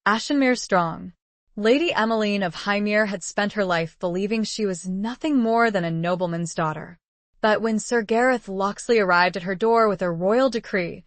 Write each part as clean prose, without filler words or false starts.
Ashenmere Strong. Lady Emmeline of Hymere had spent her life believing she was nothing more than a nobleman's daughter. But when Sir Gareth Locksley arrived at her door with a royal decree,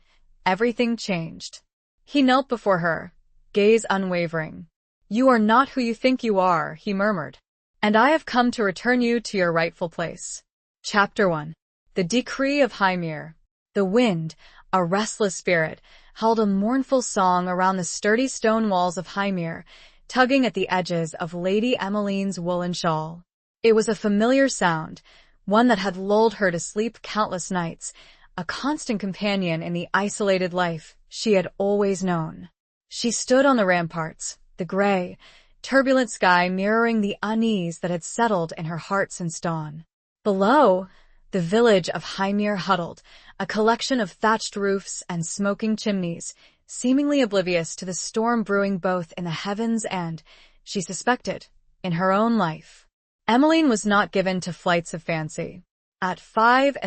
everything changed. He knelt before her, gaze unwavering. "You are not who you think you are," he murmured, "and I have come to return you to your rightful place." Chapter 1. The Decree of Hymere. The wind, a restless spirit, held a mournful song around the sturdy stone walls of Hymere, tugging at the edges of Lady Emmeline's woolen shawl. It was a familiar sound, one that had lulled her to sleep countless nights, a constant companion in the isolated life she had always known. She stood on the ramparts, the gray, turbulent sky mirroring the unease that had settled in her heart since dawn. Below, the village of Hymere huddled, a collection of thatched roofs and smoking chimneys, seemingly oblivious to the storm brewing both in the heavens and, she suspected, in her own life. Emmeline was not given to flights of fancy. At 35,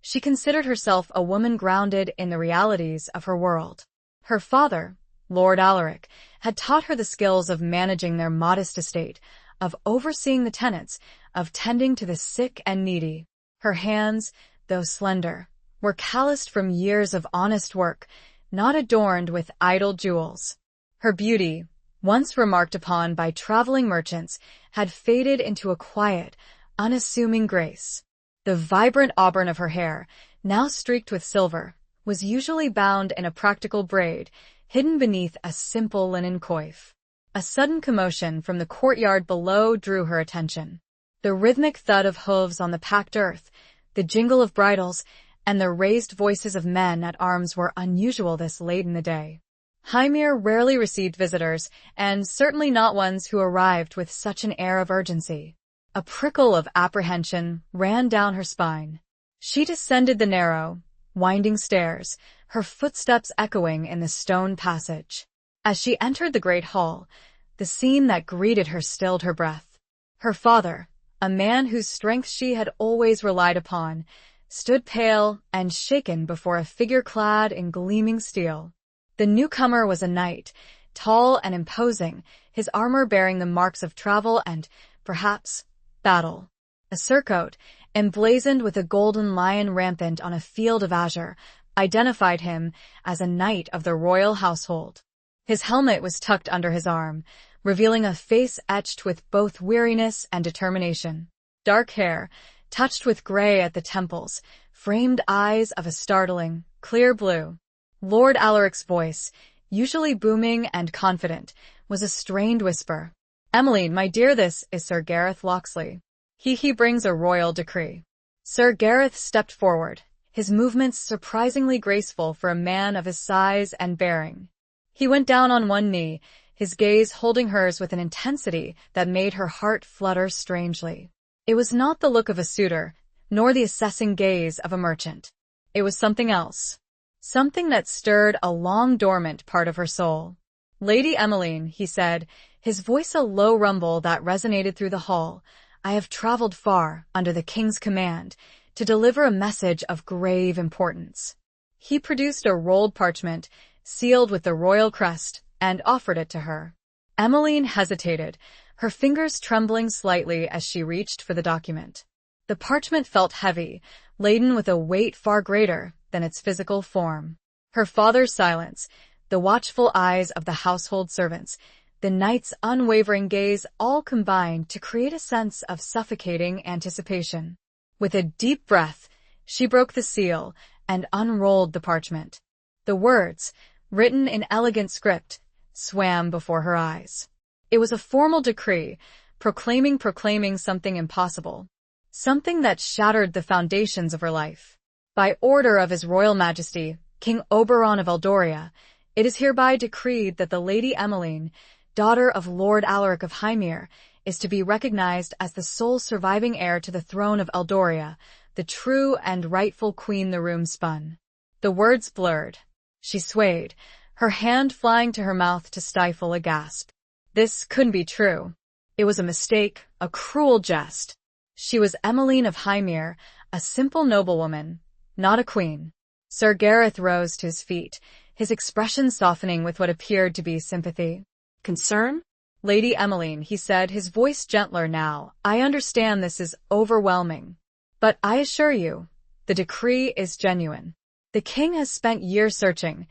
she considered herself a woman grounded in the realities of her world. Her father, Lord Alaric, had taught her the skills of managing their modest estate, of overseeing the tenants, of tending to the sick and needy. Her hands, though slender, were calloused from years of honest work, not adorned with idle jewels. Her beauty, once remarked upon by traveling merchants, had faded into a quiet, unassuming grace. The vibrant auburn of her hair, now streaked with silver, was usually bound in a practical braid, hidden beneath a simple linen coif. A sudden commotion from the courtyard below drew her attention. The rhythmic thud of hooves on the packed earth, the jingle of bridles, and the raised voices of men at arms were unusual this late in the day. Hymere rarely received visitors, and certainly not ones who arrived with such an air of urgency. A prickle of apprehension ran down her spine. She descended the narrow, winding stairs, her footsteps echoing in the stone passage. As she entered the great hall, the scene that greeted her stilled her breath. Her father, a man whose strength she had always relied upon, stood pale and shaken before a figure clad in gleaming steel. The newcomer was a knight, tall and imposing, his armor bearing the marks of travel and, perhaps, battle. A surcoat, emblazoned with a golden lion rampant on a field of azure, identified him as a knight of the royal household. His helmet was tucked under his arm, revealing a face etched with both weariness and determination. Dark hair, touched with gray at the temples, framed eyes of a startling, clear blue. Lord Alaric's voice, usually booming and confident, was a strained whisper. "Emmeline, my dear, this is Sir Gareth Locksley. He brings a royal decree." Sir Gareth stepped forward, his movements surprisingly graceful for a man of his size and bearing. He went down on one knee, his gaze holding hers with an intensity that made her heart flutter strangely. It was not the look of a suitor, nor the assessing gaze of a merchant. It was something else. Something that stirred a long-dormant part of her soul. "Lady Emmeline," he said, his voice a low rumble that resonated through the hall, "I have traveled far, under the king's command, to deliver a message of grave importance." He produced a rolled parchment, sealed with the royal crest, and offered it to her. Emmeline hesitated, her fingers trembling slightly as she reached for the document. The parchment felt heavy, laden with a weight far greater than its physical form. Her father's silence, the watchful eyes of the household servants, the knight's unwavering gaze all combined to create a sense of suffocating anticipation. With a deep breath, she broke the seal and unrolled the parchment. The words, written in elegant script, swam before her eyes. It was a formal decree, proclaiming something impossible, something that shattered the foundations of her life. By order of His Royal Majesty, King Oberon of Eldoria, it is hereby decreed that the Lady Emmeline, daughter of Lord Alaric of Hymere, is to be recognized as the sole surviving heir to the throne of Eldoria, the true and rightful queen the room spun. The words blurred. She swayed, her hand flying to her mouth to stifle a gasp. This couldn't be true. It was a mistake, a cruel jest. She was Emmeline of Hymere, a simple noblewoman, not a queen. Sir Gareth rose to his feet, his expression softening with what appeared to be sympathy. Concern? Lady Emmeline, he said, his voice gentler now, I understand this is overwhelming. But I assure you, the decree is genuine. The king has spent years searching,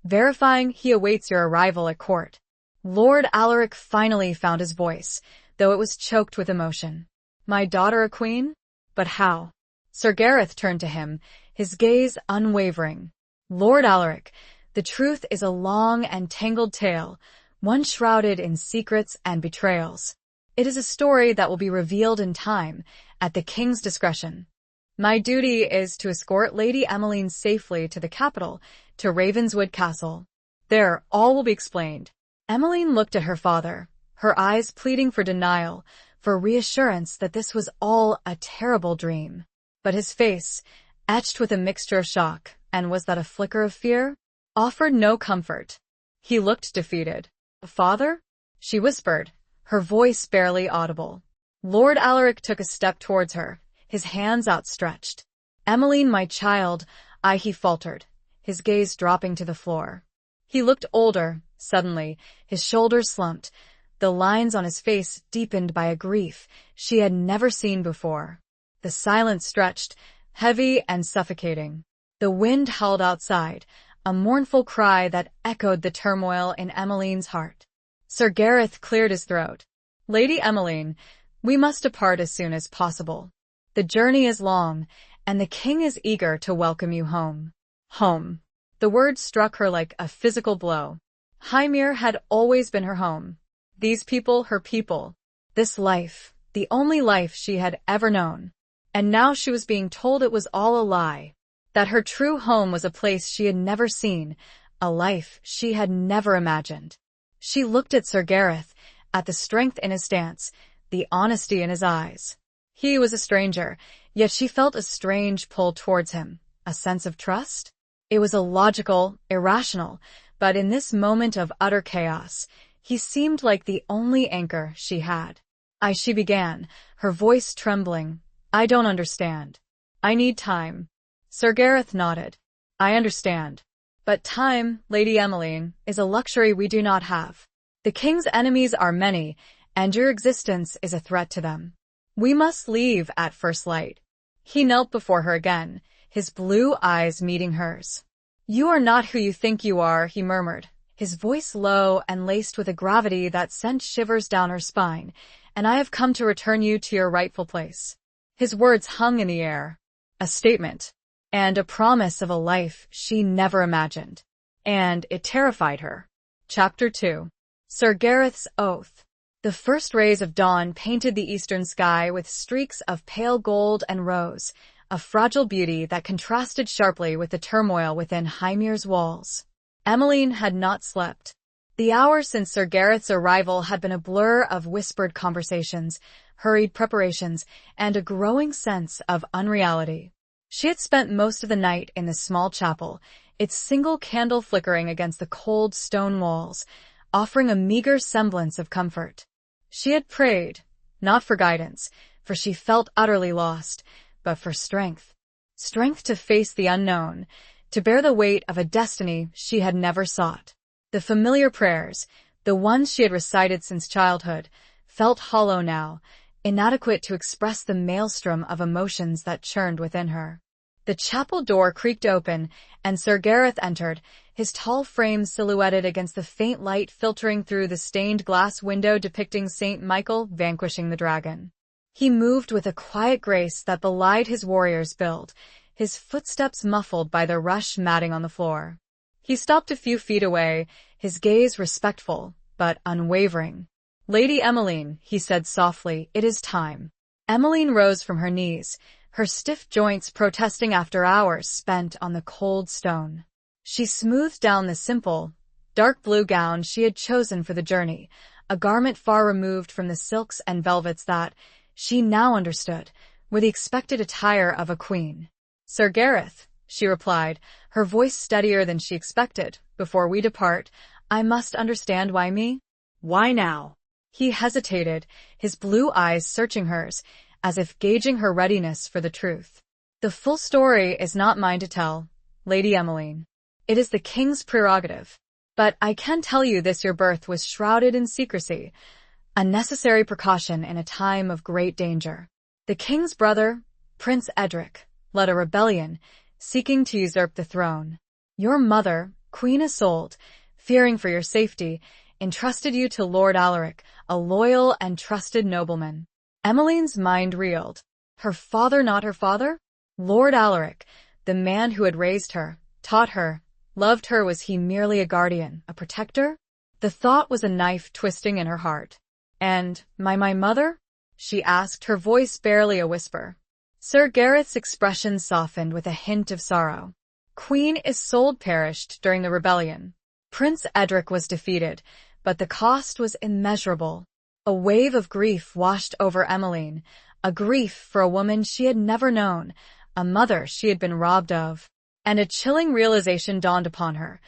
verifying he awaits your arrival at court. Lord Alaric finally found his voice, though it was choked with emotion. My daughter a queen? But how? Sir Gareth turned to him, his gaze unwavering. Lord Alaric, the truth is a long and tangled tale, one shrouded in secrets and betrayals. It is a story that will be revealed in time, at the king's discretion. My duty is to escort Lady Emmeline safely to the capital, to Ravenswood Castle. There, all will be explained. Emmeline looked at her father, her eyes pleading for denial, for reassurance that this was all a terrible dream. But his face, etched with a mixture of shock, and was that a flicker of fear, offered no comfort. He looked defeated. Father? She whispered, her voice barely audible. Lord Alaric took a step towards her, his hands outstretched. Emmeline, my child, he faltered, his gaze dropping to the floor. He looked older, suddenly, his shoulders slumped, the lines on his face deepened by a grief she had never seen before. The silence stretched, heavy and suffocating. The wind howled outside, a mournful cry that echoed the turmoil in Emmeline's heart. Sir Gareth cleared his throat. Lady Emmeline, we must depart as soon as possible. The journey is long, and the king is eager to welcome you home. Home. The word struck her like a physical blow. Highmere had always been her home. These people, her people. This life, the only life she had ever known. And now she was being told it was all a lie. That her true home was a place she had never seen, a life she had never imagined. She looked at Sir Gareth, at the strength in his stance, the honesty in his eyes. He was a stranger, yet she felt a strange pull towards him, a sense of trust. It was illogical, irrational, but in this moment of utter chaos, he seemed like the only anchor she had. She began, her voice trembling. I don't understand. I need time. Sir Gareth nodded. I understand. But time, Lady Emmeline, is a luxury we do not have. The king's enemies are many, and your existence is a threat to them. We must leave at first light. He knelt before her again, his blue eyes meeting hers. You are not who you think you are, he murmured, his voice low and laced with a gravity that sent shivers down her spine, and I have come to return you to your rightful place. His words hung in the air. A statement. And a promise of a life she never imagined. And it terrified her. Chapter 2. Sir Gareth's Oath. The first rays of dawn painted the eastern sky with streaks of pale gold and rose, a fragile beauty that contrasted sharply with the turmoil within Highmere's walls. Emmeline had not slept. The hours since Sir Gareth's arrival had been a blur of whispered conversations, hurried preparations, and a growing sense of unreality. She had spent most of the night in the small chapel, its single candle flickering against the cold stone walls, offering a meager semblance of comfort. She had prayed, not for guidance, for she felt utterly lost, but for strength. Strength to face the unknown, to bear the weight of a destiny she had never sought. The familiar prayers, the ones she had recited since childhood, felt hollow now, inadequate to express the maelstrom of emotions that churned within her. The chapel door creaked open, and Sir Gareth entered, his tall frame silhouetted against the faint light filtering through the stained glass window depicting Saint Michael vanquishing the dragon. He moved with a quiet grace that belied his warrior's build, his footsteps muffled by the rush matting on the floor. He stopped a few feet away, his gaze respectful, but unwavering. Lady Emmeline, he said softly, it is time. Emmeline rose from her knees, her stiff joints protesting after hours spent on the cold stone. She smoothed down the simple, dark blue gown she had chosen for the journey, a garment far removed from the silks and velvets that, she now understood, were the expected attire of a queen. Sir Gareth, she replied, her voice steadier than she expected, before we depart, I must understand why me? Why now? He hesitated, his blue eyes searching hers, as if gauging her readiness for the truth. The full story is not mine to tell, Lady Emmeline. It is the king's prerogative. But I can tell you this: your birth was shrouded in secrecy, a necessary precaution in a time of great danger. The king's brother, Prince Edric, led a rebellion, seeking to usurp the throne. Your mother, Queen Isolde, fearing for your safety, entrusted you to Lord Alaric, a loyal and trusted nobleman. Emmeline's mind reeled. Her father, not her father? Lord Alaric, the man who had raised her, taught her, loved her, was he merely a guardian, a protector? The thought was a knife twisting in her heart. And my mother? She asked, her voice barely a whisper. Sir Gareth's expression softened with a hint of sorrow. Queen Isolde perished during the rebellion. Prince Edric was defeated, but the cost was immeasurable. A wave of grief washed over Emmeline, a grief for a woman she had never known, a mother she had been robbed of. And a chilling realization dawned upon her.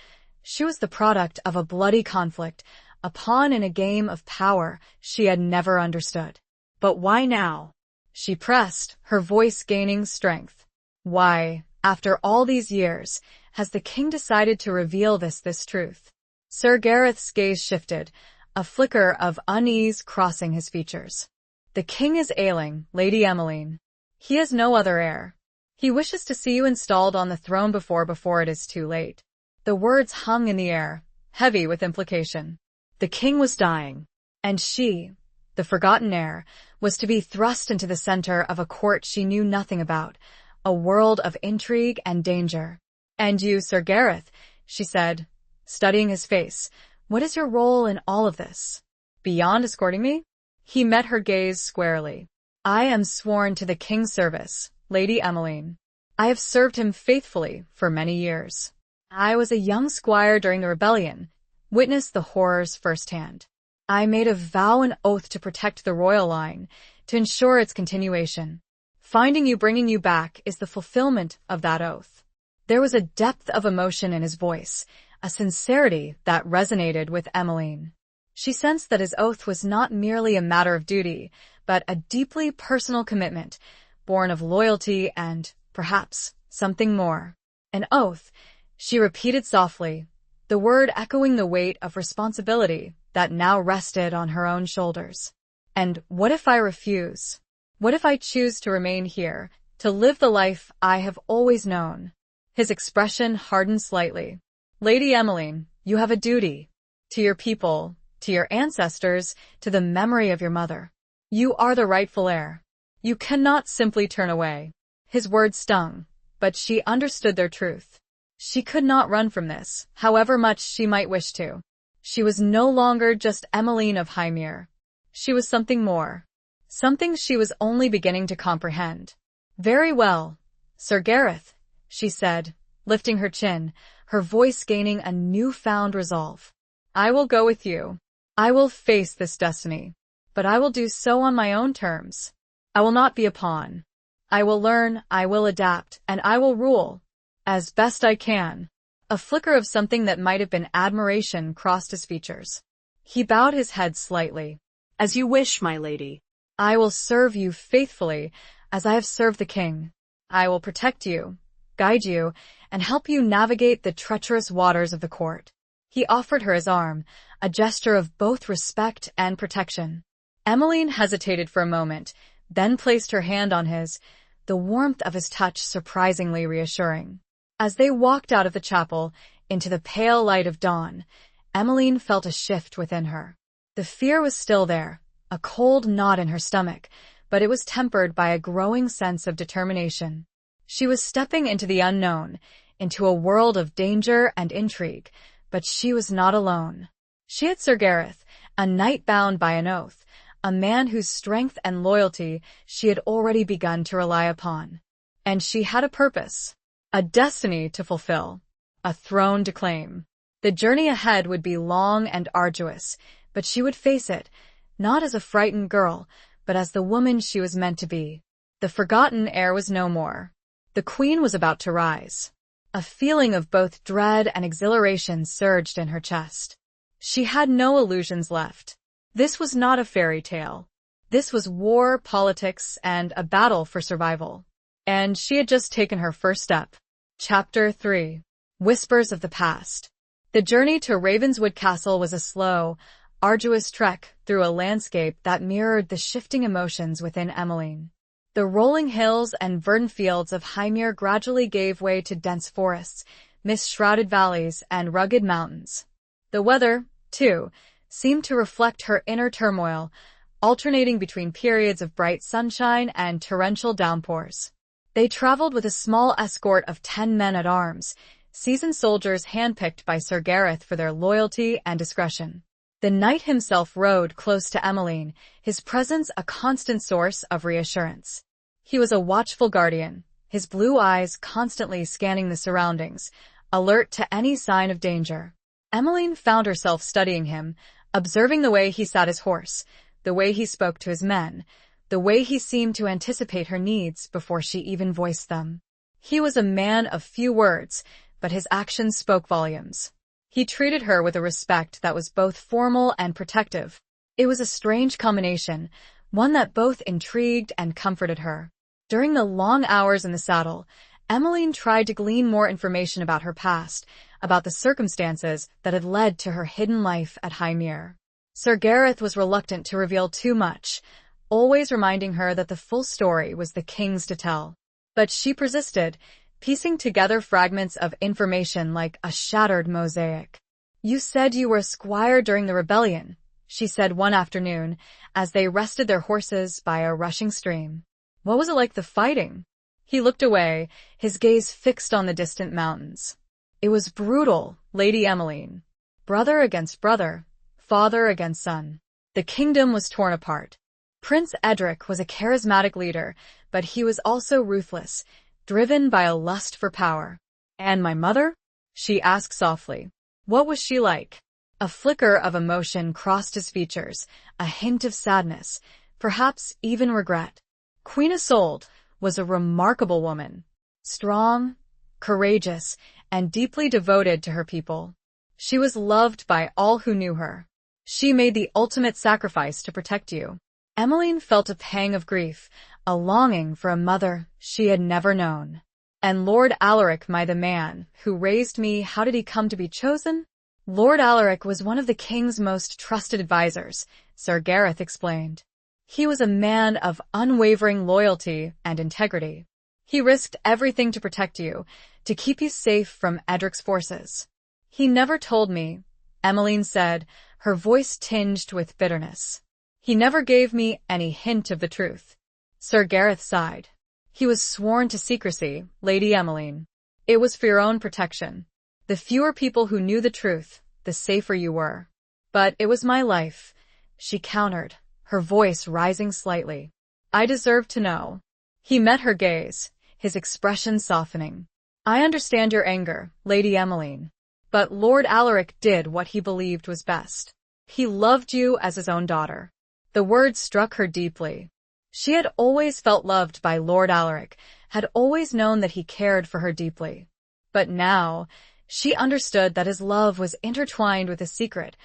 She was the product of a bloody conflict, a pawn in a game of power she had never understood. But why now? She pressed, her voice gaining strength. Why, after all these years, has the king decided to reveal this truth? Sir Gareth's gaze shifted, a flicker of unease crossing his features. The king is ailing, Lady Emmeline. He has no other heir. He wishes to see you installed on the throne before it is too late. The words hung in the air, heavy with implication. The king was dying, and she, the forgotten heir, was to be thrust into the center of a court she knew nothing about, a world of intrigue and danger. And you, Sir Gareth, she said, studying his face, what is your role in all of this? Beyond escorting me? He met her gaze squarely. I am sworn to the king's service, Lady Emmeline. I have served him faithfully for many years. I was a young squire during the rebellion, witnessed the horrors firsthand. I made a vow and oath to protect the royal line, to ensure its continuation. Finding you, bringing you back, is the fulfillment of that oath. There was a depth of emotion in his voice, a sincerity that resonated with Emmeline. She sensed that his oath was not merely a matter of duty, but a deeply personal commitment, born of loyalty and, perhaps, something more. An oath, she repeated softly, the word echoing the weight of responsibility that now rested on her own shoulders. And what if I refuse? What if I choose to remain here, to live the life I have always known? His expression hardened slightly. Lady Emmeline, you have a duty. To your people, to your ancestors, to the memory of your mother. You are the rightful heir. You cannot simply turn away. His words stung, but she understood their truth. She could not run from this, however much she might wish to. She was no longer just Emmeline of Highmere. She was something more. Something she was only beginning to comprehend. Very well, Sir Gareth, she said, lifting her chin, her voice gaining a newfound resolve. I will go with you. I will face this destiny. But I will do so on my own terms. I will not be a pawn. I will learn, I will adapt, and I will rule. As best I can. A flicker of something that might have been admiration crossed his features. He bowed his head slightly. As you wish, my lady. I will serve you faithfully, as I have served the king. I will protect you, guide you, and help you navigate the treacherous waters of the court. He offered her his arm, a gesture of both respect and protection. Emmeline hesitated for a moment, then placed her hand on his, the warmth of his touch surprisingly reassuring. As they walked out of the chapel, into the pale light of dawn, Emmeline felt a shift within her. The fear was still there, a cold knot in her stomach, but it was tempered by a growing sense of determination. She was stepping into the unknown, into a world of danger and intrigue, but she was not alone. She had Sir Gareth, a knight bound by an oath, a man whose strength and loyalty she had already begun to rely upon. And she had a purpose. A destiny to fulfill, a throne to claim. The journey ahead would be long and arduous, but she would face it, not as a frightened girl, but as the woman she was meant to be. The forgotten heir was no more. The queen was about to rise. A feeling of both dread and exhilaration surged in her chest. She had no illusions left. This was not a fairy tale. This was war, politics, and a battle for survival. And she had just taken her first step. Chapter 3. Whispers of the past. The journey to Ravenswood Castle was a slow, arduous trek through a landscape that mirrored the shifting emotions within Emmeline. The rolling hills and verdant fields of Hymere gradually gave way to dense forests, mist-shrouded valleys, and rugged mountains. The weather, too, seemed to reflect her inner turmoil, alternating between periods of bright sunshine and torrential downpours. They traveled with a small escort of 10 men-at-arms, seasoned soldiers handpicked by Sir Gareth for their loyalty and discretion. The knight himself rode close to Emmeline, his presence a constant source of reassurance. He was a watchful guardian, his blue eyes constantly scanning the surroundings, alert to any sign of danger. Emmeline found herself studying him, observing the way he sat his horse, the way he spoke to his men, the way he seemed to anticipate her needs before she even voiced them. He was a man of few words, but his actions spoke volumes. He treated her with a respect that was both formal and protective. It was a strange combination, one that both intrigued and comforted her. During the long hours in the saddle, Emmeline tried to glean more information about her past, about the circumstances that had led to her hidden life at Hymere. Sir Gareth was reluctant to reveal too much, always reminding her that the full story was the king's to tell. But she persisted, piecing together fragments of information like a shattered mosaic. "You said you were a squire during the rebellion," she said one afternoon, as they rested their horses by a rushing stream. "What was it like, the fighting?" He looked away, his gaze fixed on the distant mountains. "It was brutal, Lady Emmeline. Brother against brother, father against son. The kingdom was torn apart. Prince Edric was a charismatic leader, but he was also ruthless, driven by a lust for power." "And my mother?" she asked softly. "What was she like?" A flicker of emotion crossed his features, a hint of sadness, perhaps even regret. Queen Isolde was a remarkable woman, strong, courageous, and deeply devoted to her people. She was loved by all who knew her. She made the ultimate sacrifice to protect you. Emmeline felt a pang of grief, a longing for a mother she had never known. "And Lord Alaric, the man who raised me, how did he come to be chosen?" "Lord Alaric was one of the king's most trusted advisors," Sir Gareth explained. "He was a man of unwavering loyalty and integrity. He risked everything to protect you, to keep you safe from Edric's forces." "He never told me," Emmeline said, her voice tinged with bitterness. "He never gave me any hint of the truth." Sir Gareth sighed. "He was sworn to secrecy, Lady Emmeline. It was for your own protection. The fewer people who knew the truth, the safer you were." "But it was my life," she countered, her voice rising slightly. "I deserve to know." He met her gaze, his expression softening. "I understand your anger, Lady Emmeline. But Lord Alaric did what he believed was best. He loved you as his own daughter." The words struck her deeply. She had always felt loved by Lord Alaric, had always known that he cared for her deeply. But now, she understood that his love was intertwined with a secret,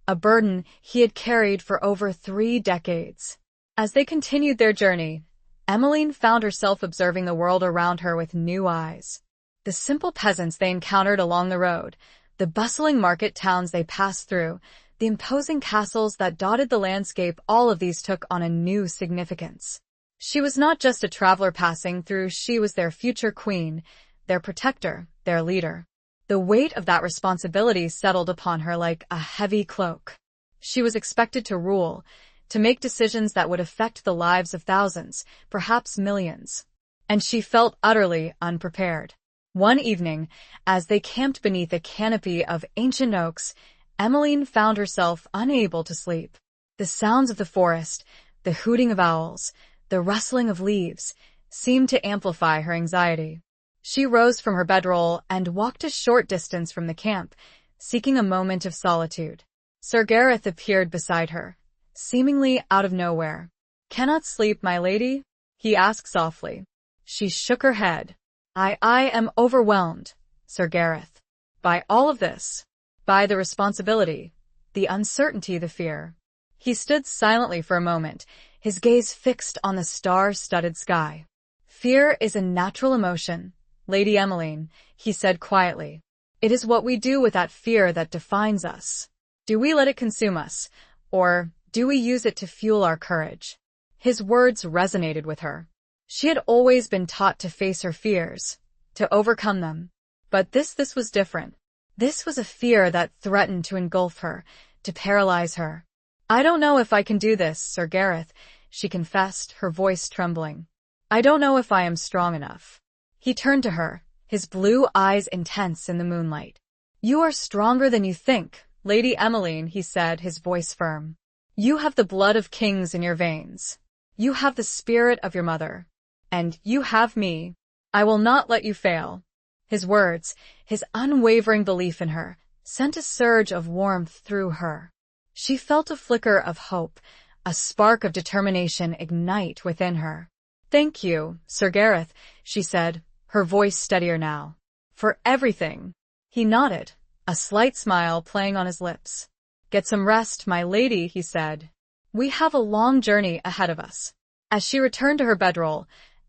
a burden he had carried for over 3 decades. As they continued their journey, Emmeline found herself observing the world around her with new eyes. The simple peasants they encountered along the road, the bustling market towns they passed through, the imposing castles that dotted the landscape, all of these took on a new significance. She was not just a traveler passing through, she was their future queen, their protector, their leader. The weight of that responsibility settled upon her like a heavy cloak. She was expected to rule, to make decisions that would affect the lives of thousands, perhaps millions. And she felt utterly unprepared. One evening, as they camped beneath a canopy of ancient oaks, Emmeline found herself unable to sleep. The sounds of the forest, the hooting of owls, the rustling of leaves, seemed to amplify her anxiety. She rose from her bedroll and walked a short distance from the camp, seeking a moment of solitude. Sir Gareth appeared beside her, seemingly out of nowhere. "Cannot sleep, my lady?" he asked softly. She shook her head. I am overwhelmed, Sir Gareth. By all of this. By the responsibility, the uncertainty, the fear." He stood silently for a moment, his gaze fixed on the star-studded sky. "Fear is a natural emotion, Lady Emmeline," he said quietly. It is what we do with that fear that defines us. Do we let it consume us, or do we use it to fuel our courage? His words resonated with her. She had always been taught to face her fears, to overcome them. But this was different. This was a fear that threatened to engulf her, to paralyze her. "I don't know if I can do this, Sir Gareth," she confessed, her voice trembling. "I don't know if I am strong enough." He turned to her, his blue eyes intense in the moonlight. "You are stronger than you think, Lady Emmeline," he said, his voice firm. "You have the blood of kings in your veins. You have the spirit of your mother. And you have me. I will not let you fail." His words, his unwavering belief in her, sent a surge of warmth through her. She felt a flicker of hope, a spark of determination ignite within her. "Thank you, Sir Gareth," she said, her voice steadier now. "For everything." He nodded, a slight smile playing on his lips. "Get some rest, my lady," he said. "We have a long journey ahead of us." As she returned to her bedroll,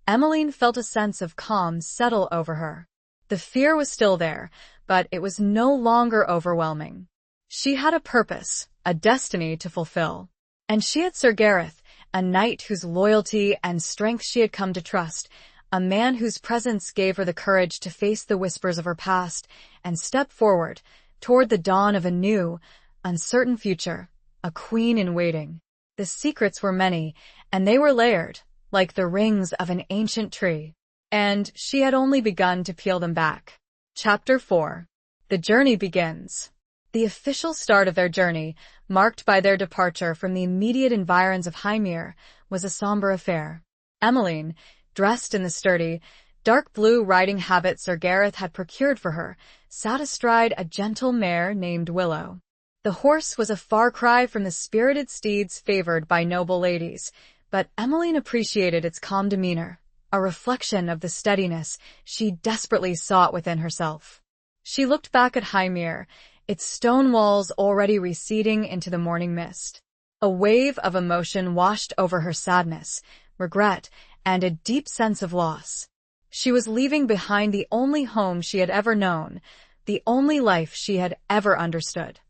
Emmeline felt a sense of calm settle over her. The fear was still there, but it was no longer overwhelming. She had a purpose, a destiny to fulfill. And she had Sir Gareth, a knight whose loyalty and strength she had come to trust, a man whose presence gave her the courage to face the whispers of her past and step forward toward the dawn of a new, uncertain future, a queen in waiting. The secrets were many, and they were layered, like the rings of an ancient tree. And she had only begun to peel them back. Chapter 4. The journey begins. The official start of their journey, marked by their departure from the immediate environs of Ashenmere, was a somber affair. Emmeline, dressed in the sturdy, dark blue riding habit Sir Gareth had procured for her, sat astride a gentle mare named Willow. The horse was a far cry from the spirited steeds favored by noble ladies, but Emmeline appreciated its calm demeanor, a reflection of the steadiness she desperately sought within herself. She looked back at Ashenmere, its stone walls already receding into the morning mist. A wave of emotion washed over her: sadness, regret, and a deep sense of loss. She was leaving behind the only home she had ever known, the only life she had ever understood.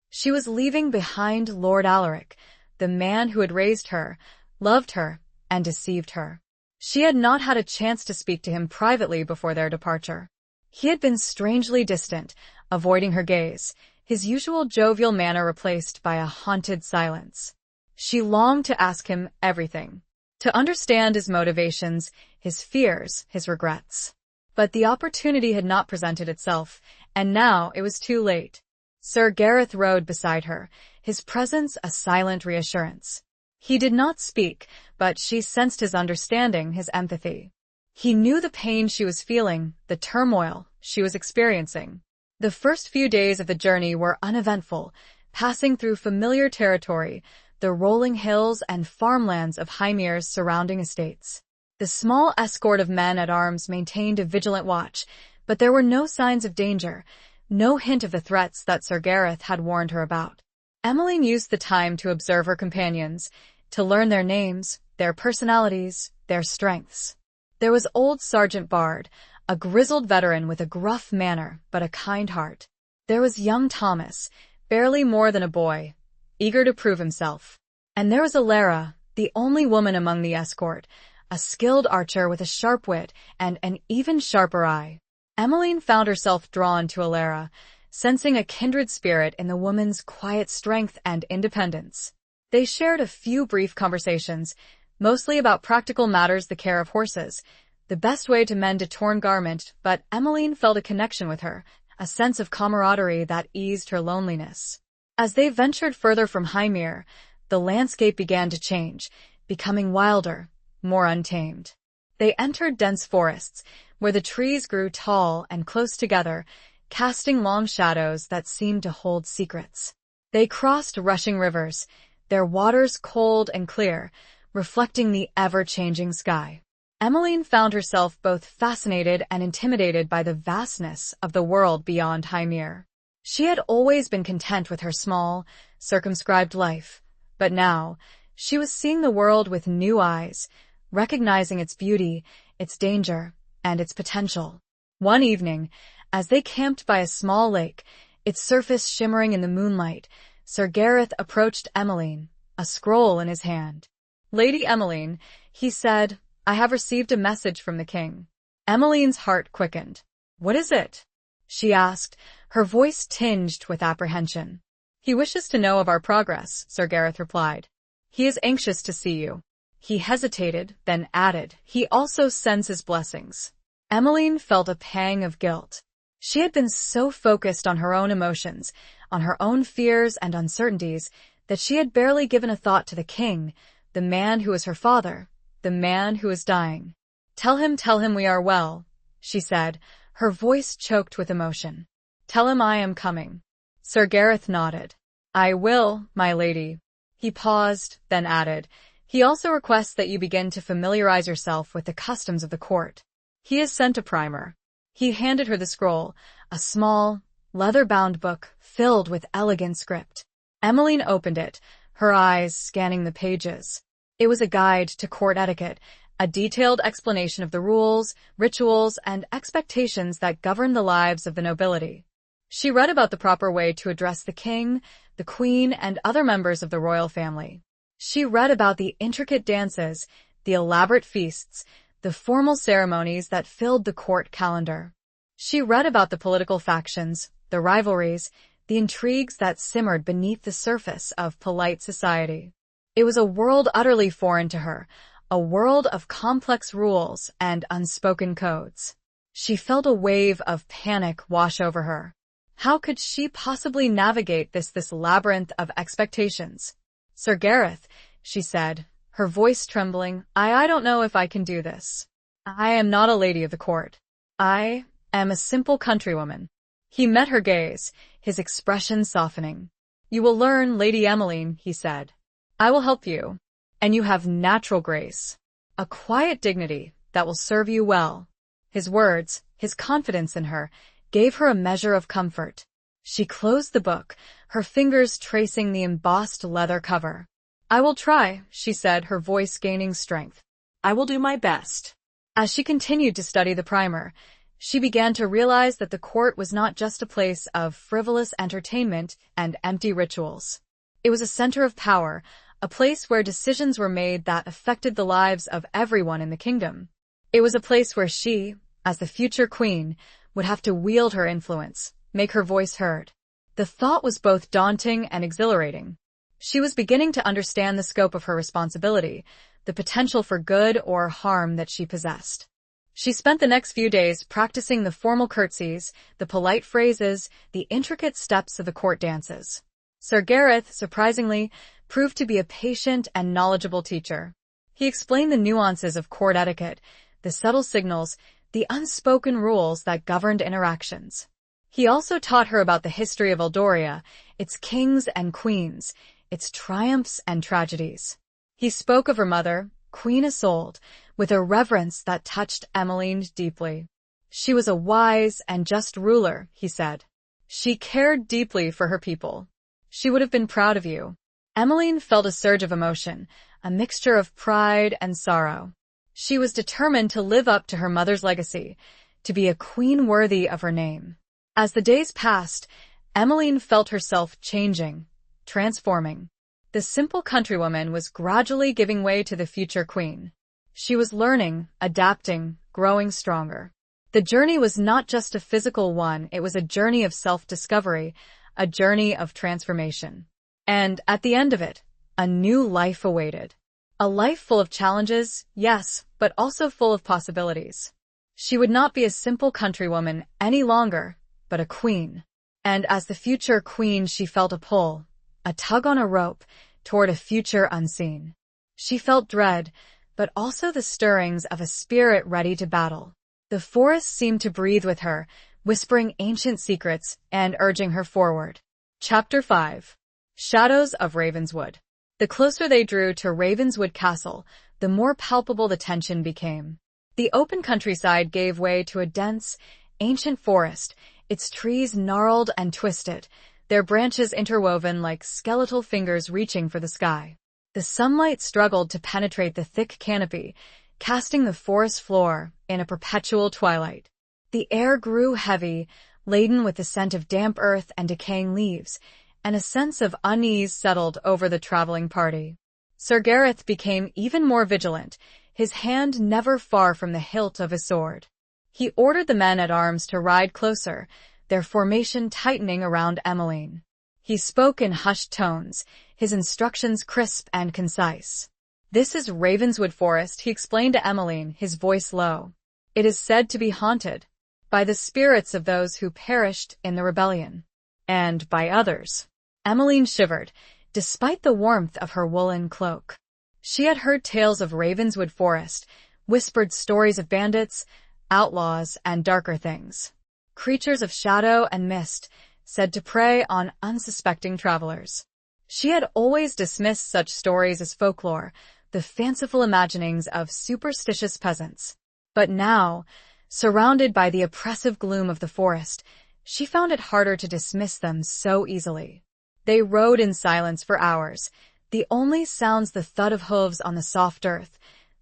She was leaving behind Lord Alaric, the man who had raised her, loved her, and deceived her. She had not had a chance to speak to him privately before their departure. He had been strangely distant, avoiding her gaze, his usual jovial manner replaced by a haunted silence. She longed to ask him everything, to understand his motivations, his fears, his regrets. But the opportunity had not presented itself, and now it was too late. Sir Gareth rode beside her, his presence a silent reassurance. He did not speak, but she sensed his understanding, his empathy. He knew the pain she was feeling, the turmoil she was experiencing. The first few days of the journey were uneventful, passing through familiar territory, the rolling hills and farmlands of Ashenmere's surrounding estates. The small escort of men-at-arms maintained a vigilant watch, but there were no signs of danger, no hint of the threats that Sir Gareth had warned her about. Emmeline used the time to observe her companions, to learn their names, their personalities, their strengths. There was old Sergeant Bard, a grizzled veteran with a gruff manner but a kind heart. There was young Thomas, barely more than a boy, eager to prove himself. And there was Alara, the only woman among the escort, a skilled archer with a sharp wit and an even sharper eye. Emmeline found herself drawn to Alara, sensing a kindred spirit in the woman's quiet strength and independence. They shared a few brief conversations, mostly about practical matters, the care of horses, the best way to mend a torn garment, but Emmeline felt a connection with her, a sense of camaraderie that eased her loneliness. As they ventured further from Ashenmere, the landscape began to change, becoming wilder, more untamed. They entered dense forests, where the trees grew tall and close together, casting long shadows that seemed to hold secrets. They crossed rushing rivers, their waters cold and clear, reflecting the ever-changing sky. Emmeline found herself both fascinated and intimidated by the vastness of the world beyond Ashenmere. She had always been content with her small, circumscribed life, but now she was seeing the world with new eyes, recognizing its beauty, its danger, and its potential. One evening, As they camped by a small lake, its surface shimmering in the moonlight, Sir Gareth approached Emmeline, a scroll in his hand. "Lady Emmeline," he said, "I have received a message from the king." Emmeline's heart quickened. "What is it?" she asked, her voice tinged with apprehension. "He wishes to know of our progress," Sir Gareth replied. "He is anxious to see you." He hesitated, then added, "He also sends his blessings." Emmeline felt a pang of guilt. She had been so focused on her own emotions, on her own fears and uncertainties, that she had barely given a thought to the king, the man who was her father, the man who was dying. Tell him we are well," she said, her voice choked with emotion. "Tell him I am coming." Sir Gareth nodded. "I will, my lady." He paused, then added, "He also requests that you begin to familiarize yourself with the customs of the court. He has sent a primer." He handed her the scroll, a small, leather-bound book filled with elegant script. Emmeline opened it, her eyes scanning the pages. It was a guide to court etiquette, a detailed explanation of the rules, rituals, and expectations that govern the lives of the nobility. She read about the proper way to address the king, the queen, and other members of the royal family. She read about the intricate dances, the elaborate feasts, the formal ceremonies that filled the court calendar. She read about the political factions, the rivalries, the intrigues that simmered beneath the surface of polite society. It was a world utterly foreign to her, a world of complex rules and unspoken codes. She felt a wave of panic wash over her. How could she possibly navigate this labyrinth of expectations? "Sir Gareth," she said, her voice trembling, I don't know if I can do this. I am not a lady of the court. I am a simple countrywoman." He met her gaze, his expression softening. "You will learn, Lady Emmeline," he said. "I will help you. And you have natural grace, a quiet dignity that will serve you well." His words, his confidence in her, gave her a measure of comfort. She closed the book, her fingers tracing the embossed leather cover. "I will try," she said, her voice gaining strength. "I will do my best." As she continued to study the primer, she began to realize that the court was not just a place of frivolous entertainment and empty rituals. It was a center of power, a place where decisions were made that affected the lives of everyone in the kingdom. It was a place where she, as the future queen, would have to wield her influence, make her voice heard. The thought was both daunting and exhilarating. She was beginning to understand the scope of her responsibility, the potential for good or harm that she possessed. She spent the next few days practicing the formal curtsies, the polite phrases, the intricate steps of the court dances. Sir Gareth, surprisingly, proved to be a patient and knowledgeable teacher. He explained the nuances of court etiquette, the subtle signals, the unspoken rules that governed interactions. He also taught her about the history of Eldoria, its kings and queens, its triumphs and tragedies. He spoke of her mother, Queen Isolde, with a reverence that touched Emmeline deeply. "She was a wise and just ruler," he said. "She cared deeply for her people. She would have been proud of you." Emmeline felt a surge of emotion, a mixture of pride and sorrow. She was determined to live up to her mother's legacy, to be a queen worthy of her name. As the days passed, Emmeline felt herself changing, transforming. The simple countrywoman was gradually giving way to the future queen. She was learning, adapting, growing stronger. The journey was not just a physical one, it was a journey of self-discovery, a journey of transformation. And at the end of it, a new life awaited. A life full of challenges, yes, but also full of possibilities. She would not be a simple countrywoman any longer, but a queen. And as the future queen, she felt a pull, a tug on a rope, toward a future unseen. She felt dread, but also the stirrings of a spirit ready to battle. The forest seemed to breathe with her, whispering ancient secrets and urging her forward. Chapter 5. Shadows of Ravenswood. The closer they drew to Ravenswood Castle, the more palpable the tension became. The open countryside gave way to a dense, ancient forest, its trees gnarled and twisted, their branches interwoven like skeletal fingers reaching for the sky. The sunlight struggled to penetrate the thick canopy, casting the forest floor in a perpetual twilight. The air grew heavy, laden with the scent of damp earth and decaying leaves, and a sense of unease settled over the traveling party. Sir Gareth became even more vigilant, his hand never far from the hilt of his sword. He ordered the men-at-arms to ride closer, their formation tightening around Emmeline. He spoke in hushed tones, his instructions crisp and concise. "This is Ravenswood Forest," he explained to Emmeline, his voice low. "It is said to be haunted by the spirits of those who perished in the rebellion, and by others." Emmeline shivered, despite the warmth of her woolen cloak. She had heard tales of Ravenswood Forest, whispered stories of bandits, outlaws, and darker things. Creatures of shadow and mist, said to prey on unsuspecting travelers. She had always dismissed such stories as folklore, the fanciful imaginings of superstitious peasants. But now, surrounded by the oppressive gloom of the forest, she found it harder to dismiss them so easily. They rode in silence for hours, the only sounds the thud of hooves on the soft earth,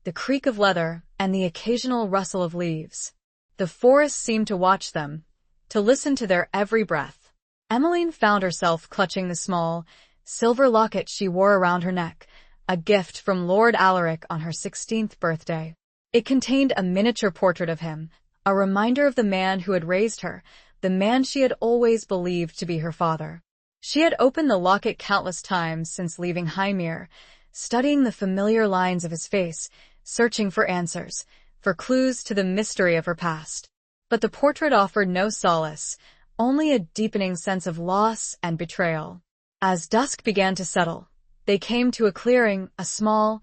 the creak of leather, and the occasional rustle of leaves. The forest seemed to watch them, to listen to their every breath. Emmeline found herself clutching the small, silver locket she wore around her neck, a gift from Lord Alaric on her 16th birthday. It contained a miniature portrait of him, a reminder of the man who had raised her, the man she had always believed to be her father. She had opened the locket countless times since leaving Hymere, studying the familiar lines of his face, searching for answers, for clues to the mystery of her past. But the portrait offered no solace, only a deepening sense of loss and betrayal. As dusk began to settle, they came to a clearing, a small,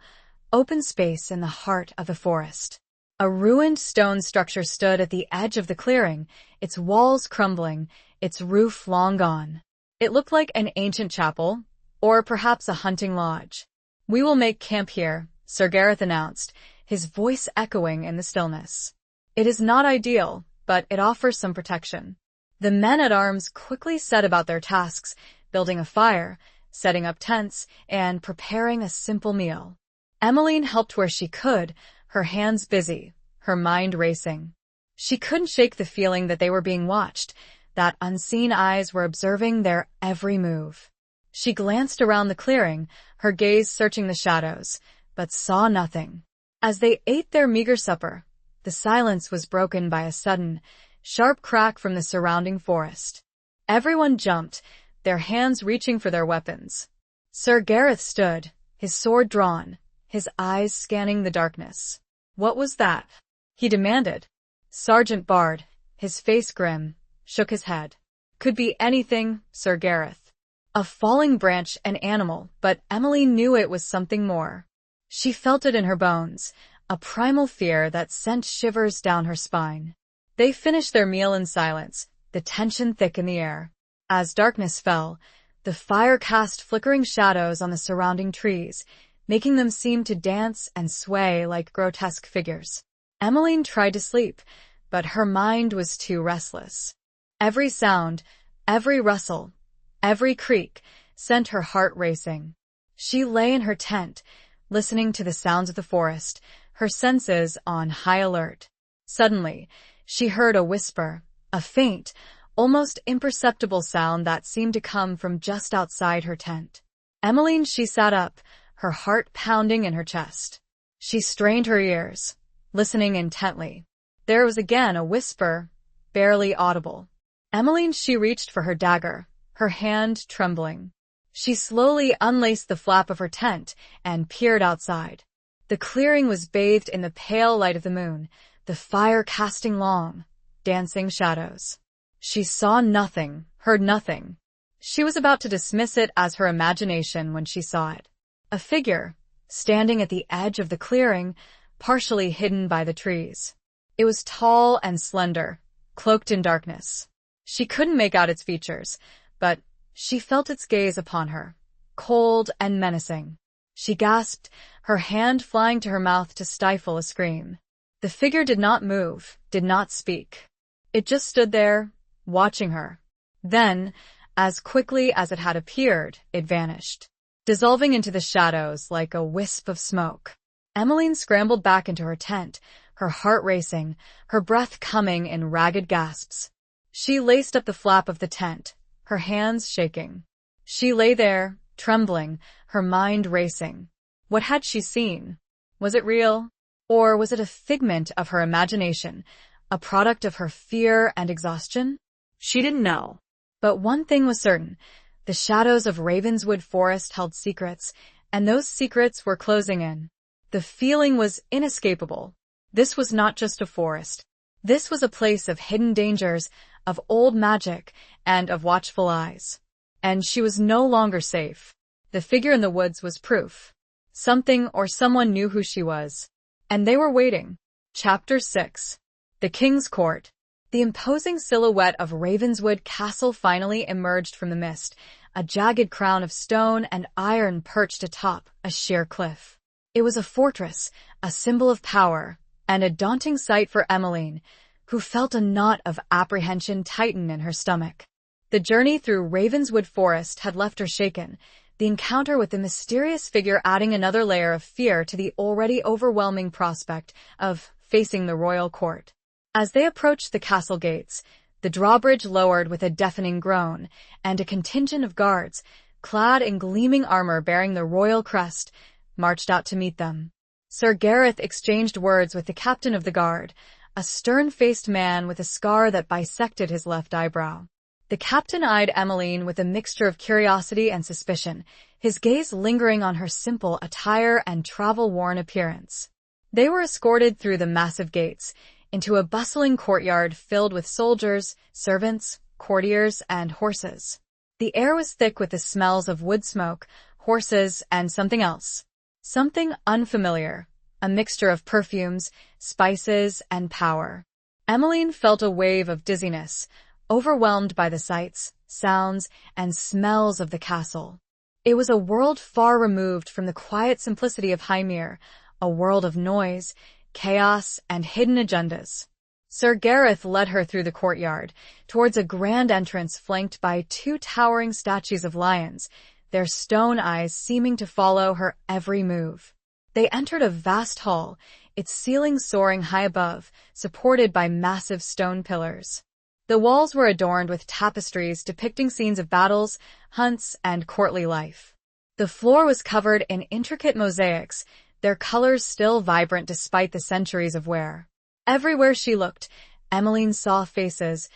open space in the heart of the forest. A ruined stone structure stood at the edge of the clearing, its walls crumbling, its roof long gone. It looked like an ancient chapel, or perhaps a hunting lodge. "We will make camp here," Sir Gareth announced, his voice echoing in the stillness. "It is not ideal, but it offers some protection." The men-at-arms quickly set about their tasks, building a fire, setting up tents, and preparing a simple meal. Emmeline helped where she could, her hands busy, her mind racing. She couldn't shake the feeling that they were being watched, that unseen eyes were observing their every move. She glanced around the clearing, her gaze searching the shadows, but saw nothing. As they ate their meager supper, the silence was broken by a sudden, sharp crack from the surrounding forest. Everyone jumped, their hands reaching for their weapons. Sir Gareth stood, his sword drawn, his eyes scanning the darkness. "What was that?" he demanded. Sergeant Bard, his face grim, shook his head. "Could be anything, Sir Gareth. A falling branch, an animal, but Emmeline knew it was something more. She felt it in her bones, a primal fear that sent shivers down her spine. They finished their meal in silence, the tension thick in the air. As darkness fell, the fire cast flickering shadows on the surrounding trees, making them seem to dance and sway like grotesque figures. Emmeline tried to sleep, but her mind was too restless. Every sound, every rustle, every creak sent her heart racing. She lay in her tent, listening to the sounds of the forest, her senses on high alert. Suddenly, she heard a whisper, a faint, almost imperceptible sound that seemed to come from just outside her tent. Emmeline, she sat up, her heart pounding in her chest. She strained her ears, listening intently. There was again a whisper, barely audible. Emmeline, she reached for her dagger, her hand trembling. She slowly unlaced the flap of her tent and peered outside. The clearing was bathed in the pale light of the moon, the fire casting long, dancing shadows. She saw nothing, heard nothing. She was about to dismiss it as her imagination when she saw it. A figure, standing at the edge of the clearing, partially hidden by the trees. It was tall and slender, cloaked in darkness. She couldn't make out its features, but she felt its gaze upon her, cold and menacing. She gasped, her hand flying to her mouth to stifle a scream. The figure did not move, did not speak. It just stood there, watching her. Then, as quickly as it had appeared, it vanished, dissolving into the shadows like a wisp of smoke. Emmeline scrambled back into her tent, her heart racing, her breath coming in ragged gasps. She laced up the flap of the tent, her hands shaking. She lay there, trembling, her mind racing. What had she seen? Was it real? Or was it a figment of her imagination, a product of her fear and exhaustion? She didn't know. But one thing was certain. The shadows of Ravenswood Forest held secrets, and those secrets were closing in. The feeling was inescapable. This was not just a forest. This was a place of hidden dangers, of old magic, and of watchful eyes. And she was no longer safe. The figure in the woods was proof. Something or someone knew who she was. And they were waiting. Chapter 6. The King's Court. The imposing silhouette of Ravenswood Castle finally emerged from the mist, a jagged crown of stone and iron perched atop a sheer cliff. It was a fortress, a symbol of power, and a daunting sight for Emmeline, who felt a knot of apprehension tighten in her stomach. The journey through Ravenswood Forest had left her shaken, the encounter with the mysterious figure adding another layer of fear to the already overwhelming prospect of facing the royal court. As they approached the castle gates, the drawbridge lowered with a deafening groan, and a contingent of guards, clad in gleaming armor bearing the royal crest, marched out to meet them. Sir Gareth exchanged words with the captain of the guard, a stern-faced man with a scar that bisected his left eyebrow. The captain eyed Emmeline with a mixture of curiosity and suspicion, his gaze lingering on her simple attire and travel-worn appearance. They were escorted through the massive gates, into a bustling courtyard filled with soldiers, servants, courtiers, and horses. The air was thick with the smells of wood smoke, horses, and something else. Something unfamiliar, a mixture of perfumes, spices, and power. Emmeline felt a wave of dizziness, overwhelmed by the sights, sounds, and smells of the castle. It was a world far removed from the quiet simplicity of Ashenmere, a world of noise, chaos, and hidden agendas. Sir Gareth led her through the courtyard, towards a grand entrance flanked by two towering statues of lions, their stone eyes seeming to follow her every move. They entered a vast hall, its ceiling soaring high above, supported by massive stone pillars. The walls were adorned with tapestries depicting scenes of battles, hunts, and courtly life. The floor was covered in intricate mosaics, their colors still vibrant despite the centuries of wear. Everywhere she looked, Emmeline saw faces,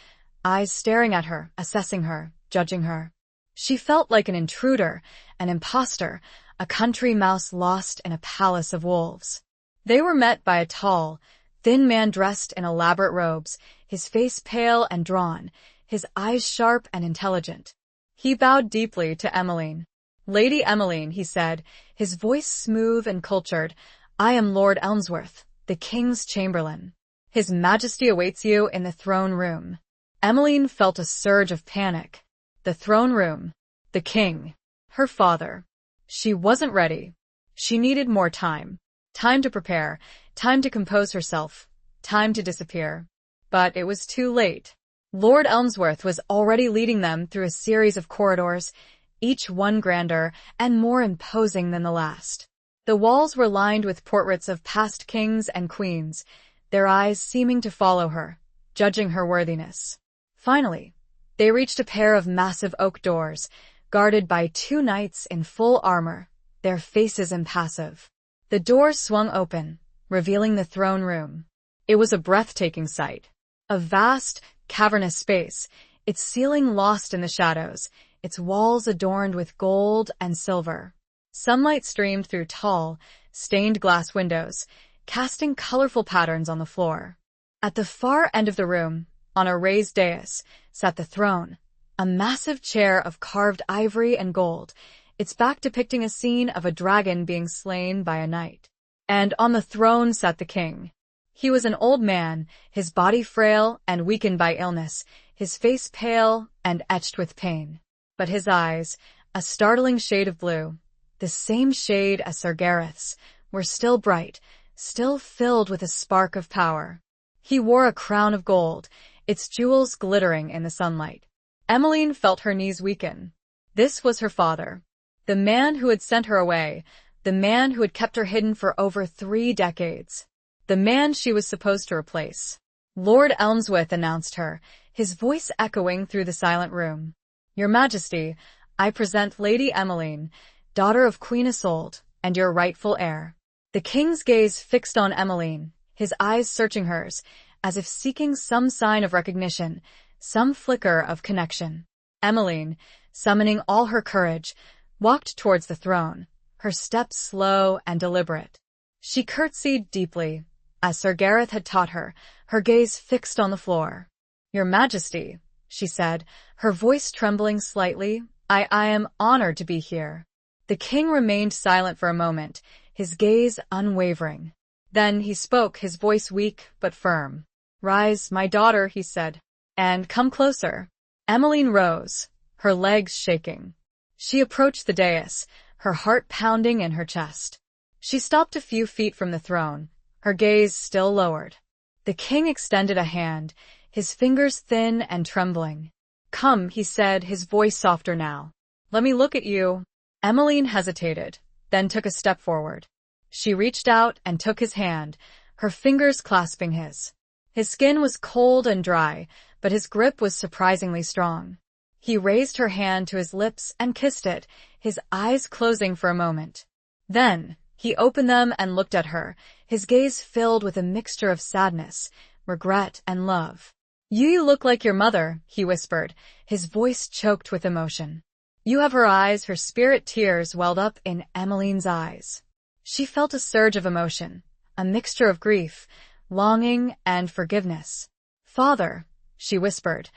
eyes staring at her, assessing her, judging her. She felt like an intruder, an imposter, a country mouse lost in a palace of wolves. They were met by a tall, thin man dressed in elaborate robes, his face pale and drawn, his eyes sharp and intelligent. He bowed deeply to Emmeline. "Lady Emmeline," he said, his voice smooth and cultured, "I am Lord Elmsworth, the King's Chamberlain. His Majesty awaits you in the throne room." Emmeline felt a surge of panic. The throne room. The king. Her father. She wasn't ready. She needed more time. Time to prepare, time to compose herself, time to disappear. But it was too late. Lord Elmsworth was already leading them through a series of corridors, each one grander and more imposing than the last. The walls were lined with portraits of past kings and queens, their eyes seeming to follow her, judging her worthiness. Finally, they reached a pair of massive oak doors, guarded by two knights in full armor, their faces impassive. The doors swung open, revealing the throne room. It was a breathtaking sight. A vast, cavernous space, its ceiling lost in the shadows, its walls adorned with gold and silver. Sunlight streamed through tall, stained glass windows, casting colorful patterns on the floor. At the far end of the room, on a raised dais, sat the throne, a massive chair of carved ivory and gold, its back depicting a scene of a dragon being slain by a knight. And on the throne sat the king. He was an old man, his body frail and weakened by illness, his face pale and etched with pain. But his eyes, a startling shade of blue, the same shade as Sir Gareth's, were still bright, still filled with a spark of power. He wore a crown of gold, its jewels glittering in the sunlight. Emmeline felt her knees weaken. This was her father, the man who had sent her away, the man who had kept her hidden for over 3 decades. the man she was supposed to replace. Lord Elmsworth announced her, his voice echoing through the silent room. Your Majesty, I present Lady Emmeline, daughter of Queen Isolde, and your rightful heir. The king's gaze fixed on Emmeline, his eyes searching hers, as if seeking some sign of recognition, some flicker of connection. Emmeline, summoning all her courage, walked towards the throne, her steps slow and deliberate. She curtsied deeply, as Sir Gareth had taught her, her gaze fixed on the floor. Your Majesty, she said, her voice trembling slightly, I am honored to be here. The king remained silent for a moment, his gaze unwavering. Then he spoke, his voice weak but firm. Rise, my daughter, he said, and come closer. Emmeline rose, her legs shaking. She approached the dais, her heart pounding in her chest. She stopped a few feet from the throne, her gaze still lowered. The king extended a hand, his fingers thin and trembling. Come, he said, his voice softer now. Let me look at you. Emmeline hesitated, then took a step forward. She reached out and took his hand, her fingers clasping his. His skin was cold and dry, but his grip was surprisingly strong. He raised her hand to his lips and kissed it, his eyes closing for a moment. Then, he opened them and looked at her, his gaze filled with a mixture of sadness, regret, and love. You look like your mother, he whispered, his voice choked with emotion. You have her eyes, her spirit. Tears welled up in Emmeline's eyes. She felt a surge of emotion, a mixture of grief, longing, and forgiveness. Father, she whispered,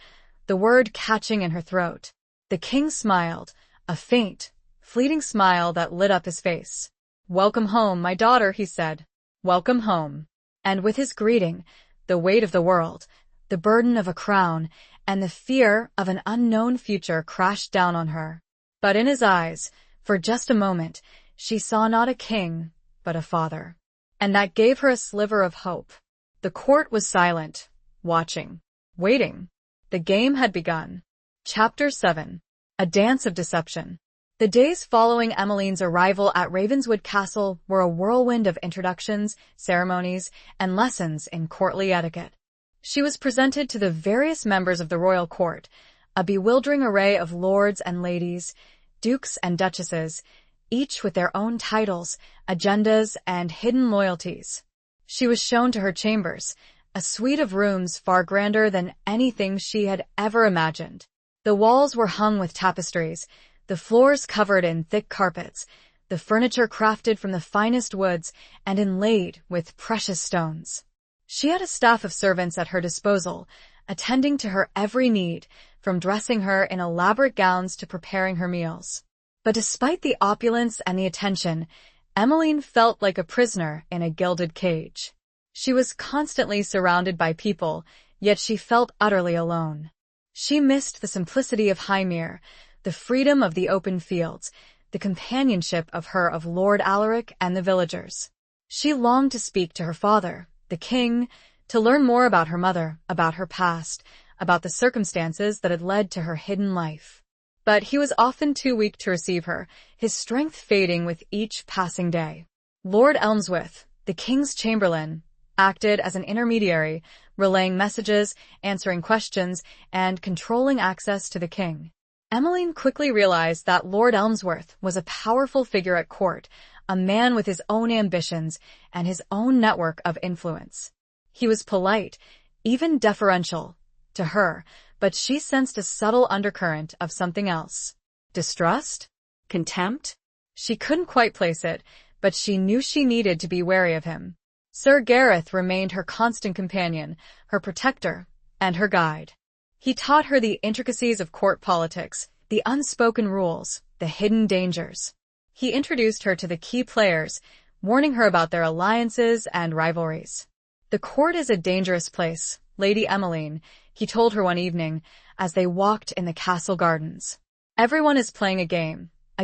the word catching in her throat. The king smiled, a faint, fleeting smile that lit up his face. Welcome home, my daughter, he said. Welcome home. And with his greeting, the weight of the world, the burden of a crown, and the fear of an unknown future crashed down on her. But in his eyes, for just a moment, she saw not a king, but a father. And that gave her a sliver of hope. The court was silent, watching, waiting. The game had begun. Chapter 7. A Dance of Deception. The days following Emmeline's arrival at Ravenswood Castle were a whirlwind of introductions, ceremonies, and lessons in courtly etiquette. She was presented to the various members of the royal court, a bewildering array of lords and ladies, dukes and duchesses, each with their own titles, agendas, and hidden loyalties. She was shown to her chambers, a suite of rooms far grander than anything she had ever imagined. The walls were hung with tapestries, the floors covered in thick carpets, the furniture crafted from the finest woods and inlaid with precious stones. She had a staff of servants at her disposal, attending to her every need, from dressing her in elaborate gowns to preparing her meals. But despite the opulence and the attention, Emmeline felt like a prisoner in a gilded cage. She was constantly surrounded by people, yet she felt utterly alone. She missed the simplicity of Highmere, the freedom of the open fields, the companionship of Lord Alaric and the villagers. She longed to speak to her father, the king, to learn more about her mother, about her past, about the circumstances that had led to her hidden life. But he was often too weak to receive her, his strength fading with each passing day. Lord Elmsworth, the king's chamberlain, acted as an intermediary, relaying messages, answering questions, and controlling access to the king. Emmeline quickly realized that Lord Elmsworth was a powerful figure at court, a man with his own ambitions and his own network of influence. He was polite, even deferential, to her, but she sensed a subtle undercurrent of something else. Distrust? Contempt? She couldn't quite place it, but she knew she needed to be wary of him. Sir Gareth remained her constant companion, her protector, and her guide. He taught her the intricacies of court politics, the unspoken rules, the hidden dangers. He introduced her to the key players, warning her about their alliances and rivalries. The court is a dangerous place, Lady Emmeline, he told her one evening, as they walked in the castle gardens. Everyone is playing a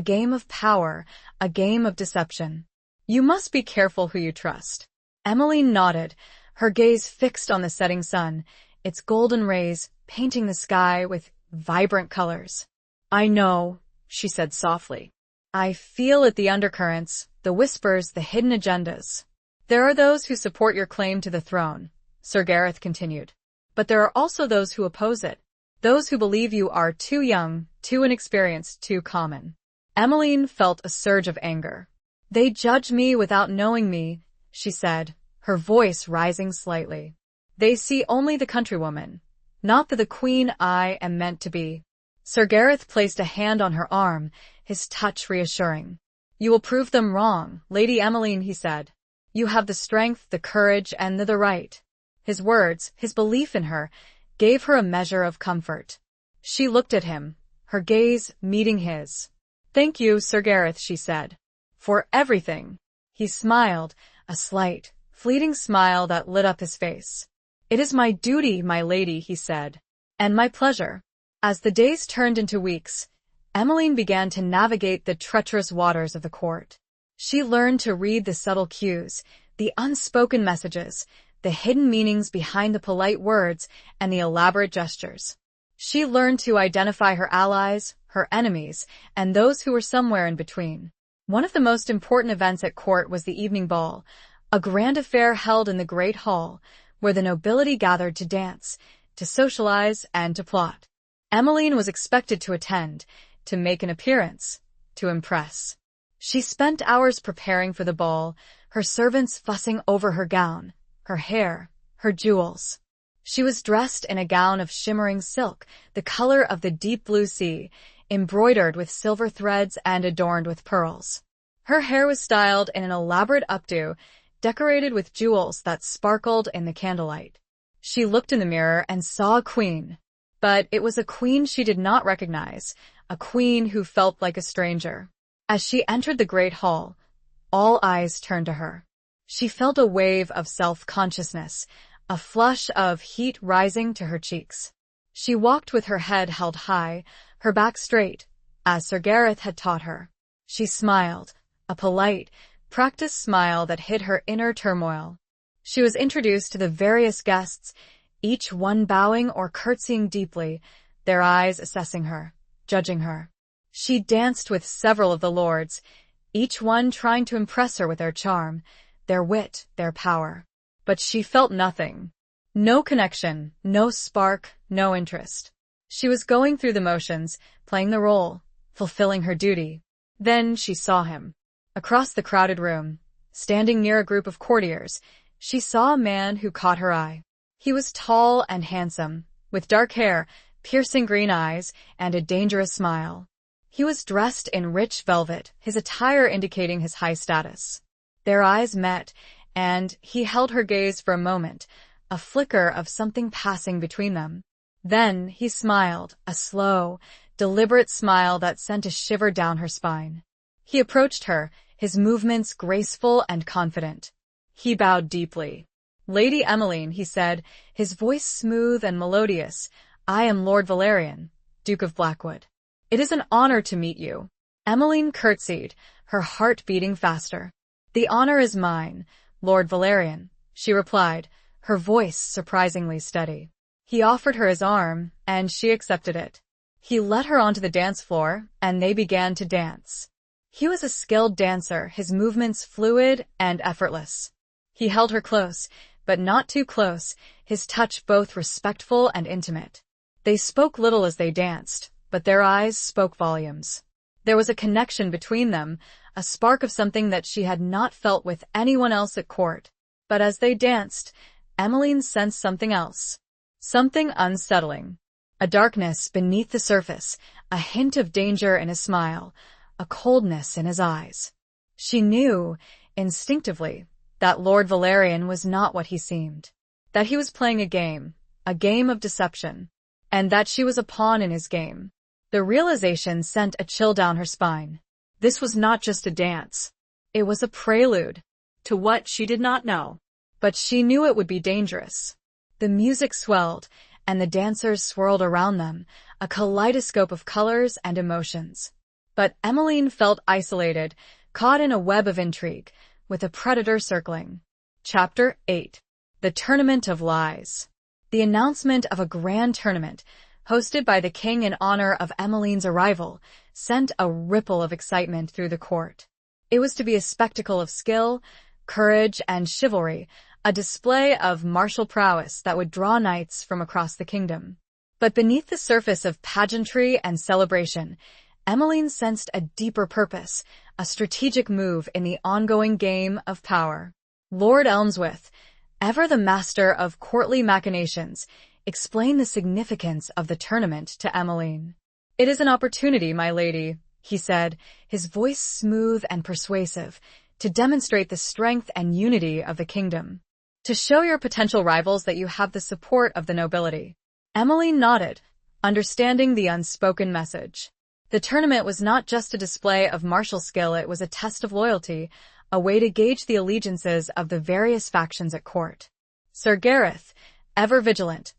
game of power, a game of deception. You must be careful who you trust. Emmeline nodded, her gaze fixed on the setting sun, its golden rays painting the sky with vibrant colors. I know, she said softly. I feel it, the undercurrents, the whispers, the hidden agendas. There are those who support your claim to the throne, Sir Gareth continued. But there are also those who oppose it. Those who believe you are too young, too inexperienced, too common. Emmeline felt a surge of anger. They judge me without knowing me, she said, her voice rising slightly. They see only the countrywoman, not the queen I am meant to be. Sir Gareth placed a hand on her arm, his touch reassuring. You will prove them wrong, Lady Emmeline, he said. You have the strength, the courage, and the right. His words, his belief in her, gave her a measure of comfort. She looked at him, her gaze meeting his. Thank you, Sir Gareth, she said. For everything. He smiled, a slight, fleeting smile that lit up his face. It is my duty, my lady, he said. And my pleasure. As the days turned into weeks, Emmeline began to navigate the treacherous waters of the court. She learned to read the subtle cues, the unspoken messages, the hidden meanings behind the polite words and the elaborate gestures. She learned to identify her allies, her enemies, and those who were somewhere in between. One of the most important events at court was the evening ball, a grand affair held in the great hall, where the nobility gathered to dance, to socialize, and to plot. Emmeline was expected to attend, to make an appearance, to impress. She spent hours preparing for the ball, her servants fussing over her gown, her hair, her jewels. She was dressed in a gown of shimmering silk, the color of the deep blue sea, embroidered with silver threads and adorned with pearls. Her hair was styled in an elaborate updo, decorated with jewels that sparkled in the candlelight. She looked in the mirror and saw a queen. But it was a queen she did not recognize, a queen who felt like a stranger. As she entered the great hall, all eyes turned to her. She felt a wave of self-consciousness, a flush of heat rising to her cheeks. She walked with her head held high, her back straight, as Sir Gareth had taught her. She smiled, a polite, practiced smile that hid her inner turmoil. She was introduced to the various guests, each one bowing or curtsying deeply, their eyes assessing her, judging her. She danced with several of the lords, each one trying to impress her with their charm, their wit, their power. But she felt nothing. No connection, no spark, no interest. She was going through the motions, playing the role, fulfilling her duty. Then she saw him. Across the crowded room, standing near a group of courtiers, she saw a man who caught her eye. He was tall and handsome, with dark hair, piercing green eyes, and a dangerous smile. He was dressed in rich velvet, his attire indicating his high status. Their eyes met, and he held her gaze for a moment, a flicker of something passing between them. Then he smiled, a slow, deliberate smile that sent a shiver down her spine. He approached her, his movements graceful and confident. He bowed deeply. Lady Emmeline, he said, his voice smooth and melodious, I am Lord Valerian, Duke of Blackwood. It is an honor to meet you. Emmeline curtsied, her heart beating faster. The honor is mine, Lord Valerian, she replied, her voice surprisingly steady. He offered her his arm, and she accepted it. He led her onto the dance floor, and they began to dance. He was a skilled dancer, his movements fluid and effortless. He held her close, but not too close, his touch both respectful and intimate. They spoke little as they danced, but their eyes spoke volumes. There was a connection between them, a spark of something that she had not felt with anyone else at court. But as they danced, Emmeline sensed something else. Something unsettling. A darkness beneath the surface, a hint of danger in his smile, a coldness in his eyes. She knew, instinctively, that Lord Valerian was not what he seemed. That he was playing a game of deception, and that she was a pawn in his game. The realization sent a chill down her spine. This was not just a dance. It was a prelude to what she did not know. But she knew it would be dangerous. The music swelled, and the dancers swirled around them, a kaleidoscope of colors and emotions. But Emmeline felt isolated, caught in a web of intrigue, with a predator circling. Chapter 8. The Tournament of Lies. The announcement of a grand tournament, hosted by the king in honor of Emmeline's arrival, sent a ripple of excitement through the court. It was to be a spectacle of skill, courage, and chivalry, a display of martial prowess that would draw knights from across the kingdom. But beneath the surface of pageantry and celebration, Emmeline sensed a deeper purpose, a strategic move in the ongoing game of power. Lord Elmsworth, ever the master of courtly machinations, explained the significance of the tournament to Emmeline. "It is an opportunity, my lady," he said, his voice smooth and persuasive, "to demonstrate the strength and unity of the kingdom. To show your potential rivals that you have the support of the nobility." Emmeline nodded, understanding the unspoken message. The tournament was not just a display of martial skill, it was a test of loyalty, a way to gauge the allegiances of the various factions at court. Sir Gareth, ever vigilant,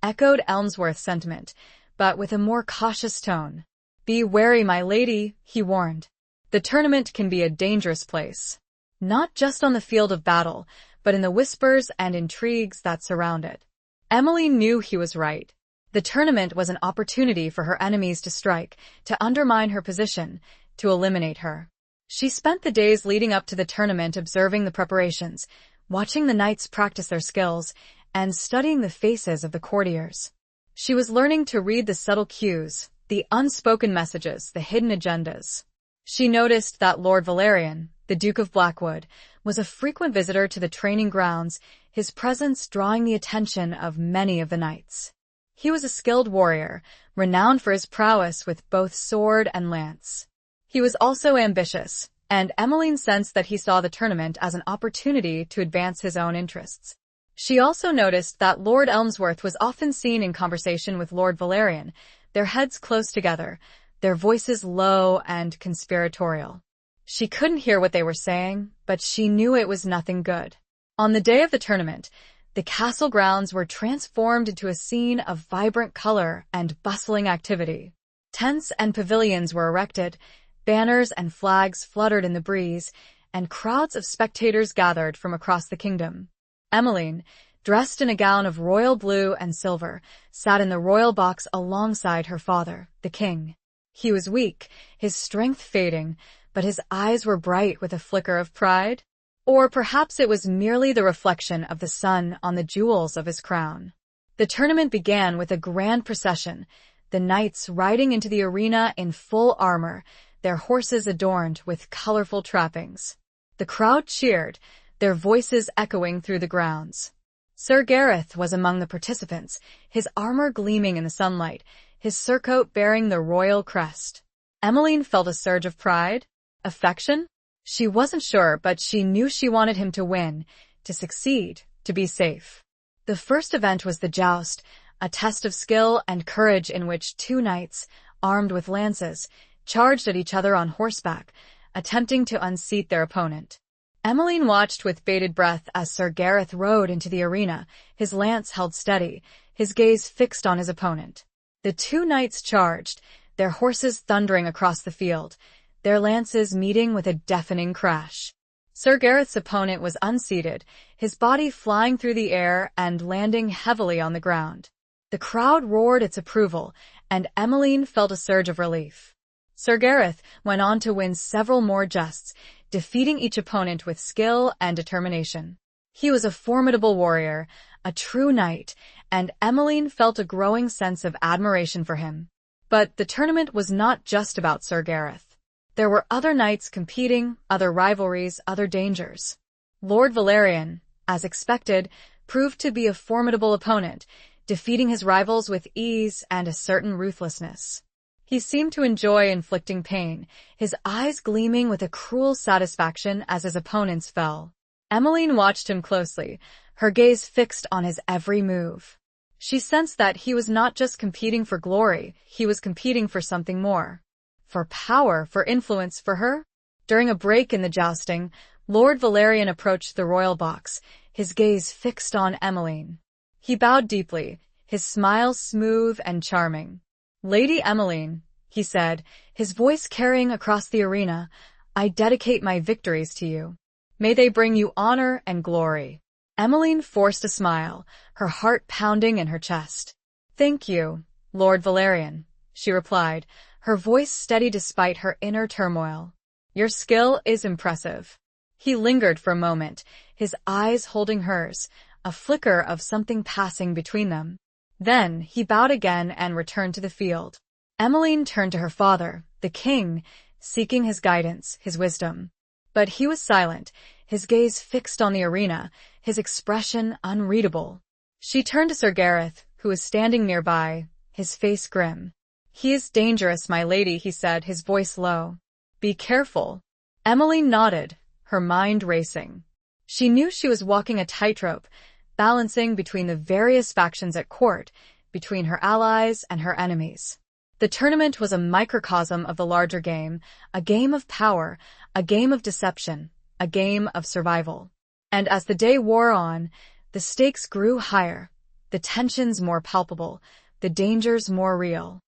echoed Elmsworth's sentiment, but with a more cautious tone. "Be wary, my lady," he warned. "The tournament can be a dangerous place, not just on the field of battle, but in the whispers and intrigues that surround it." Emmeline knew he was right. The tournament was an opportunity for her enemies to strike, to undermine her position, to eliminate her. She spent the days leading up to the tournament observing the preparations, watching the knights practice their skills, and studying the faces of the courtiers. She was learning to read the subtle cues, the unspoken messages, the hidden agendas. She noticed that Lord Valerian, the Duke of Blackwood, was a frequent visitor to the training grounds, his presence drawing the attention of many of the knights. He was a skilled warrior, renowned for his prowess with both sword and lance. He was also ambitious, and Emmeline sensed that he saw the tournament as an opportunity to advance his own interests. She also noticed that Lord Elmsworth was often seen in conversation with Lord Valerian, their heads close together, their voices low and conspiratorial. She couldn't hear what they were saying, but she knew it was nothing good. On the day of the tournament, the castle grounds were transformed into a scene of vibrant color and bustling activity. Tents and pavilions were erected, banners and flags fluttered in the breeze, and crowds of spectators gathered from across the kingdom. Emmeline, dressed in a gown of royal blue and silver, sat in the royal box alongside her father, the king. He was weak, his strength fading, but his eyes were bright with a flicker of pride. Or perhaps it was merely the reflection of the sun on the jewels of his crown. The tournament began with a grand procession, the knights riding into the arena in full armor, their horses adorned with colorful trappings. The crowd cheered, their voices echoing through the grounds. Sir Gareth was among the participants, his armor gleaming in the sunlight, his surcoat bearing the royal crest. Emmeline felt a surge of pride, affection. She wasn't sure, but she knew she wanted him to win, to succeed, to be safe. The first event was the joust, a test of skill and courage in which two knights, armed with lances, charged at each other on horseback, attempting to unseat their opponent. Emmeline watched with bated breath as Sir Gareth rode into the arena, his lance held steady, his gaze fixed on his opponent. The two knights charged, their horses thundering across the field, their lances meeting with a deafening crash. Sir Gareth's opponent was unseated, his body flying through the air and landing heavily on the ground. The crowd roared its approval, and Emmeline felt a surge of relief. Sir Gareth went on to win several more jousts, defeating each opponent with skill and determination. He was a formidable warrior, a true knight, and Emmeline felt a growing sense of admiration for him. But the tournament was not just about Sir Gareth. There were other knights competing, other rivalries, other dangers. Lord Valerian, as expected, proved to be a formidable opponent, defeating his rivals with ease and a certain ruthlessness. He seemed to enjoy inflicting pain, his eyes gleaming with a cruel satisfaction as his opponents fell. Emmeline watched him closely, her gaze fixed on his every move. She sensed that he was not just competing for glory, he was competing for something more. For power, for influence, for her? During a break in the jousting, Lord Valerian approached the royal box, his gaze fixed on Emmeline. He bowed deeply, his smile smooth and charming. "Lady Emmeline," he said, his voice carrying across the arena, "I dedicate my victories to you. May they bring you honor and glory." Emmeline forced a smile, her heart pounding in her chest. "Thank you, Lord Valerian," she replied, her voice steady despite her inner turmoil. "Your skill is impressive." He lingered for a moment, his eyes holding hers, a flicker of something passing between them. Then he bowed again and returned to the field. Emmeline turned to her father, the king, seeking his guidance, his wisdom. But he was silent, his gaze fixed on the arena, his expression unreadable. She turned to Sir Gareth, who was standing nearby, his face grim. "He is dangerous, my lady," he said, his voice low. "Be careful." Emmeline nodded, her mind racing. She knew she was walking a tightrope, balancing between the various factions at court, between her allies and her enemies. The tournament was a microcosm of the larger game, a game of power, a game of deception, a game of survival. And as the day wore on, the stakes grew higher, the tensions more palpable, the dangers more real.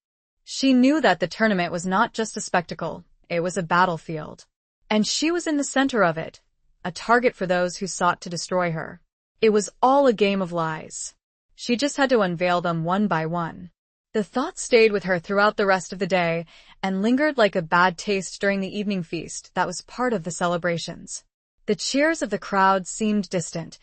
She knew that the tournament was not just a spectacle, it was a battlefield. And she was in the center of it, a target for those who sought to destroy her. It was all a game of lies. She just had to unveil them one by one. The thought stayed with her throughout the rest of the day and lingered like a bad taste during the evening feast that was part of the celebrations. The cheers of the crowd seemed distant,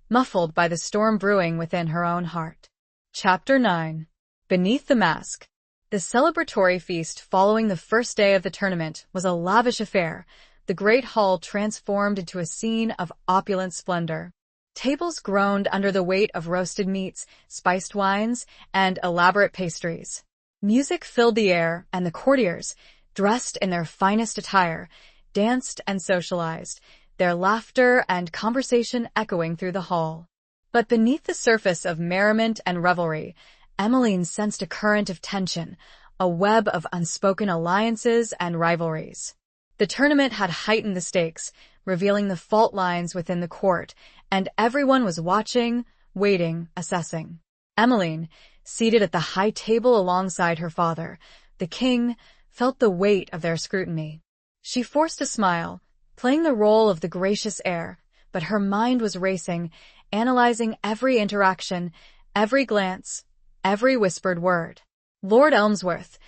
muffled by the storm brewing within her own heart. Chapter 9. Beneath the Mask. The celebratory feast following the first day of the tournament was a lavish affair, the great hall transformed into a scene of opulent splendor. Tables groaned under the weight of roasted meats, spiced wines, and elaborate pastries. Music filled the air, and the courtiers, dressed in their finest attire, danced and socialized, their laughter and conversation echoing through the hall. But beneath the surface of merriment and revelry, Emmeline sensed a current of tension, a web of unspoken alliances and rivalries. The tournament had heightened the stakes, revealing the fault lines within the court, and everyone was watching, waiting, assessing. Emmeline, seated at the high table alongside her father, the king, felt the weight of their scrutiny. She forced a smile, playing the role of the gracious heir, but her mind was racing, analyzing every interaction, every glance, every whispered word. Lord Elmsworth,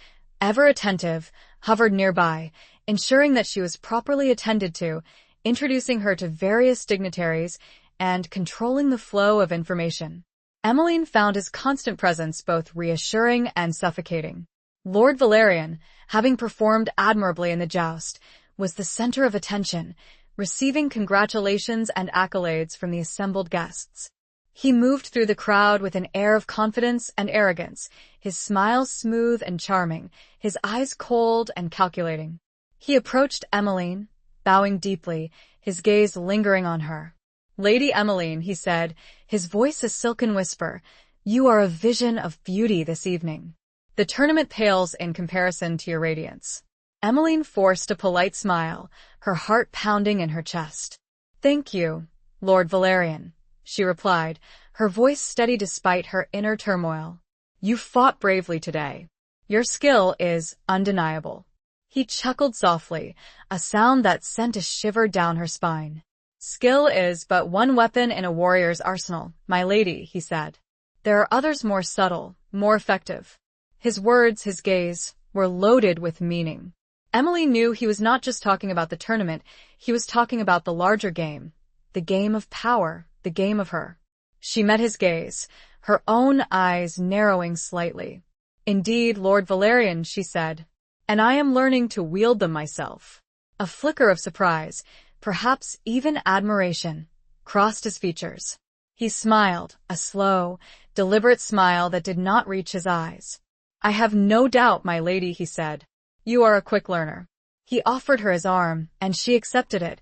ever attentive, hovered nearby, ensuring that she was properly attended to, introducing her to various dignitaries, and controlling the flow of information. Emmeline found his constant presence both reassuring and suffocating. Lord Valerian, having performed admirably in the joust, was the center of attention, receiving congratulations and accolades from the assembled guests. He moved through the crowd with an air of confidence and arrogance, his smile smooth and charming, his eyes cold and calculating. He approached Emmeline, bowing deeply, his gaze lingering on her. "Lady Emmeline," he said, his voice a silken whisper, "you are a vision of beauty this evening. The tournament pales in comparison to your radiance." Emmeline forced a polite smile, her heart pounding in her chest. "Thank you, Lord Valerian," she replied, her voice steady despite her inner turmoil. "You fought bravely today. Your skill is undeniable." He chuckled softly, a sound that sent a shiver down her spine. "Skill is but one weapon in a warrior's arsenal, my lady," he said. "There are others more subtle, more effective." His words, his gaze, were loaded with meaning. Emily knew he was not just talking about the tournament, he was talking about the larger game, the game of power, the game of her. She met his gaze, her own eyes narrowing slightly. "Indeed, Lord Valerian," she said, "and I am learning to wield them myself." A flicker of surprise, perhaps even admiration, crossed his features. He smiled, a slow, deliberate smile that did not reach his eyes. "I have no doubt, my lady," he said. "You are a quick learner." He offered her his arm, and she accepted it,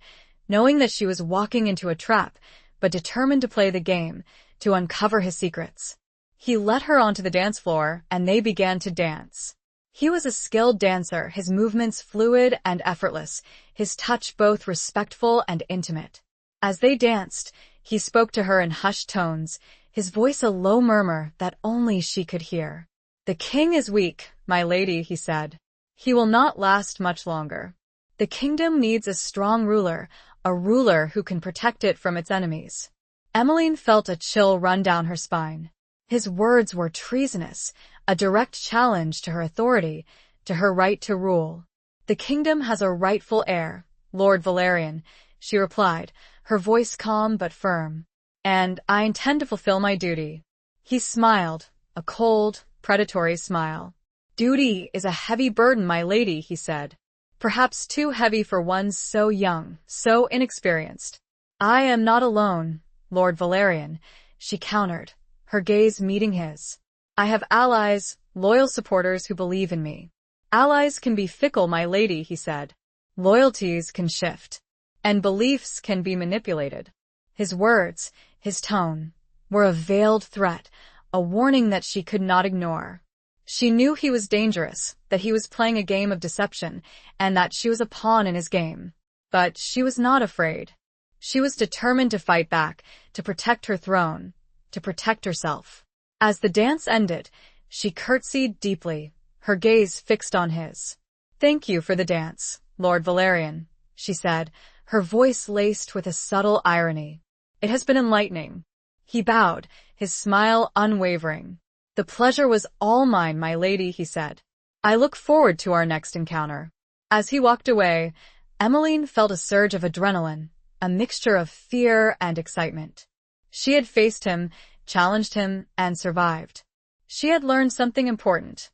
knowing that she was walking into a trap, but determined to play the game, to uncover his secrets. He led her onto the dance floor, and they began to dance. He was a skilled dancer, his movements fluid and effortless, his touch both respectful and intimate. As they danced, he spoke to her in hushed tones, his voice a low murmur that only she could hear. "The king is weak, my lady," he said. "He will not last much longer. The kingdom needs a strong ruler, a ruler who can protect it from its enemies." Emmeline felt a chill run down her spine. His words were treasonous, a direct challenge to her authority, to her right to rule. "The kingdom has a rightful heir, Lord Valerian," she replied, her voice calm but firm. "And I intend to fulfill my duty." He smiled, a cold, predatory smile. "Duty is a heavy burden, my lady," he said. "Perhaps too heavy for one so young, so inexperienced." "I am not alone, Lord Valerian," she countered, her gaze meeting his. "I have allies, loyal supporters who believe in me." "Allies can be fickle, my lady," he said. "Loyalties can shift. And beliefs can be manipulated." His words, his tone, were a veiled threat, a warning that she could not ignore. She knew he was dangerous, that he was playing a game of deception, and that she was a pawn in his game. But she was not afraid. She was determined to fight back, to protect her throne, to protect herself. As the dance ended, she curtsied deeply, her gaze fixed on his. "Thank you for the dance, Lord Valerian," she said, her voice laced with a subtle irony. "It has been enlightening." He bowed, his smile unwavering. "The pleasure was all mine, my lady," he said. "I look forward to our next encounter." As he walked away, Emmeline felt a surge of adrenaline, a mixture of fear and excitement. She had faced him, challenged him, and survived. She had learned something important.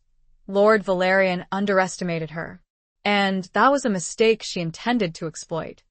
Lord Valerian underestimated her, and that was a mistake she intended to exploit.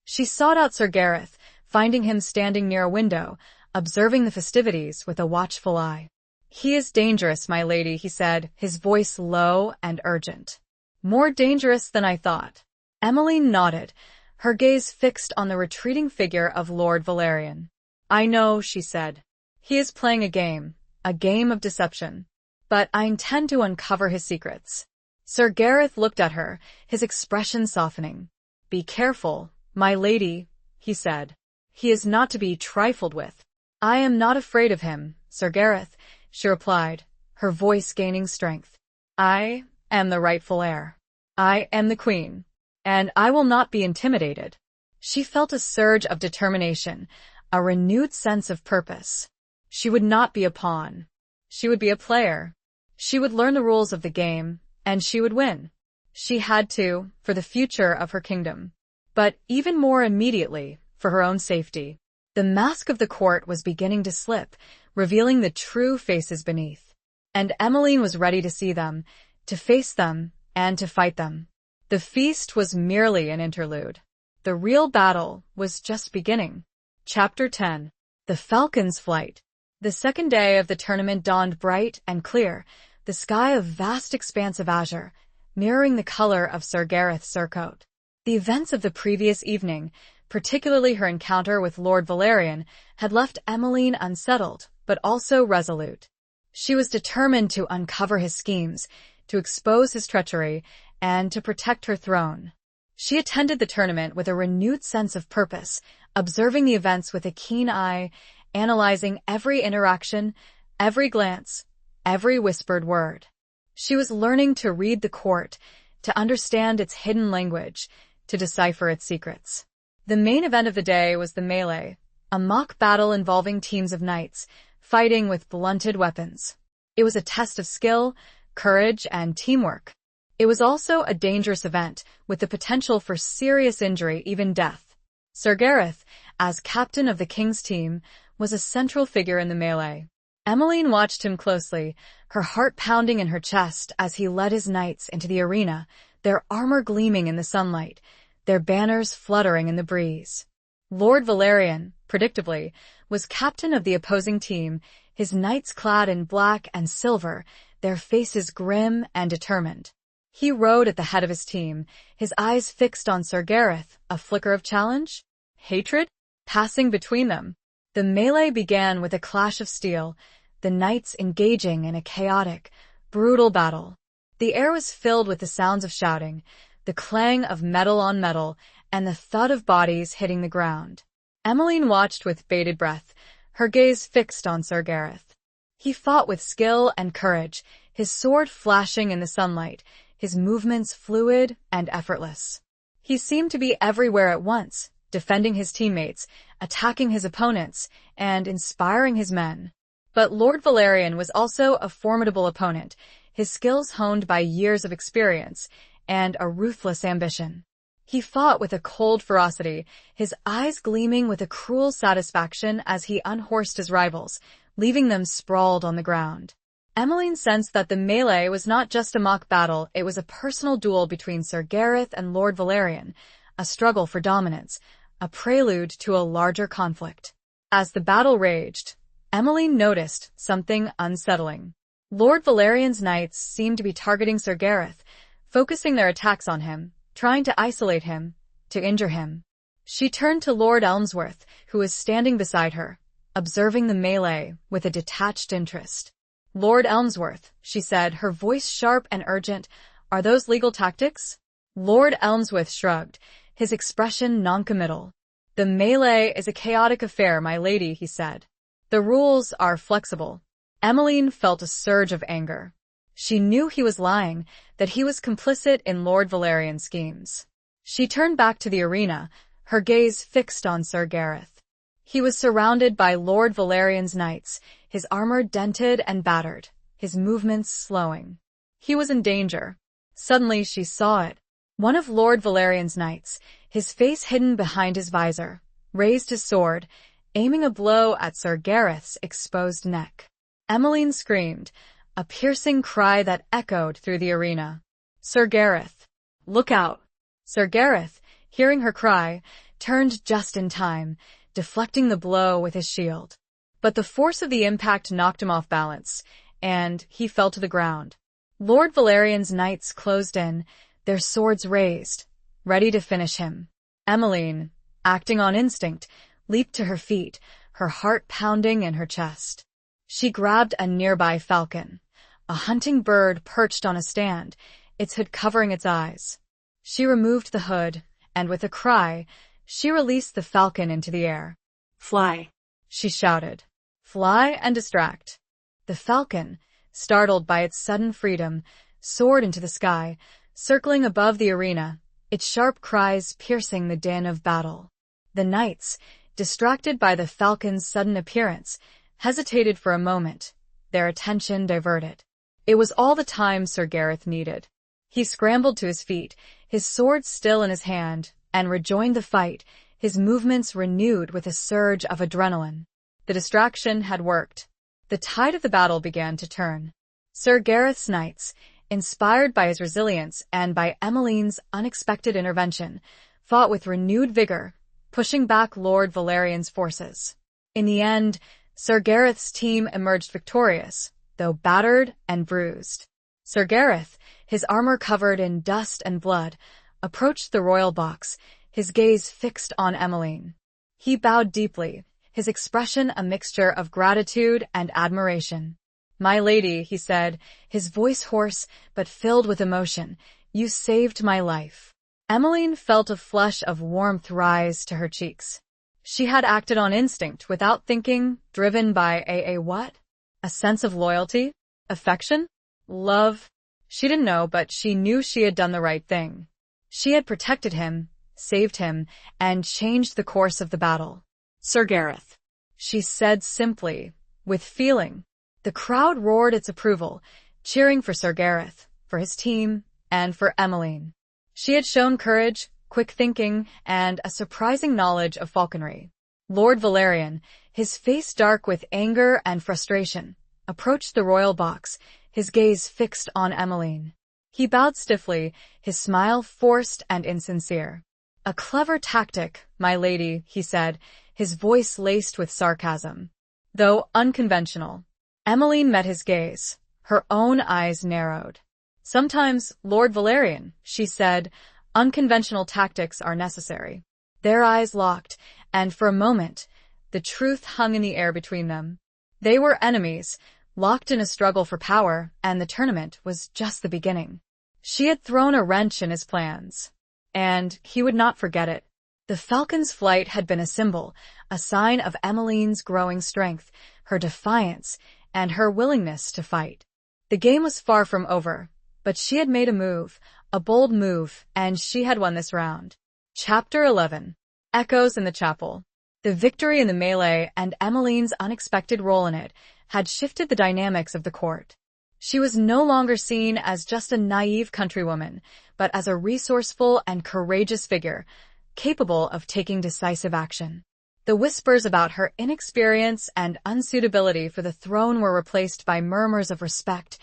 She sought out Sir Gareth, finding him standing near a window, observing the festivities with a watchful eye. "He is dangerous, my lady," he said, his voice low and urgent. "More dangerous than I thought." Emmeline nodded, her gaze fixed on the retreating figure of Lord Valerian. "I know," she said. "He is playing a game of deception. But I intend to uncover his secrets." Sir Gareth looked at her, his expression softening. "Be careful, my lady," he said. "He is not to be trifled with." "I am not afraid of him, Sir Gareth," she replied, her voice gaining strength. "I am the rightful heir. I am the queen, and I will not be intimidated." She felt a surge of determination, a renewed sense of purpose. She would not be a pawn. She would be a player. She would learn the rules of the game, and she would win. She had to, for the future of her kingdom. But even more immediately, for her own safety. The mask of the court was beginning to slip, revealing the true faces beneath. And Emmeline was ready to see them, to face them, and to fight them. The feast was merely an interlude. The real battle was just beginning. Chapter 10. The Falcon's Flight. The second day of the tournament dawned bright and clear, the sky a vast expanse of azure, mirroring the color of Sir Gareth's surcoat. The events of the previous evening, particularly her encounter with Lord Valerian, had left Emmeline unsettled, but also resolute. She was determined to uncover his schemes, to expose his treachery, and to protect her throne. She attended the tournament with a renewed sense of purpose, observing the events with a keen eye, analyzing every interaction, every glance, every whispered word. She was learning to read the court, to understand its hidden language, to decipher its secrets. The main event of the day was the melee, a mock battle involving teams of knights, fighting with blunted weapons. It was a test of skill, courage, and teamwork. It was also a dangerous event, with the potential for serious injury, even death. Sir Gareth, as captain of the king's team, was a central figure in the melee. Emmeline watched him closely, her heart pounding in her chest as he led his knights into the arena, their armor gleaming in the sunlight, their banners fluttering in the breeze. Lord Valerian, predictably, was captain of the opposing team, his knights clad in black and silver, their faces grim and determined. He rode at the head of his team, his eyes fixed on Sir Gareth, a flicker of challenge? Hatred? Passing between them. The melee began with a clash of steel, the knights engaging in a chaotic, brutal battle. The air was filled with the sounds of shouting, the clang of metal on metal, and the thud of bodies hitting the ground. Emmeline watched with bated breath, her gaze fixed on Sir Gareth. He fought with skill and courage, his sword flashing in the sunlight, his movements fluid and effortless. He seemed to be everywhere at once, defending his teammates, attacking his opponents, and inspiring his men. But Lord Valerian was also a formidable opponent, his skills honed by years of experience, and a ruthless ambition. He fought with a cold ferocity, his eyes gleaming with a cruel satisfaction as he unhorsed his rivals, leaving them sprawled on the ground. Emmeline sensed that the melee was not just a mock battle, it was a personal duel between Sir Gareth and Lord Valerian, a struggle for dominance, a prelude to a larger conflict. As the battle raged, Emmeline noticed something unsettling. Lord Valerian's knights seemed to be targeting Sir Gareth, focusing their attacks on him, trying to isolate him, to injure him. She turned to Lord Elmsworth, who was standing beside her, observing the melee with a detached interest. "Lord Elmsworth," she said, her voice sharp and urgent, "are those legal tactics?" Lord Elmsworth shrugged, his expression noncommittal. "The melee is a chaotic affair, my lady," he said. "The rules are flexible." Emmeline felt a surge of anger. She knew he was lying, that he was complicit in Lord Valerian's schemes. She turned back to the arena, her gaze fixed on Sir Gareth. He was surrounded by Lord Valerian's knights, his armor dented and battered, his movements slowing. He was in danger. Suddenly she saw it. One of Lord Valerian's knights, his face hidden behind his visor, raised his sword, aiming a blow at Sir Gareth's exposed neck. Emmeline screamed, a piercing cry that echoed through the arena. "Sir Gareth, look out!" Sir Gareth, hearing her cry, turned just in time, deflecting the blow with his shield. But the force of the impact knocked him off balance, and he fell to the ground. Lord Valerian's knights closed in, their swords raised, ready to finish him. Emmeline, acting on instinct, leaped to her feet, her heart pounding in her chest. She grabbed a nearby falcon, a hunting bird perched on a stand, its hood covering its eyes. She removed the hood, and with a cry, she released the falcon into the air. "Fly," she shouted. "Fly and distract." The falcon, startled by its sudden freedom, soared into the sky, circling above the arena, its sharp cries piercing the din of battle. The knights, distracted by the falcon's sudden appearance, hesitated for a moment, their attention diverted. It was all the time Sir Gareth needed. He scrambled to his feet, his sword still in his hand, and rejoined the fight, his movements renewed with a surge of adrenaline. The distraction had worked. The tide of the battle began to turn. Sir Gareth's knights, inspired by his resilience and by Emmeline's unexpected intervention, fought with renewed vigor, pushing back Lord Valerian's forces. In the end, Sir Gareth's team emerged victorious, though battered and bruised. Sir Gareth, his armor covered in dust and blood, approached the royal box, his gaze fixed on Emmeline. He bowed deeply, his expression a mixture of gratitude and admiration. "My lady," he said, his voice hoarse but filled with emotion, "you saved my life." Emmeline felt a flush of warmth rise to her cheeks. She had acted on instinct without thinking, driven by what? A sense of loyalty? Affection? Love? She didn't know, but she knew she had done the right thing. She had protected him, saved him, and changed the course of the battle. "Sir Gareth," she said simply, with feeling. The crowd roared its approval, cheering for Sir Gareth, for his team, and for Emmeline. She had shown courage, quick thinking, and a surprising knowledge of falconry. Lord Valerian, his face dark with anger and frustration, approached the royal box, his gaze fixed on Emmeline. He bowed stiffly, his smile forced and insincere. "A clever tactic, my lady," he said, his voice laced with sarcasm. Though unconventional. Emmeline met his gaze, her own eyes narrowed. "Sometimes, Lord Valerian," she said, "unconventional tactics are necessary." Their eyes locked, and for a moment, the truth hung in the air between them. They were enemies, locked in a struggle for power, and the tournament was just the beginning. She had thrown a wrench in his plans, and he would not forget it. The falcon's flight had been a symbol, a sign of Emmeline's growing strength, her defiance, and her willingness to fight. The game was far from over, but she had made a move, a bold move, and she had won this round. Chapter 11. Echoes in the Chapel. The victory in the melee and Emmeline's unexpected role in it had shifted the dynamics of the court. She was no longer seen as just a naive countrywoman, but as a resourceful and courageous figure, capable of taking decisive action. The whispers about her inexperience and unsuitability for the throne were replaced by murmurs of respect,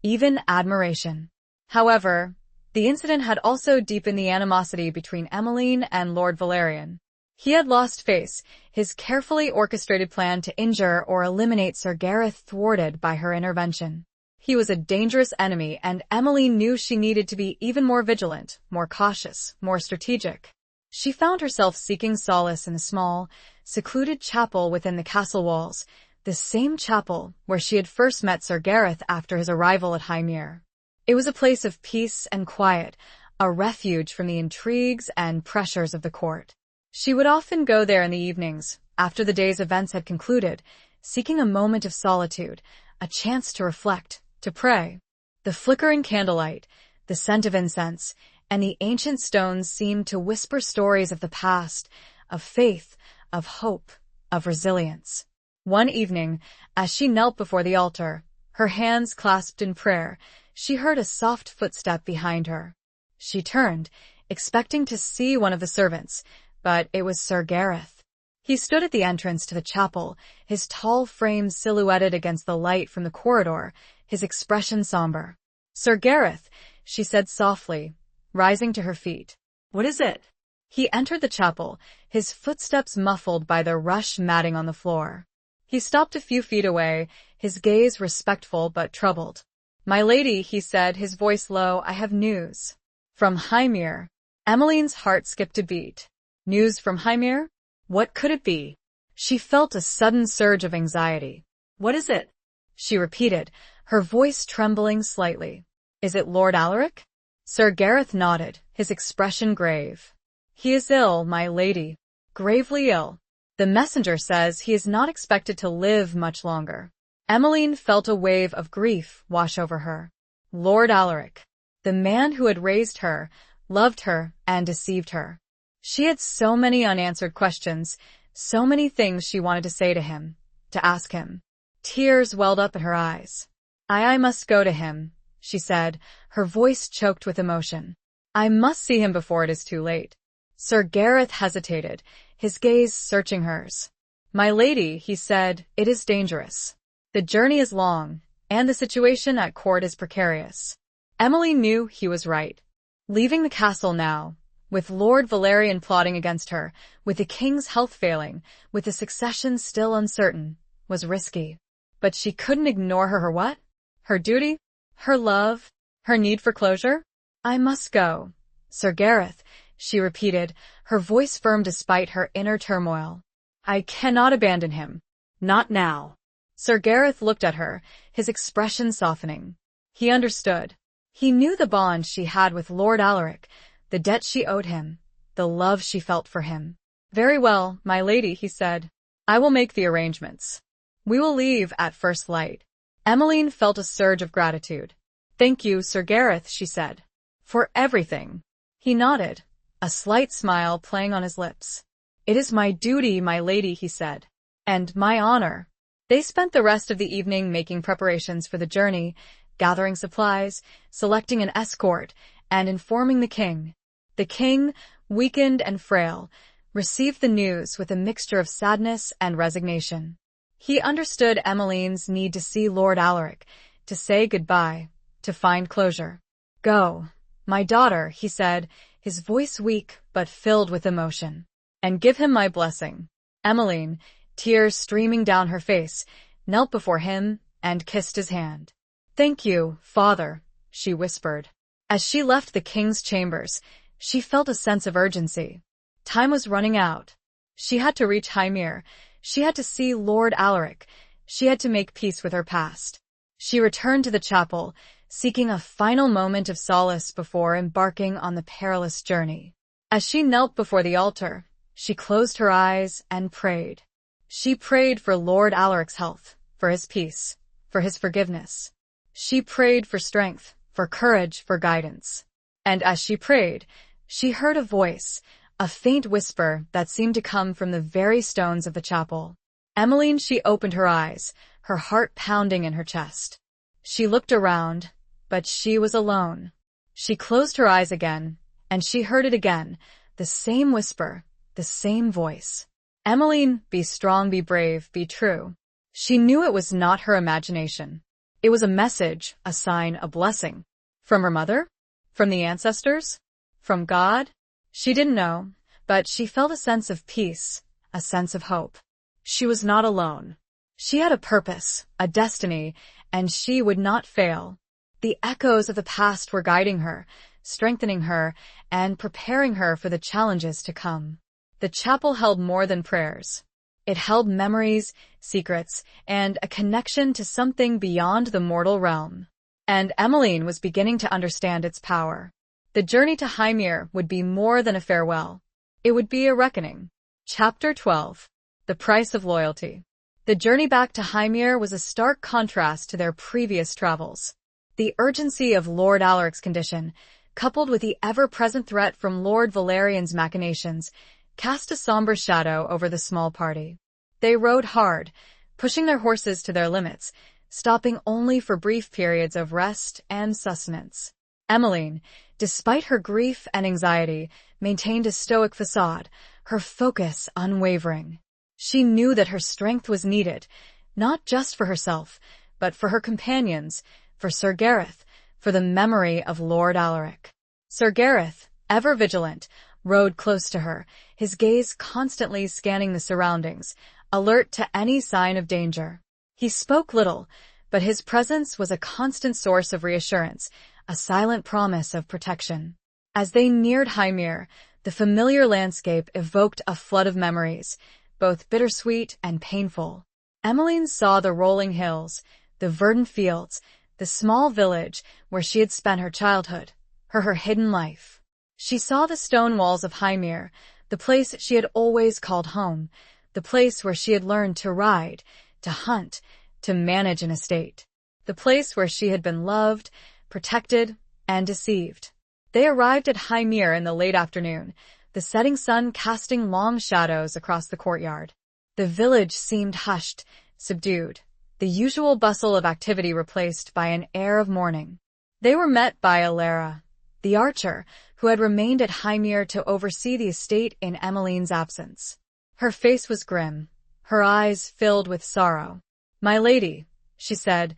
even admiration. However, the incident had also deepened the animosity between Emmeline and Lord Valerian. He had lost face, his carefully orchestrated plan to injure or eliminate Sir Gareth thwarted by her intervention. He was a dangerous enemy, and Emmeline knew she needed to be even more vigilant, more cautious, more strategic. She found herself seeking solace in a small, secluded chapel within the castle walls, the same chapel where she had first met Sir Gareth after his arrival at Ashenmere. It was a place of peace and quiet, a refuge from the intrigues and pressures of the court. She would often go there in the evenings, after the day's events had concluded, seeking a moment of solitude, a chance to reflect, to pray. The flickering candlelight, the scent of incense, and the ancient stones seemed to whisper stories of the past, of faith, of hope, of resilience. One evening, as she knelt before the altar, her hands clasped in prayer, she heard a soft footstep behind her. She turned, expecting to see one of the servants, but it was Sir Gareth. He stood at the entrance to the chapel, his tall frame silhouetted against the light from the corridor, his expression somber. "Sir Gareth," she said softly, rising to her feet. "What is it?" He entered the chapel, his footsteps muffled by the rush matting on the floor. He stopped a few feet away, his gaze respectful but troubled. "My lady," he said, his voice low, "I have news." "From Ashenmere?" Emmeline's heart skipped a beat. News from Ashenmere? What could it be? She felt a sudden surge of anxiety. "What is it?" she repeated, her voice trembling slightly. "Is it Lord Alaric?" Sir Gareth nodded, his expression grave. "He is ill, my lady. Gravely ill. The messenger says he is not expected to live much longer." Emmeline felt a wave of grief wash over her. Lord Alaric, the man who had raised her, loved her, and deceived her. She had so many unanswered questions, so many things she wanted to say to him, to ask him. Tears welled up in her eyes. I must go to him," she said, her voice choked with emotion. "I must see him before it is too late." Sir Gareth hesitated, his gaze searching hers. "My lady," he said, "it is dangerous. The journey is long, and the situation at court is precarious." Emily knew he was right. Leaving the castle now, with Lord Valerian plotting against her, with the king's health failing, with the succession still uncertain, was risky. But she couldn't ignore her what? Her duty? Her love? Her need for closure? "I must go. Sir Gareth," she repeated, her voice firm despite her inner turmoil. "I cannot abandon him. Not now." Sir Gareth looked at her, his expression softening. He understood. He knew the bond she had with Lord Alaric, the debt she owed him, the love she felt for him. "Very well, my lady," he said. "I will make the arrangements. We will leave at first light." Emmeline felt a surge of gratitude. "Thank you, Sir Gareth," she said. "For everything." He nodded, a slight smile playing on his lips. "It is my duty, my lady," he said. "And my honor." They spent the rest of the evening making preparations for the journey, gathering supplies, selecting an escort, and informing the king. The king, weakened and frail, received the news with a mixture of sadness and resignation. He understood Emmeline's need to see Lord Alaric, to say goodbye, to find closure. "Go, my daughter," he said, his voice weak but filled with emotion. "And give him my blessing." Emmeline, tears streaming down her face, knelt before him and kissed his hand. "Thank you, father," she whispered. As she left the king's chambers, she felt a sense of urgency. Time was running out. She had to reach Ashenmere. She had to see Lord Alaric. She had to make peace with her past. She returned to the chapel, seeking a final moment of solace before embarking on the perilous journey. As she knelt before the altar, she closed her eyes and prayed. She prayed for Lord Alaric's health, for his peace, for his forgiveness. She prayed for strength, for courage, for guidance. And as she prayed, she heard a voice, a faint whisper that seemed to come from the very stones of the chapel. Emmeline, she opened her eyes, her heart pounding in her chest. She looked around, but she was alone. She closed her eyes again, and she heard it again, the same whisper, the same voice. Emmeline, be strong, be brave, be true. She knew it was not her imagination. It was a message, a sign, a blessing. From her mother? From the ancestors? From God? She didn't know, but she felt a sense of peace, a sense of hope. She was not alone. She had a purpose, a destiny, and she would not fail. The echoes of the past were guiding her, strengthening her, and preparing her for the challenges to come. The chapel held more than prayers. It held memories, secrets, and a connection to something beyond the mortal realm. And Emmeline was beginning to understand its power. The journey to Ashenmere would be more than a farewell. It would be a reckoning. Chapter 12. The Price of Loyalty. The journey back to Ashenmere was a stark contrast to their previous travels. The urgency of Lord Alaric's condition, coupled with the ever-present threat from Lord Valerian's machinations, cast a somber shadow over the small party. They rode hard, pushing their horses to their limits, stopping only for brief periods of rest and sustenance. Emmeline, despite her grief and anxiety, maintained a stoic facade, her focus unwavering. She knew that her strength was needed, not just for herself, but for her companions, for Sir Gareth, for the memory of Lord Alaric. Sir Gareth, ever vigilant, rode close to her, his gaze constantly scanning the surroundings, alert to any sign of danger. He spoke little, but his presence was a constant source of reassurance, a silent promise of protection. As they neared Ashenmere, the familiar landscape evoked a flood of memories, both bittersweet and painful. Emmeline saw the rolling hills, the verdant fields, the small village where she had spent her childhood, her hidden life. She saw the stone walls of Ashenmere, the place she had always called home, the place where she had learned to ride, to hunt, to manage an estate, the place where she had been loved, protected, and deceived. They arrived at Ashenmere in the late afternoon, the setting sun casting long shadows across the courtyard. The village seemed hushed, subdued, the usual bustle of activity replaced by an air of mourning. They were met by Alara, the archer, who had remained at Ashenmere to oversee the estate in Emmeline's absence. Her face was grim, her eyes filled with sorrow. "My lady," she said,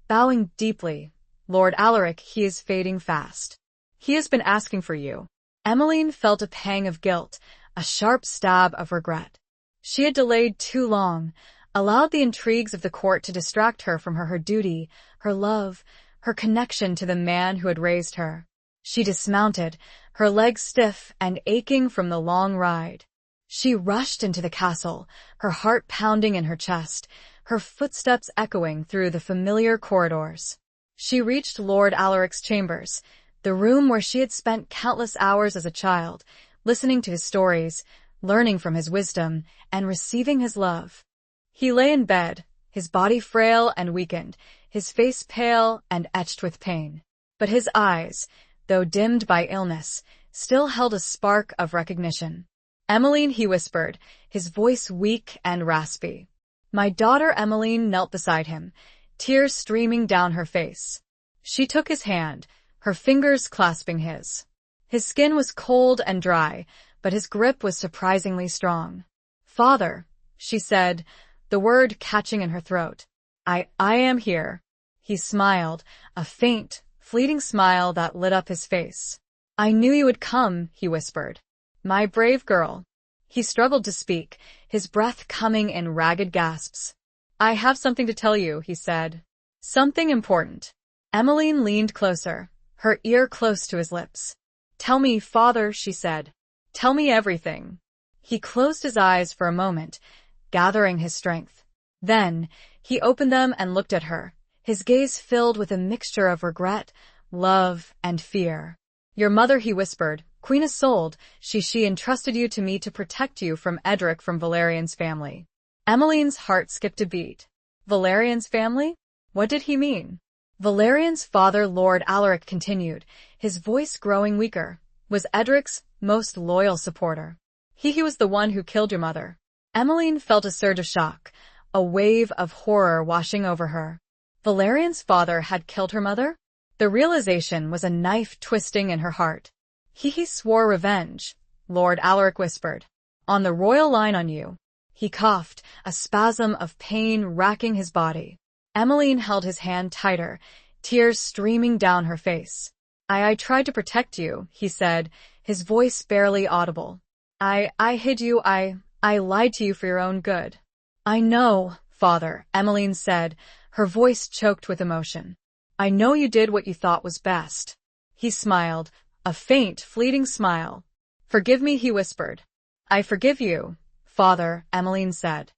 bowing deeply, "Lord Alaric, he is fading fast. He has been asking for you." Emmeline felt a pang of guilt, a sharp stab of regret. She had delayed too long, allowed the intrigues of the court to distract her from her duty, her love, her connection to the man who had raised her. She dismounted, her legs stiff and aching from the long ride. She rushed into the castle, her heart pounding in her chest, her footsteps echoing through the familiar corridors. She reached Lord Alaric's chambers, the room where she had spent countless hours as a child, listening to his stories, learning from his wisdom, and receiving his love. He lay in bed, his body frail and weakened, his face pale and etched with pain. But his eyes, though dimmed by illness, still held a spark of recognition. "Emmeline," he whispered, his voice weak and raspy. My daughter Emmeline knelt beside him, tears streaming down her face. She took his hand, her fingers clasping his. His skin was cold and dry, but his grip was surprisingly strong. "Father," she said, the word catching in her throat. I am here." He smiled, a faint, fleeting smile that lit up his face. "I knew you would come," he whispered. "My brave girl." He struggled to speak, his breath coming in ragged gasps. "I have something to tell you," he said. "Something important." Emmeline leaned closer, her ear close to his lips. "Tell me, father," she said. "Tell me everything." He closed his eyes for a moment, gathering his strength. Then, he opened them and looked at her, his gaze filled with a mixture of regret, love, and fear. "Your mother," he whispered, "Queen Isolde, she entrusted you to me to protect you from Edric from Valerian's family." Emmeline's heart skipped a beat. Valerian's family? What did he mean? Valerian's father, Lord Alaric, continued, his voice growing weaker, was Edric's most loyal supporter. He was the one who killed your mother. Emmeline felt a surge of shock, a wave of horror washing over her. Valerian's father had killed her mother? The realization was a knife twisting in her heart. He swore revenge, Lord Alaric whispered. On the royal line on you. He coughed, a spasm of pain racking his body. Emmeline held his hand tighter, tears streaming down her face. I tried to protect you, he said, his voice barely audible. I hid you, I lied to you for your own good. I know, father, Emmeline said, her voice choked with emotion. I know you did what you thought was best. He smiled, a faint, fleeting smile. Forgive me, he whispered. I forgive you, father, Emmeline said.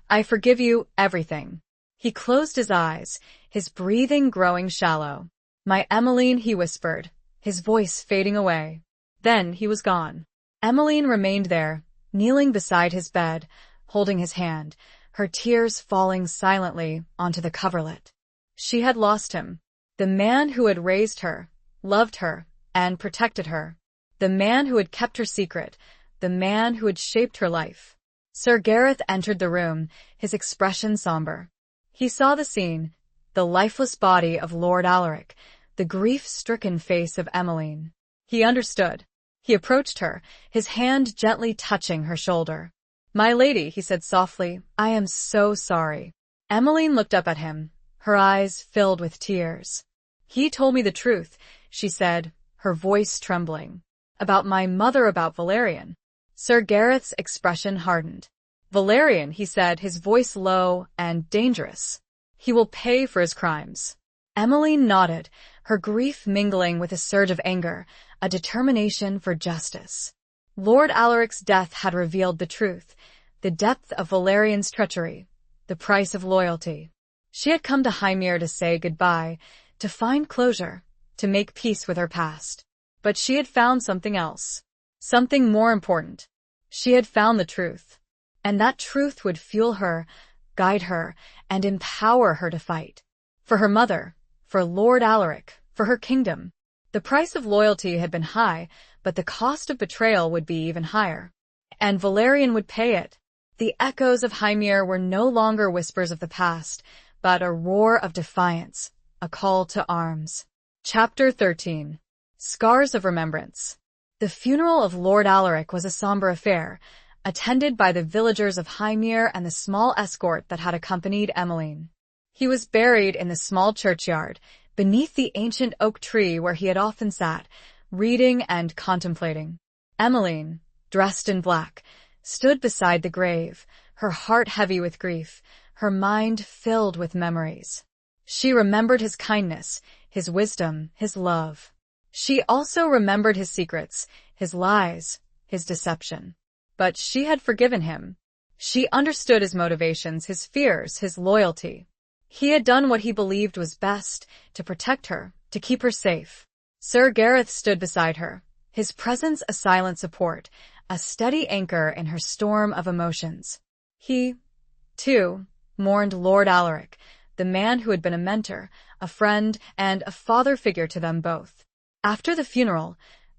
I forgive you everything. He closed his eyes, his breathing growing shallow. My Emmeline, he whispered, his voice fading away. Then he was gone. Emmeline remained there, kneeling beside his bed, holding his hand, her tears falling silently onto the coverlet. She had lost him. The man who had raised her, loved her, and protected her. The man who had kept her secret, the man who had shaped her life. Sir Gareth entered the room, his expression somber. He saw the scene, the lifeless body of Lord Alaric, the grief-stricken face of Emmeline. He understood. He approached her, his hand gently touching her shoulder. My lady, he said softly, I am so sorry. Emmeline looked up at him, her eyes filled with tears. He told me the truth, she said, her voice trembling. About my mother, about Valerian. Sir Gareth's expression hardened. Valerian, he said, his voice low and dangerous. He will pay for his crimes. Emmeline nodded, her grief mingling with a surge of anger, a determination for justice. Lord Alaric's death had revealed the truth, the depth of Valerian's treachery, the price of loyalty. She had come to Hymir to say goodbye, to find closure, to make peace with her past. But she had found something else. Something more important. She had found the truth. And that truth would fuel her, guide her, and empower her to fight. For her mother, for Lord Alaric, for her kingdom. The price of loyalty had been high, but the cost of betrayal would be even higher. And Valerian would pay it. The echoes of Hymir were no longer whispers of the past, but a roar of defiance, a call to arms. Chapter 13. Scars of Remembrance. The funeral of Lord Alaric was a somber affair, attended by the villagers of Hymir and the small escort that had accompanied Emmeline. He was buried in the small churchyard, beneath the ancient oak tree where he had often sat, reading and contemplating. Emmeline, dressed in black, stood beside the grave, her heart heavy with grief, her mind filled with memories. She remembered his kindness, his wisdom, his love. She also remembered his secrets, his lies, his deception. But she had forgiven him. She understood his motivations, his fears, his loyalty. He had done what he believed was best to protect her, to keep her safe. Sir Gareth stood beside her, his presence a silent support, a steady anchor in her storm of emotions. He, too, mourned Lord Alaric, the man who had been a mentor, a friend, and a father figure to them both. After the funeral,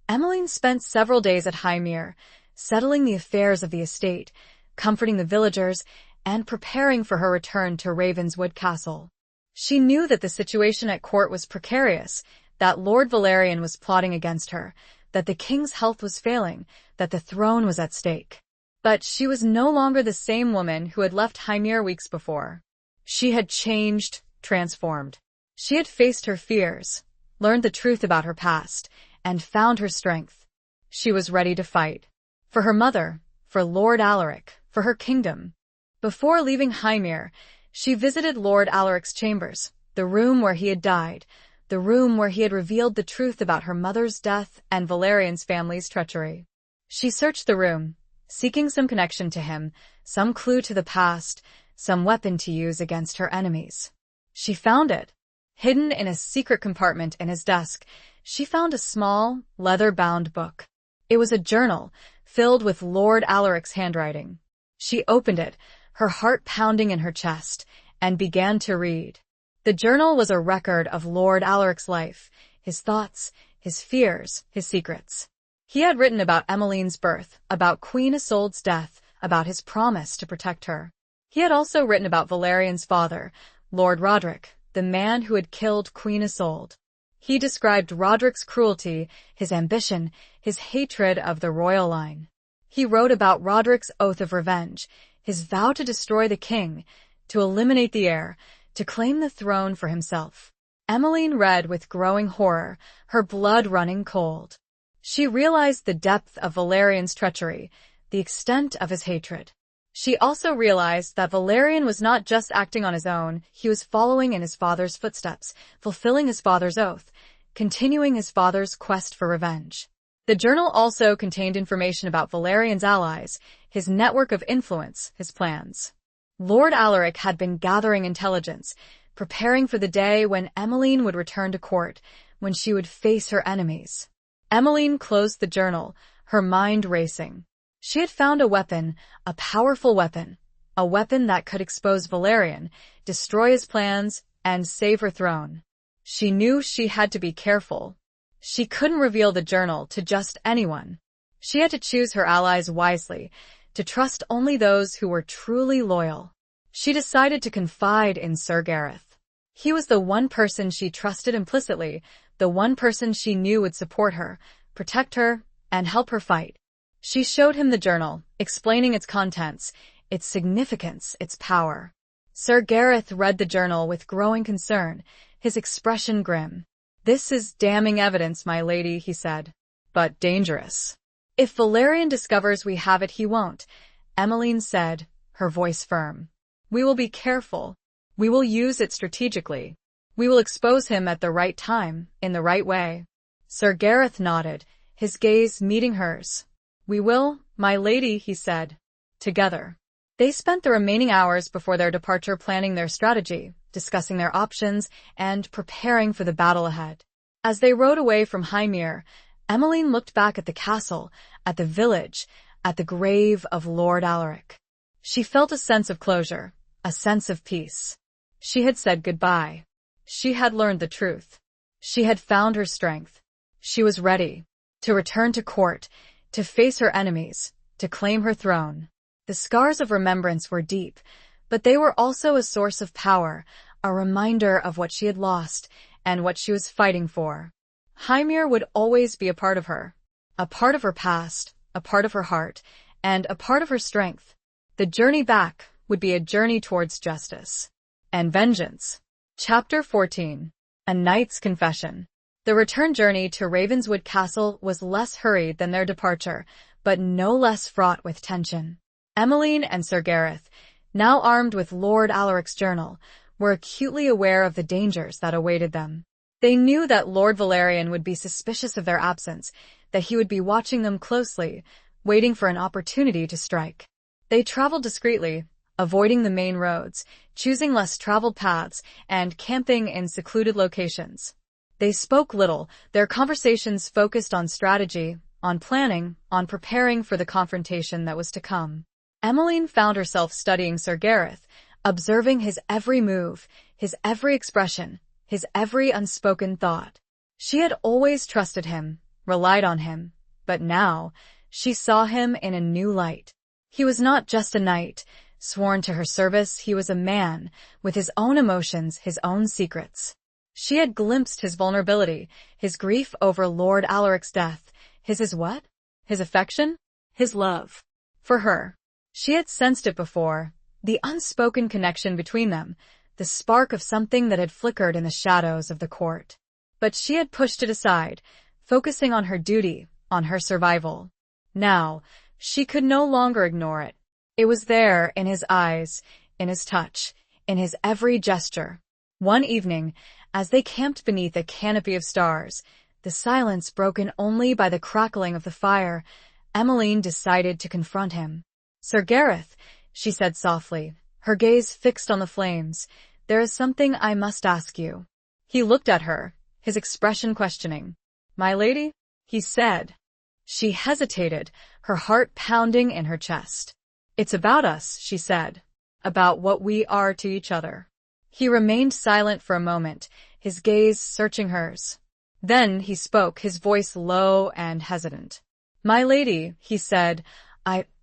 Emmeline spent several days at Hymir, settling the affairs of the estate, comforting the villagers, and preparing for her return to Ravenswood Castle. She knew that the situation at court was precarious, that Lord Valerian was plotting against her, that the king's health was failing, that the throne was at stake. But she was no longer the same woman who had left Hymir weeks before. She had changed, transformed. She had faced her fears, learned the truth about her past, and found her strength. She was ready to fight. For her mother, for Lord Alaric, for her kingdom. Before leaving Hymir, she visited Lord Alaric's chambers, the room where he had died, the room where he had revealed the truth about her mother's death and Valerian's family's treachery. She searched the room, seeking some connection to him, some clue to the past, some weapon to use against her enemies. She found it. Hidden in a secret compartment in his desk, she found a small, leather-bound book. It was a journal, filled with Lord Alaric's handwriting. She opened it, her heart pounding in her chest, and began to read. The journal was a record of Lord Alaric's life, his thoughts, his fears, his secrets. He had written about Emmeline's birth, about Queen Isolde's death, about his promise to protect her. He had also written about Valerian's father, Lord Roderick, the man who had killed Queen Isolde. He described Roderick's cruelty, his ambition, his hatred of the royal line. He wrote about Roderick's oath of revenge, his vow to destroy the king, to eliminate the heir, to claim the throne for himself. Emmeline read with growing horror, her blood running cold. She realized the depth of Valerian's treachery, the extent of his hatred. She also realized that Valerian was not just acting on his own, he was following in his father's footsteps, fulfilling his father's oath, continuing his father's quest for revenge. The journal also contained information about Valerian's allies, his network of influence, his plans. Lord Alaric had been gathering intelligence, preparing for the day when Emmeline would return to court, when she would face her enemies. Emmeline closed the journal, her mind racing. She had found a weapon, a powerful weapon, a weapon that could expose Valerian, destroy his plans, and save her throne. She knew she had to be careful. She couldn't reveal the journal to just anyone. She had to choose her allies wisely, to trust only those who were truly loyal. She decided to confide in Sir Gareth. He was the one person she trusted implicitly, the one person she knew would support her, protect her, and help her fight. She showed him the journal, explaining its contents, its significance, its power. Sir Gareth read the journal with growing concern, his expression grim. "This is damning evidence, my lady," he said, "but dangerous." "If Valerian discovers we have it, he won't," Emmeline said, her voice firm. "We will be careful. We will use it strategically. We will expose him at the right time, in the right way." Sir Gareth nodded, his gaze meeting hers. "We will, my lady," he said. Together. They spent the remaining hours before their departure planning their strategy, discussing their options, and preparing for the battle ahead. As they rode away from Ashenmere, Emmeline looked back at the castle, at the village, at the grave of Lord Alaric. She felt a sense of closure, a sense of peace. She had said goodbye. She had learned the truth. She had found her strength. She was ready to return to court, to face her enemies, to claim her throne. The scars of remembrance were deep, but they were also a source of power, a reminder of what she had lost and what she was fighting for. Ashenmere would always be a part of her past, a part of her heart, and a part of her strength. The journey back would be a journey towards justice and vengeance. Chapter 14. A Knight's Confession. The return journey to Ravenswood Castle was less hurried than their departure, but no less fraught with tension. Emmeline and Sir Gareth, now armed with Lord Alaric's journal, were acutely aware of the dangers that awaited them. They knew that Lord Valerian would be suspicious of their absence, that he would be watching them closely, waiting for an opportunity to strike. They traveled discreetly, avoiding the main roads, choosing less traveled paths, and camping in secluded locations. They spoke little, their conversations focused on strategy, on planning, on preparing for the confrontation that was to come. Emmeline found herself studying Sir Gareth, observing his every move, his every expression, his every unspoken thought. She had always trusted him, relied on him, but now she saw him in a new light. He was not just a knight, sworn to her service, he was a man, with his own emotions, his own secrets. She had glimpsed his vulnerability, his grief over Lord Alaric's death, his what? His affection? His love. For her. She had sensed it before, the unspoken connection between them, the spark of something that had flickered in the shadows of the court. But she had pushed it aside, focusing on her duty, on her survival. Now, she could no longer ignore it. It was there, in his eyes, in his touch, in his every gesture. One evening, as they camped beneath a canopy of stars, the silence broken only by the crackling of the fire, Emmeline decided to confront him. "Sir Gareth," she said softly, her gaze fixed on the flames, "there is something I must ask you." He looked at her, his expression questioning. "My lady?" he said. She hesitated, her heart pounding in her chest. "It's about us," she said. "About what we are to each other." He remained silent for a moment, his gaze searching hers. Then he spoke, his voice low and hesitant. "My lady," he said,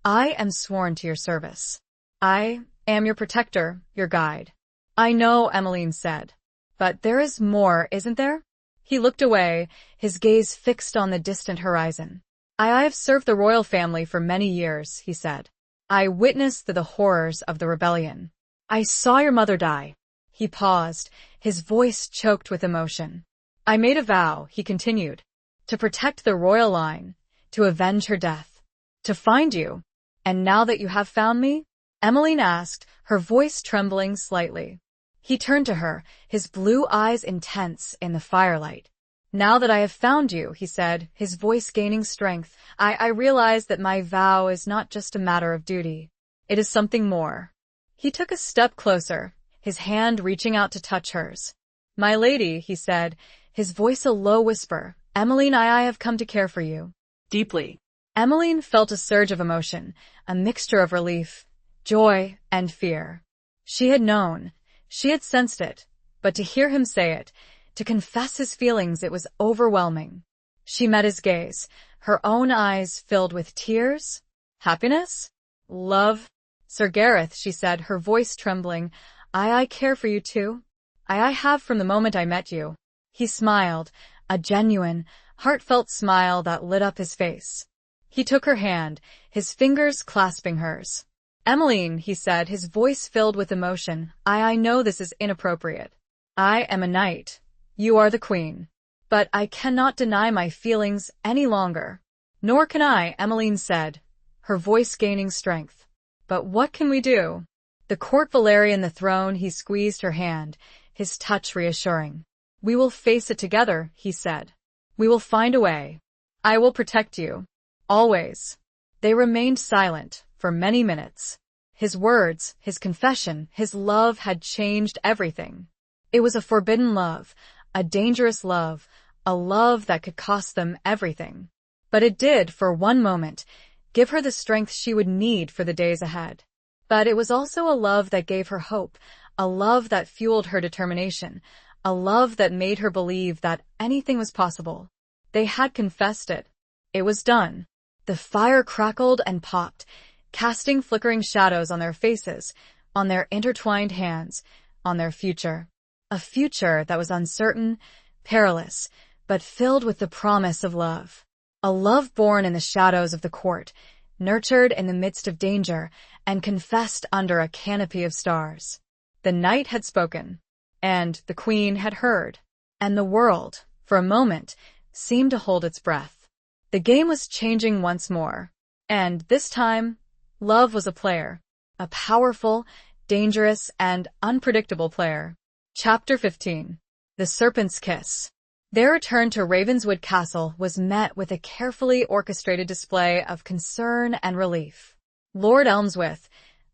I am sworn to your service. I am your protector, your guide." "I know," Emmeline said. But there is more, isn't there? He looked away, his gaze fixed on the distant horizon. I have served the royal family for many years, he said. I witnessed the horrors of the rebellion. I saw your mother die. He paused, his voice choked with emotion. I made a vow, he continued, to protect the royal line, to avenge her death, to find you. And now that you have found me? Emmeline asked, her voice trembling slightly. He turned to her, his blue eyes intense in the firelight. Now that I have found you, he said, his voice gaining strength, I realize that my vow is not just a matter of duty. It is something more. He took a step closer, his hand reaching out to touch hers. My lady, he said, his voice a low whisper, Emmeline, I have come to care for you. Deeply. Emmeline felt a surge of emotion, a mixture of relief, joy, and fear. She had known, she had sensed it, but to hear him say it, to confess his feelings, it was overwhelming. She met his gaze, her own eyes filled with tears, happiness, love. Sir Gareth, she said, her voice trembling, I care for you too. I have from the moment I met you. He smiled, a genuine, heartfelt smile that lit up his face. He took her hand, his fingers clasping hers. Emmeline, he said, his voice filled with emotion, I know this is inappropriate. I am a knight. You are the queen. But I cannot deny my feelings any longer. Nor can I, Emmeline said, her voice gaining strength. But what can we do? The court Valerian the throne, he squeezed her hand, his touch reassuring. We will face it together, he said. We will find a way. I will protect you. Always. They remained silent for many minutes. His words, his confession, his love had changed everything. It was a forbidden love, a dangerous love, a love that could cost them everything. But it did, for one moment, give her the strength she would need for the days ahead. But it was also a love that gave her hope, a love that fueled her determination, a love that made her believe that anything was possible. They had confessed it. It was done. The fire crackled and popped, casting flickering shadows on their faces, on their intertwined hands, on their future. A future that was uncertain, perilous, but filled with the promise of love. A love born in the shadows of the court, nurtured in the midst of danger, and confessed under a canopy of stars. The night had spoken, and the queen had heard, and the world, for a moment, seemed to hold its breath. The game was changing once more, and this time, love was a player, a powerful, dangerous, and unpredictable player. Chapter 15. The Serpent's Kiss. Their return to Ravenswood Castle was met with a carefully orchestrated display of concern and relief. Lord Elmsworth,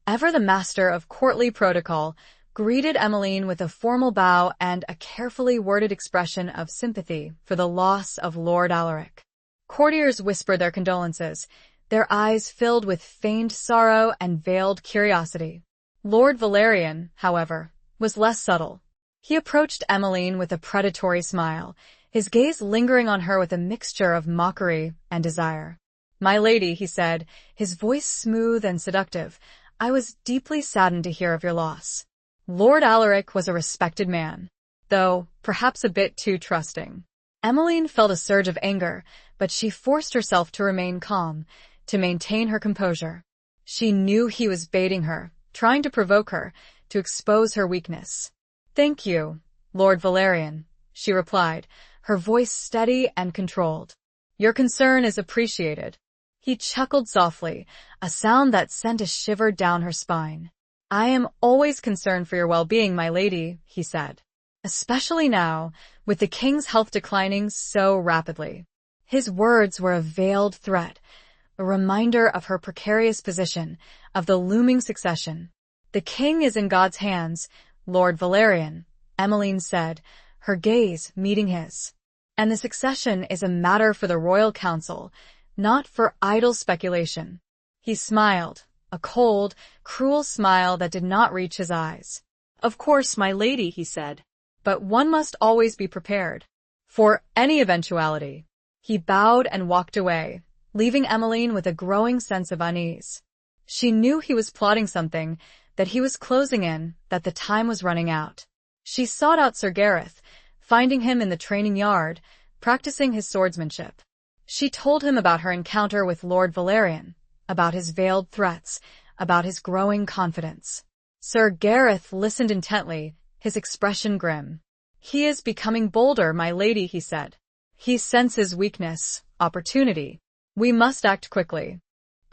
ever the master of courtly protocol, greeted Emmeline with a formal bow and a carefully worded expression of sympathy for the loss of Lord Alaric. Courtiers whispered their condolences, their eyes filled with feigned sorrow and veiled curiosity. Lord Valerian, however, was less subtle. He approached Emmeline with a predatory smile, his gaze lingering on her with a mixture of mockery and desire. My lady, he said, his voice smooth and seductive, I was deeply saddened to hear of your loss. Lord Alaric was a respected man, though perhaps a bit too trusting. Emmeline felt a surge of anger, but she forced herself to remain calm, to maintain her composure. She knew he was baiting her, trying to provoke her, to expose her weakness. Thank you, Lord Valerian, she replied, her voice steady and controlled. Your concern is appreciated. He chuckled softly, a sound that sent a shiver down her spine. I am always concerned for your well-being, my lady, he said. Especially now, with the king's health declining so rapidly. His words were a veiled threat, a reminder of her precarious position, of the looming succession. The king is in God's hands, Lord Valerian, Emmeline said, her gaze meeting his. And the succession is a matter for the royal council, not for idle speculation. He smiled, a cold, cruel smile that did not reach his eyes. Of course, my lady, he said. But one must always be prepared. For any eventuality. He bowed and walked away, leaving Emmeline with a growing sense of unease. She knew he was plotting something, that he was closing in, that the time was running out. She sought out Sir Gareth, finding him in the training yard, practicing his swordsmanship. She told him about her encounter with Lord Valerian, about his veiled threats, about his growing confidence. Sir Gareth listened intently, his expression grim. "He is becoming bolder, my lady," he said. "He senses weakness, opportunity. We must act quickly."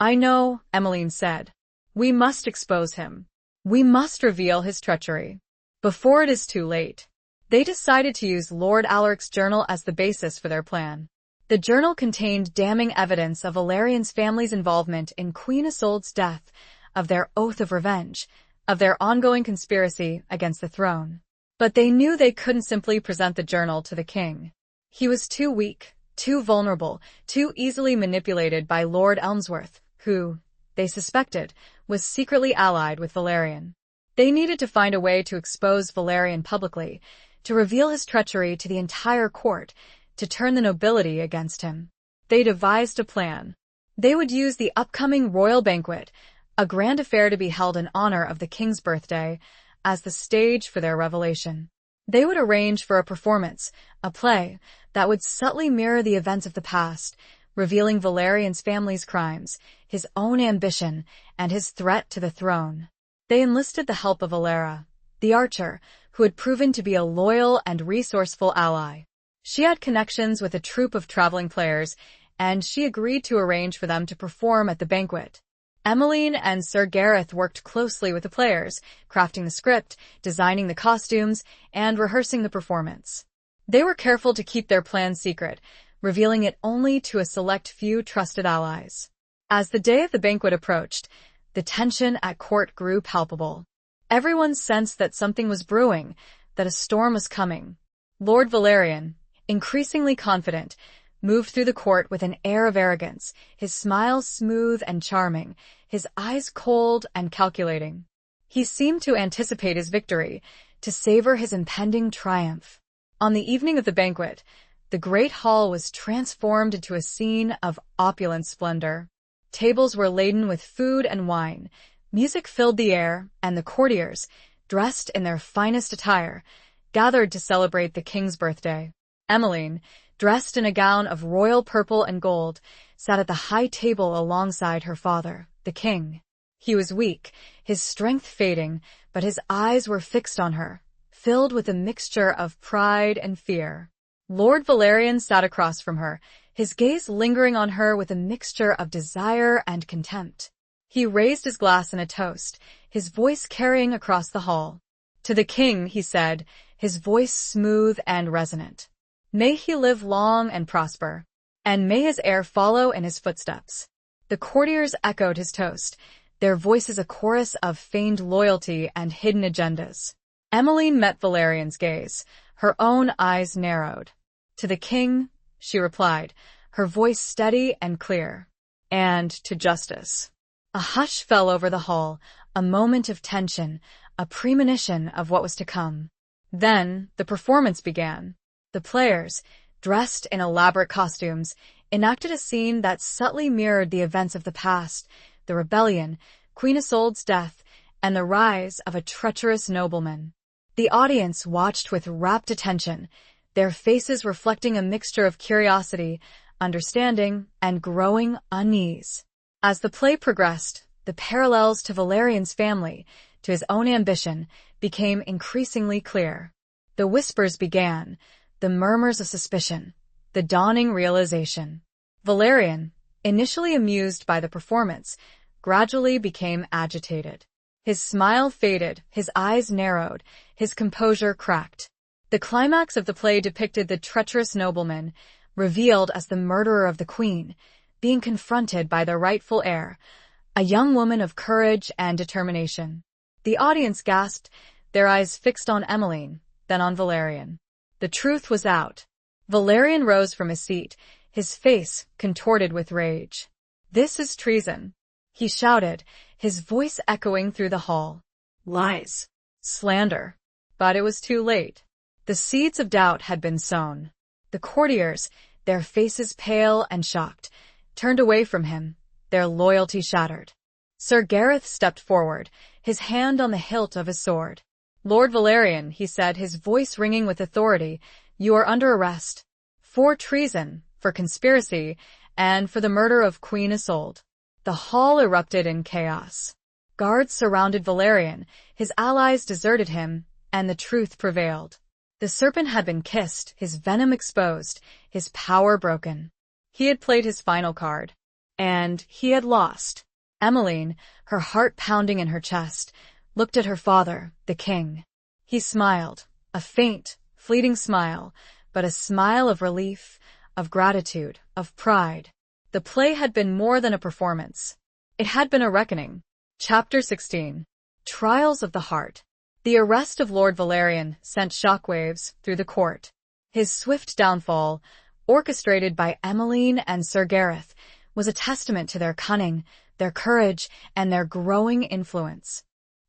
"I know," Emmeline said. "We must expose him. We must reveal his treachery before it is too late." They decided to use Lord Alaric's journal as the basis for their plan. The journal contained damning evidence of Valerian's family's involvement in Queen Isolde's death, of their oath of revenge, of their ongoing conspiracy against the throne. But they knew they couldn't simply present the journal to the king. He was too weak, too vulnerable, too easily manipulated by Lord Elmsworth, who, they suspected, was secretly allied with Valerian. They needed to find a way to expose Valerian publicly, to reveal his treachery to the entire court, to turn the nobility against him. They devised a plan. They would use the upcoming royal banquet, a grand affair to be held in honor of the king's birthday, as the stage for their revelation. They would arrange for a performance, a play, that would subtly mirror the events of the past, revealing Valerian's family's crimes, his own ambition, and his threat to the throne. They enlisted the help of Alara, the archer, who had proven to be a loyal and resourceful ally. She had connections with a troupe of traveling players, and she agreed to arrange for them to perform at the banquet. Emmeline and Sir Gareth worked closely with the players, crafting the script, designing the costumes, and rehearsing the performance. They were careful to keep their plan secret, revealing it only to a select few trusted allies. As the day of the banquet approached, the tension at court grew palpable. Everyone sensed that something was brewing, that a storm was coming. Lord Valerian, increasingly confident, moved through the court with an air of arrogance, his smile smooth and charming, his eyes cold and calculating. He seemed to anticipate his victory, to savor his impending triumph. On the evening of the banquet, the great hall was transformed into a scene of opulent splendor. Tables were laden with food and wine, music filled the air, and the courtiers, dressed in their finest attire, gathered to celebrate the king's birthday. Emmeline, dressed in a gown of royal purple and gold, sat at the high table alongside her father, the king. He was weak, his strength fading, but his eyes were fixed on her, filled with a mixture of pride and fear. Lord Valerian sat across from her, his gaze lingering on her with a mixture of desire and contempt. He raised his glass in a toast, his voice carrying across the hall. "To the king," he said, his voice smooth and resonant. "May he live long and prosper, and may his heir follow in his footsteps." The courtiers echoed his toast, their voices a chorus of feigned loyalty and hidden agendas. Emmeline met Valerian's gaze, her own eyes narrowed. "To the king," she replied, her voice steady and clear. "And to justice." A hush fell over the hall, a moment of tension, a premonition of what was to come. Then the performance began. The players, dressed in elaborate costumes, enacted a scene that subtly mirrored the events of the past, the rebellion, Queen Isolde's death, and the rise of a treacherous nobleman. The audience watched with rapt attention, their faces reflecting a mixture of curiosity, understanding, and growing unease. As the play progressed, the parallels to Valerian's family, to his own ambition, became increasingly clear. The whispers began, the murmurs of suspicion, the dawning realization. Valerian, initially amused by the performance, gradually became agitated. His smile faded, his eyes narrowed, his composure cracked. The climax of the play depicted the treacherous nobleman, revealed as the murderer of the queen, being confronted by the rightful heir, a young woman of courage and determination. The audience gasped, their eyes fixed on Emmeline, then on Valerian. The truth was out. Valerian rose from his seat, his face contorted with rage. "This is treason," he shouted, his voice echoing through the hall. "Lies. Slander." But it was too late. The seeds of doubt had been sown. The courtiers, their faces pale and shocked, turned away from him, their loyalty shattered. Sir Gareth stepped forward, his hand on the hilt of his sword. Lord Valerian, he said, his voice ringing with authority, you are under arrest. For treason, for conspiracy, and for the murder of Queen Isolde. The hall erupted in chaos. Guards surrounded Valerian, his allies deserted him, and the truth prevailed. The serpent had been kissed, his venom exposed, his power broken. He had played his final card. And he had lost. Emmeline, her heart pounding in her chest, looked at her father, the king. He smiled, a faint, fleeting smile, but a smile of relief, of gratitude, of pride. The play had been more than a performance. It had been a reckoning. Chapter 16. Trials of the Heart. The arrest of Lord Valerian sent shockwaves through the court. His swift downfall, orchestrated by Emmeline and Sir Gareth, was a testament to their cunning, their courage, and their growing influence.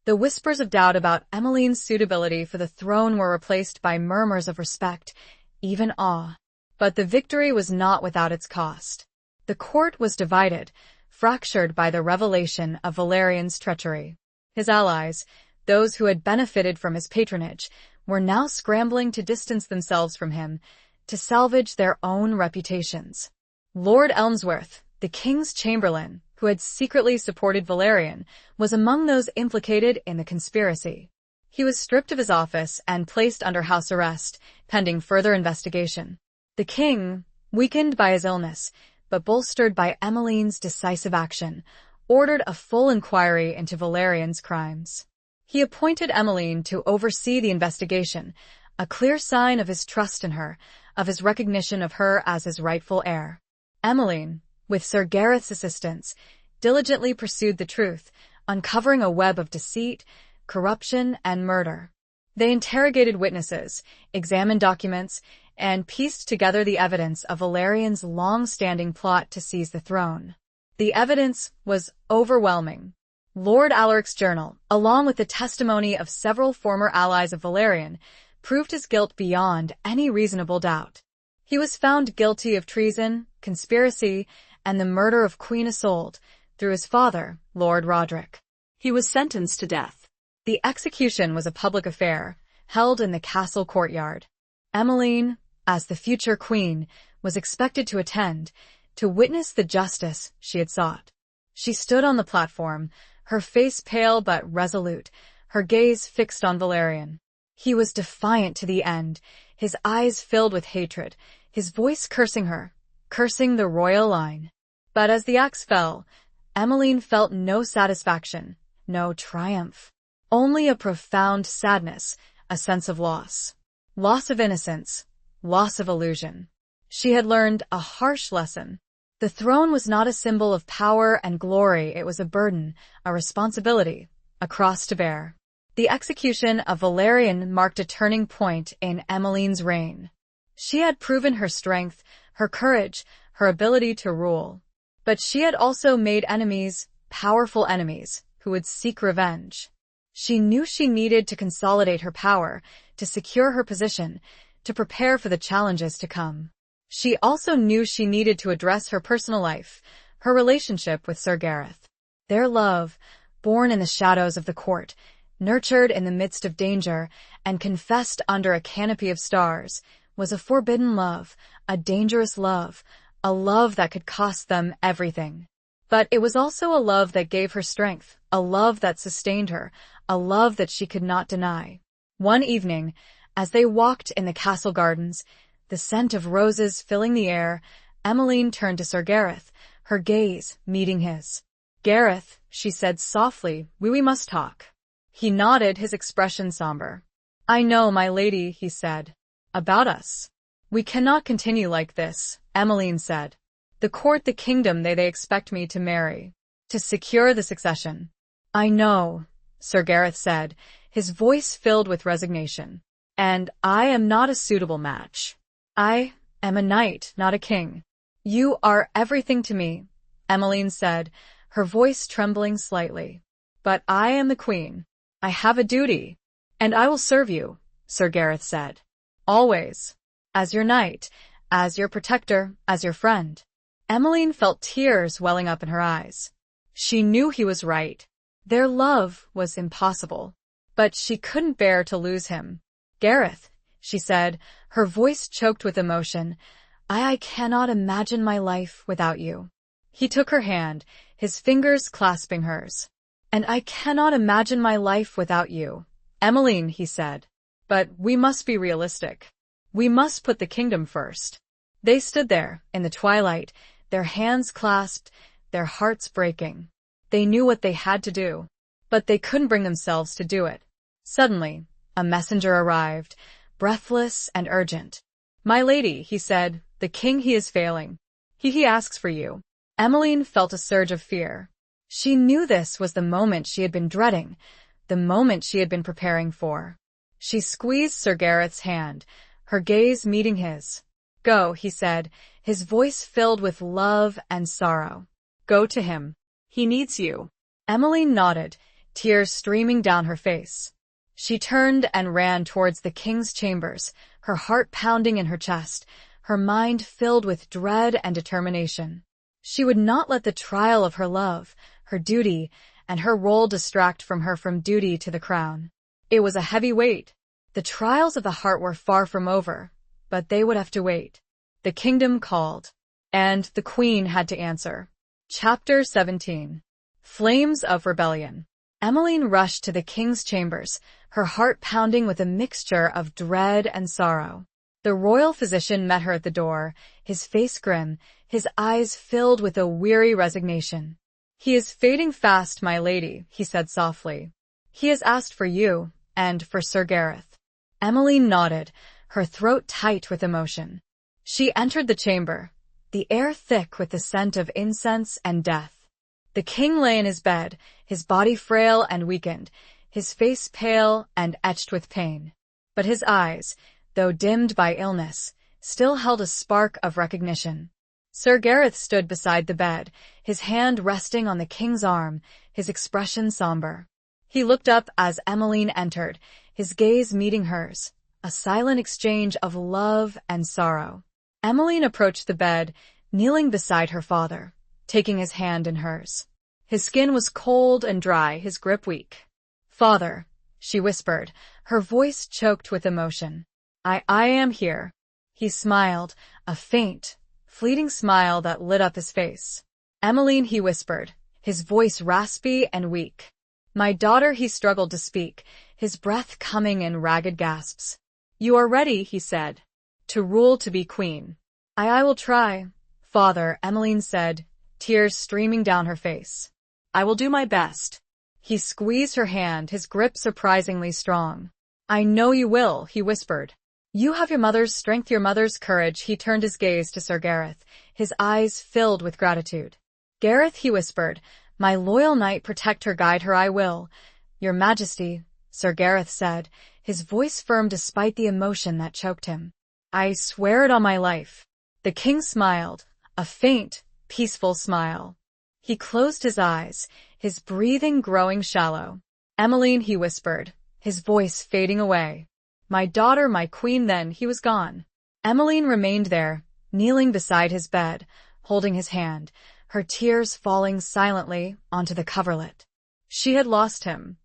The whispers of doubt about Emmeline's suitability for the throne were replaced by murmurs of respect, even awe. But the victory was not without its cost. The court was divided, fractured by the revelation of Valerian's treachery. His allies, those who had benefited from his patronage, were now scrambling to distance themselves from him, to salvage their own reputations. Lord Elmsworth, the king's chamberlain, who had secretly supported Valerian, was among those implicated in the conspiracy. He was stripped of his office and placed under house arrest, pending further investigation. The king, weakened by his illness, but bolstered by Emmeline's decisive action, ordered a full inquiry into Valerian's crimes. He appointed Emmeline to oversee the investigation, a clear sign of his trust in her, of his recognition of her as his rightful heir. Emmeline, with Sir Gareth's assistance, diligently pursued the truth, uncovering a web of deceit, corruption, and murder. They interrogated witnesses, examined documents, and pieced together the evidence of Valerian's long-standing plot to seize the throne. The evidence was overwhelming. Lord Alaric's journal, along with the testimony of several former allies of Valerian, proved his guilt beyond any reasonable doubt. He was found guilty of treason, conspiracy, and the murder of Queen Isolde through his father, Lord Roderick. He was sentenced to death. The execution was a public affair, held in the castle courtyard. Emmeline, as the future queen, was expected to attend, to witness the justice she had sought. She stood on the platform, her face pale but resolute, her gaze fixed on Valerian. He was defiant to the end, his eyes filled with hatred, his voice cursing her, cursing the royal line. But as the axe fell, Emmeline felt no satisfaction, no triumph. Only a profound sadness, a sense of loss. Loss of innocence, loss of illusion. She had learned a harsh lesson. The throne was not a symbol of power and glory, it was a burden, a responsibility, a cross to bear. The execution of Valerian marked a turning point in Emmeline's reign. She had proven her strength, her courage, her ability to rule. But she had also made enemies, powerful enemies, who would seek revenge. She knew she needed to consolidate her power, to secure her position, to prepare for the challenges to come. She also knew she needed to address her personal life, her relationship with Sir Gareth. Their love, born in the shadows of the court, nurtured in the midst of danger, and confessed under a canopy of stars, was a forbidden love, a dangerous love, a love that could cost them everything. But it was also a love that gave her strength, a love that sustained her, a love that she could not deny. One evening, as they walked in the castle gardens, the scent of roses filling the air, Emmeline turned to Sir Gareth, her gaze meeting his. "Gareth," she said softly, we must talk." He nodded, his expression somber. "I know, my lady," he said. "About us." "We cannot continue like this," Emmeline said. "The court, the kingdom, they expect me to marry. To secure the succession." "I know," Sir Gareth said, his voice filled with resignation. "And I am not a suitable match. I am a knight, not a king." "You are everything to me," Emmeline said, her voice trembling slightly. "But I am the queen. I have a duty." "And I will serve you," Sir Gareth said. "Always. As your knight, as your protector, as your friend." Emmeline felt tears welling up in her eyes. She knew he was right. Their love was impossible. but she couldn't bear to lose him. "Gareth," she said, her voice choked with emotion, I cannot imagine my life without you." He took her hand, his fingers clasping hers. "And I cannot imagine my life without you, Emmeline," he said. "But we must be realistic. We must put the kingdom first." They stood there, in the twilight, their hands clasped, their hearts breaking. They knew what they had to do, but they couldn't bring themselves to do it. Suddenly, a messenger arrived, breathless and urgent. "My lady," he said, "the king he is failing. He asks for you." Emmeline felt a surge of fear. She knew this was the moment she had been dreading, the moment she had been preparing for. She squeezed Sir Gareth's hand, her gaze meeting his. "Go," he said, his voice filled with love and sorrow. "Go to him. He needs you." Emmeline nodded, tears streaming down her face. She turned and ran towards the king's chambers, her heart pounding in her chest, her mind filled with dread and determination. She would not let the trial of her love, her duty, and her role distract her from duty to the crown. It was a heavy weight. The trials of the heart were far from over, but they would have to wait. The kingdom called, and the queen had to answer. Chapter 17. Flames of Rebellion. Emmeline rushed to the king's chambers, her heart pounding with a mixture of dread and sorrow. The royal physician met her at the door, his face grim, his eyes filled with a weary resignation. "He is fading fast, my lady," he said softly. "He has asked for you, and for Sir Gareth." Emmeline nodded, her throat tight with emotion. She entered the chamber, the air thick with the scent of incense and death. The king lay in his bed, his body frail and weakened, his face pale and etched with pain. But his eyes, though dimmed by illness, still held a spark of recognition. Sir Gareth stood beside the bed, his hand resting on the king's arm, his expression somber. He looked up as Emmeline entered, his gaze meeting hers, a silent exchange of love and sorrow. Emmeline approached the bed, kneeling beside her father, taking his hand in hers. His skin was cold and dry, his grip weak. "Father," she whispered, her voice choked with emotion. I am here." He smiled, a faint, fleeting smile that lit up his face. "Emmeline," he whispered, his voice raspy and weak. "My daughter," he struggled to speak, his breath coming in ragged gasps. "You are ready," he said, "to rule, to be queen." I will try, father," Emmeline said, tears streaming down her face. "I will do my best." He squeezed her hand, his grip surprisingly strong. "I know you will," he whispered. "You have your mother's strength, your mother's courage." He turned his gaze to Sir Gareth, his eyes filled with gratitude. "Gareth," he whispered, "my loyal knight, protect her, guide her, I will." "Your Majesty," Sir Gareth said, his voice firm despite the emotion that choked him. "I swear it on my life." The king smiled, a faint, peaceful smile. He closed his eyes, his breathing growing shallow. "Emmeline," he whispered, his voice fading away. "My daughter, my queen." Then he was gone. Emmeline remained there, kneeling beside his bed, holding his hand, her tears falling silently onto the coverlet. She had lost him.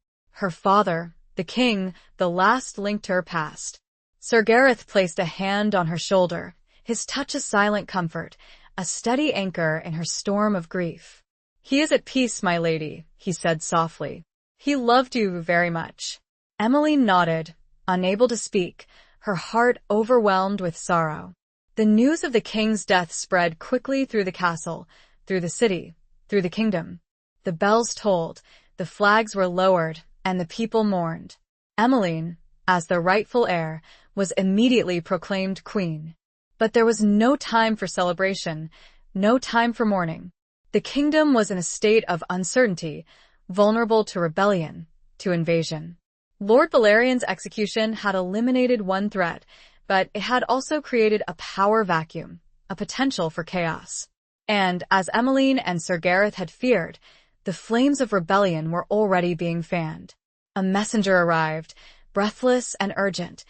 Her father, the king, the last link to her past. Sir Gareth placed a hand on her shoulder, his touch a silent comfort, a steady anchor in her storm of grief. "He is at peace, my lady," he said softly. "He loved you very much." Emmeline nodded, unable to speak, her heart overwhelmed with sorrow. The news of the king's death spread quickly through the castle, through the city, through the kingdom. The bells tolled, the flags were lowered, and the people mourned. Emmeline, as the rightful heir, was immediately proclaimed queen. But there was no time for celebration, no time for mourning. The kingdom was in a state of uncertainty, vulnerable to rebellion, to invasion. Lord Valerian's execution had eliminated one threat, but it had also created a power vacuum, a potential for chaos. And, as Emmeline and Sir Gareth had feared, the flames of rebellion were already being fanned. A messenger arrived, breathless and urgent,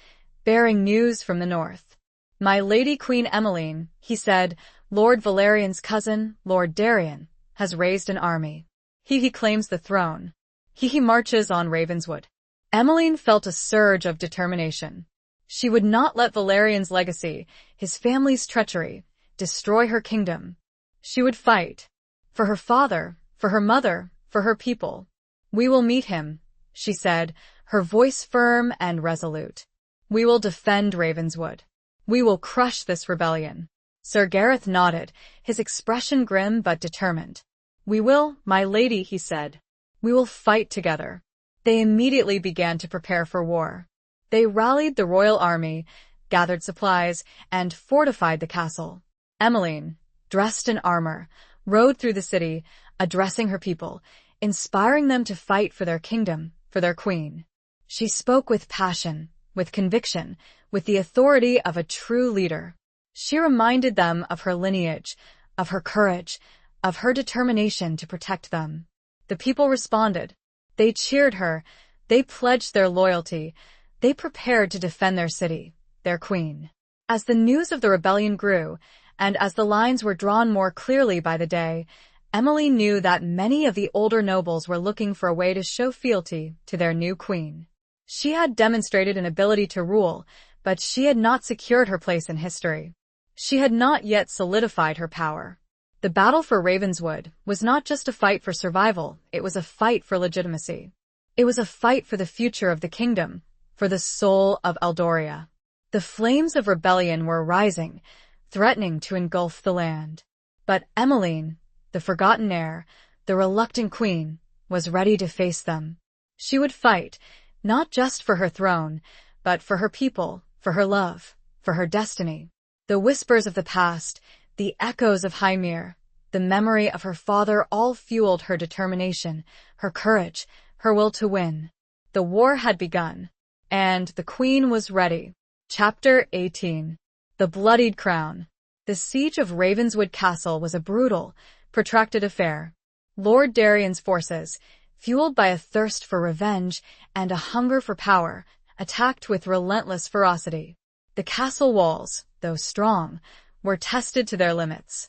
bearing news from the north. "My Lady Queen Emmeline," he said, "Lord Valerian's cousin, Lord Darien, has raised an army. He claims the throne. He marches on Ravenswood." Emmeline felt a surge of determination. She would not let Valerian's legacy, his family's treachery, destroy her kingdom. She would fight. For her father, for her mother, for her people. "We will meet him," she said, her voice firm and resolute. "We will defend Ravenswood. We will crush this rebellion." Sir Gareth nodded, his expression grim but determined. "We will, my lady," he said. "We will fight together." They immediately began to prepare for war. They rallied the royal army, gathered supplies, and fortified the castle. Emmeline, dressed in armor, rode through the city, addressing her people, inspiring them to fight for their kingdom, for their queen. She spoke with passion, with conviction, with the authority of a true leader. She reminded them of her lineage, of her courage, of her determination to protect them. The people responded. They cheered her, they pledged their loyalty, they prepared to defend their city, their queen. As the news of the rebellion grew, and as the lines were drawn more clearly by the day, Emmeline knew that many of the older nobles were looking for a way to show fealty to their new queen. She had demonstrated an ability to rule, but she had not secured her place in history. She had not yet solidified her power. The battle for Ravenswood was not just a fight for survival, it was a fight for legitimacy. It was a fight for the future of the kingdom, for the soul of Eldoria. The flames of rebellion were rising, threatening to engulf the land. But Emmeline, the forgotten heir, the reluctant queen, was ready to face them. She would fight, not just for her throne, but for her people, for her love, for her destiny. The whispers of the past, the echoes of Ashenmere, the memory of her father all fueled her determination, her courage, her will to win. The war had begun, and the queen was ready. Chapter 18. The Bloodied Crown. The siege of Ravenswood Castle was a brutal, protracted affair. Lord Darien's forces, fueled by a thirst for revenge and a hunger for power, attacked with relentless ferocity. The castle walls, though strong, were tested to their limits.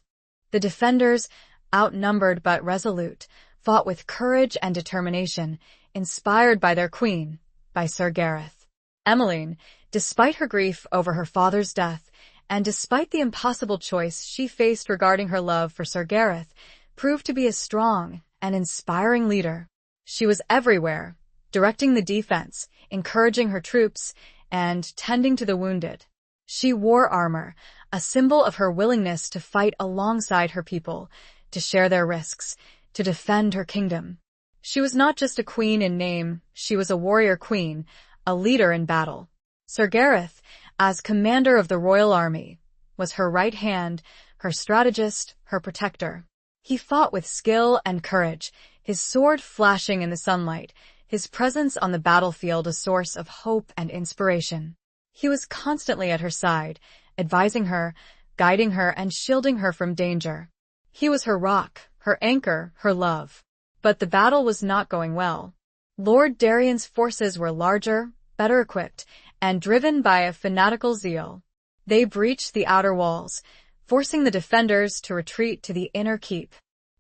The defenders, outnumbered but resolute, fought with courage and determination, inspired by their queen, by Sir Gareth. Emmeline, despite her grief over her father's death, and despite the impossible choice she faced regarding her love for Sir Gareth, proved to be a strong and inspiring leader. She was everywhere, directing the defense, encouraging her troops, and tending to the wounded. She wore armor, a symbol of her willingness to fight alongside her people, to share their risks, to defend her kingdom. She was not just a queen in name, she was a warrior queen, a leader in battle. Sir Gareth, as commander of the royal army, was her right hand, her strategist, her protector. He fought with skill and courage, his sword flashing in the sunlight, his presence on the battlefield a source of hope and inspiration. He was constantly at her side, advising her, guiding her, and shielding her from danger. He was her rock, her anchor, her love. But the battle was not going well. Lord Darien's forces were larger, better equipped, and driven by a fanatical zeal. They breached the outer walls, forcing the defenders to retreat to the inner keep.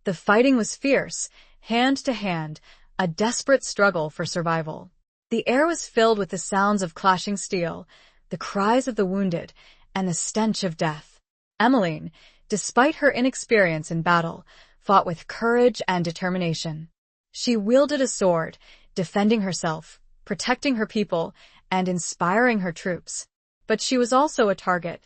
The fighting was fierce, hand to hand, a desperate struggle for survival. The air was filled with the sounds of clashing steel, the cries of the wounded, and the stench of death. Emmeline, despite her inexperience in battle, fought with courage and determination. She wielded a sword, defending herself, protecting her people, and inspiring her troops. But she was also a target.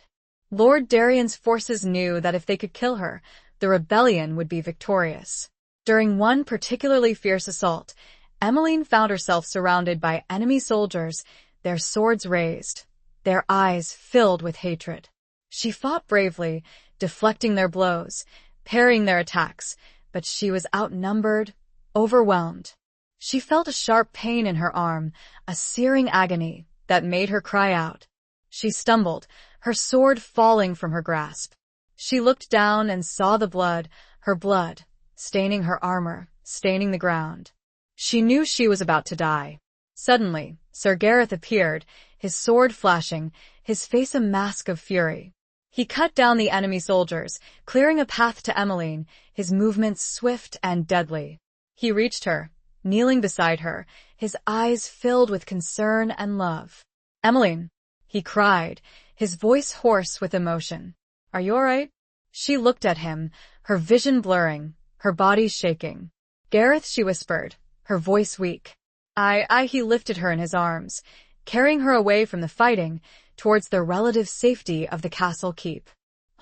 Lord Darien's forces knew that if they could kill her, the rebellion would be victorious. During one particularly fierce assault, Emmeline found herself surrounded by enemy soldiers, their swords raised, their eyes filled with hatred. She fought bravely, deflecting their blows, parrying their attacks, but she was outnumbered, overwhelmed. She felt a sharp pain in her arm, a searing agony that made her cry out. She stumbled, her sword falling from her grasp. She looked down and saw the blood, her blood, staining her armor, staining the ground. She knew she was about to die. Suddenly, Sir Gareth appeared, his sword flashing, his face a mask of fury. He cut down the enemy soldiers, clearing a path to Emmeline, his movements swift and deadly. He reached her, kneeling beside her, his eyes filled with concern and love. "Emmeline," he cried, his voice hoarse with emotion. "Are you all right?" She looked at him, her vision blurring, her body shaking. "Gareth," she whispered, her voice weak. He lifted her in his arms, carrying her away from the fighting towards the relative safety of the castle keep.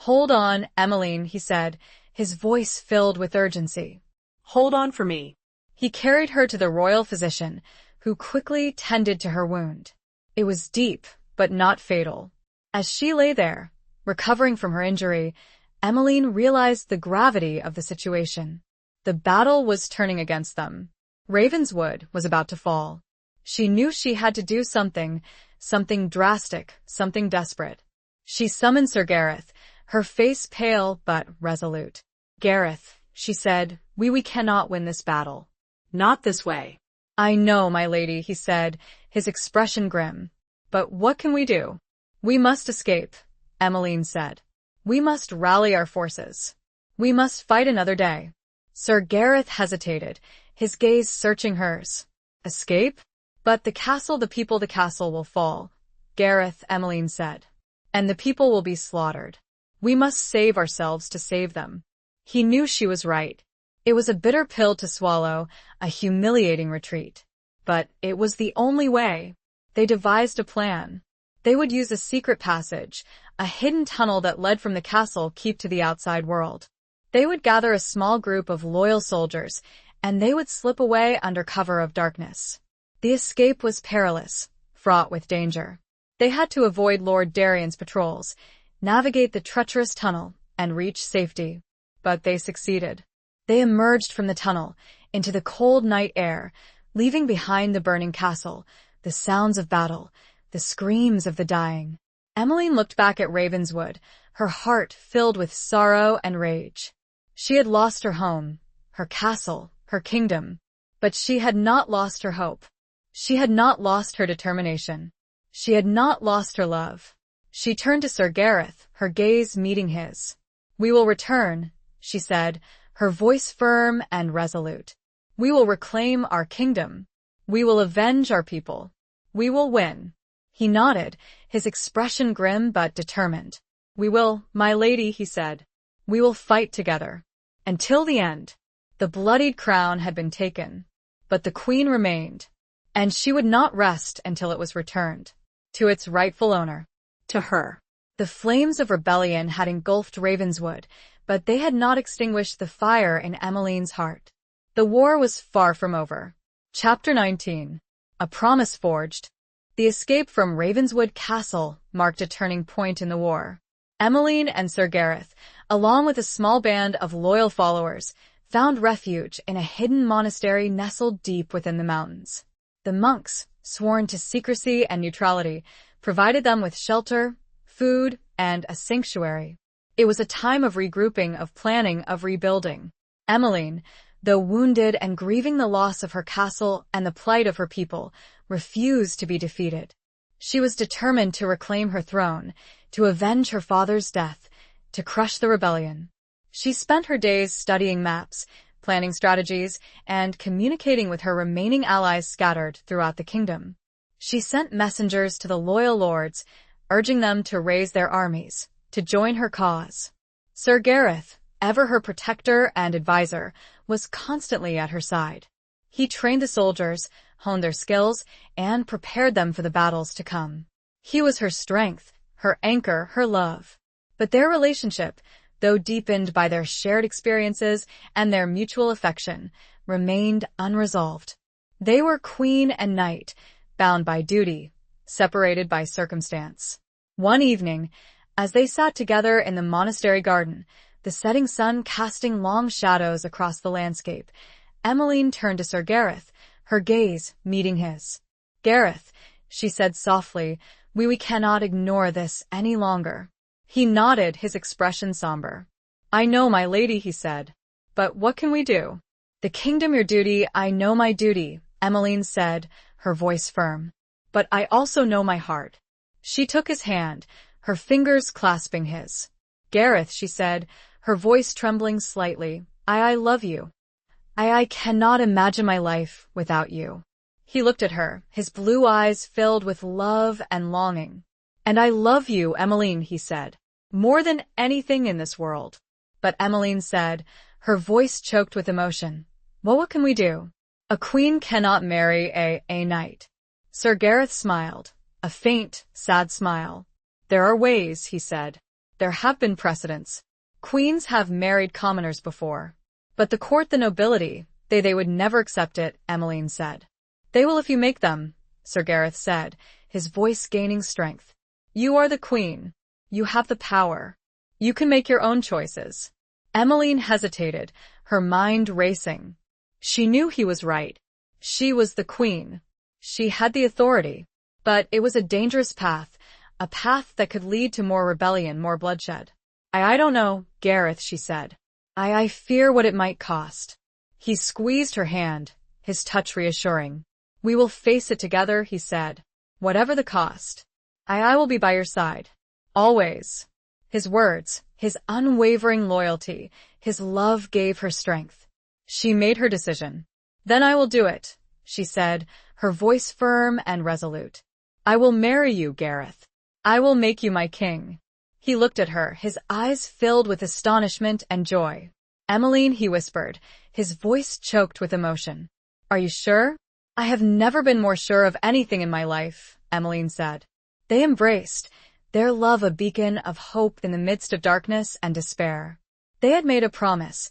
"Hold on, Emmeline," he said, his voice filled with urgency. "Hold on for me." He carried her to the royal physician, who quickly tended to her wound. It was deep, but not fatal. As she lay there, recovering from her injury, Emmeline realized the gravity of the situation. The battle was turning against them. Ravenswood was about to fall. She knew she had to do something drastic, something desperate. She summoned Sir Gareth, her face pale but resolute. "Gareth," she said, we cannot win this battle." "Not this way." "I know, my lady," he said, his expression grim. "But what can we do?" "We must escape," Emmeline said. "We must rally our forces. We must fight another day." Sir Gareth hesitated, his gaze searching hers. "Escape? But the castle will fall," Gareth, Emmeline said. "And the people will be slaughtered. We must save ourselves to save them." He knew she was right. It was a bitter pill to swallow, a humiliating retreat. But it was the only way. They devised a plan. They would use a secret passage, a hidden tunnel that led from the castle keep to the outside world. They would gather a small group of loyal soldiers, and they would slip away under cover of darkness. The escape was perilous, fraught with danger. They had to avoid Lord Darien's patrols, navigate the treacherous tunnel, and reach safety. But they succeeded. They emerged from the tunnel, into the cold night air, leaving behind the burning castle, the sounds of battle, the screams of the dying. Emmeline looked back at Ravenswood, her heart filled with sorrow and rage. She had lost her home, her castle, her kingdom. But she had not lost her hope. She had not lost her determination. She had not lost her love. She turned to Sir Gareth, her gaze meeting his. "We will return," she said, her voice firm and resolute. "We will reclaim our kingdom. We will avenge our people. We will win." He nodded, his expression grim but determined. "We will, my lady," he said. "We will fight together. Until the end." The bloodied crown had been taken, but the queen remained, and she would not rest until it was returned to its rightful owner, to her. The flames of rebellion had engulfed Ravenswood, but they had not extinguished the fire in Emmeline's heart. The war was far from over. Chapter 19. A Promise Forged. The escape from Ravenswood Castle marked a turning point in the war. Emmeline and Sir Gareth, along with a small band of loyal followers, found refuge in a hidden monastery nestled deep within the mountains. The monks, sworn to secrecy and neutrality, provided them with shelter, food, and a sanctuary. It was a time of regrouping, of planning, of rebuilding. Emmeline, though wounded and grieving the loss of her castle and the plight of her people, refused to be defeated. She was determined to reclaim her throne, to avenge her father's death, to crush the rebellion. She spent her days studying maps, planning strategies, and communicating with her remaining allies scattered throughout the kingdom. She sent messengers to the loyal lords, urging them to raise their armies, to join her cause. Sir Gareth, ever her protector and advisor, was constantly at her side. He trained the soldiers, honed their skills, and prepared them for the battles to come. He was her strength, her anchor, her love. But their relationship, though deepened by their shared experiences and their mutual affection, remained unresolved. They were queen and knight, bound by duty, separated by circumstance. One evening, as they sat together in the monastery garden, the setting sun casting long shadows across the landscape, Emmeline turned to Sir Gareth, her gaze meeting his. "Gareth," she said softly, we cannot ignore this any longer." He nodded, his expression somber. "I know, my lady," he said. "But what can we do?" "The kingdom your duty, I know my duty," Emmeline said, her voice firm. "But I also know my heart." She took his hand, her fingers clasping his. "Gareth," she said, her voice trembling slightly, I love you." I cannot imagine my life without you." He looked at her, his blue eyes filled with love and longing. "And I love you, Emmeline," he said, "more than anything in this world." But Emmeline said, her voice choked with emotion, "Well, what can we do? A queen cannot marry a knight." Sir Gareth smiled, a faint, sad smile. "There are ways," he said. "There have been precedents. Queens have married commoners before. But the court, the nobility, they would never accept it," Emmeline said. "They will if you make them," Sir Gareth said, his voice gaining strength. "You are the queen. You have the power. You can make your own choices." Emmeline hesitated, her mind racing. She knew he was right. She was the queen. She had the authority. But it was a dangerous path, a path that could lead to more rebellion, more bloodshed. I don't know, Gareth," she said. I fear what it might cost." He squeezed her hand, his touch reassuring. "We will face it together," he said. "Whatever the cost. I will be by your side. Always." His words, his unwavering loyalty, his love gave her strength. She made her decision. "Then I will do it," she said, her voice firm and resolute. "I will marry you, Gareth. I will make you my king." He looked at her, his eyes filled with astonishment and joy. "Emmeline," he whispered, his voice choked with emotion. "Are you sure?" "I have never been more sure of anything in my life," Emmeline said. They embraced, their love a beacon of hope in the midst of darkness and despair. They had made a promise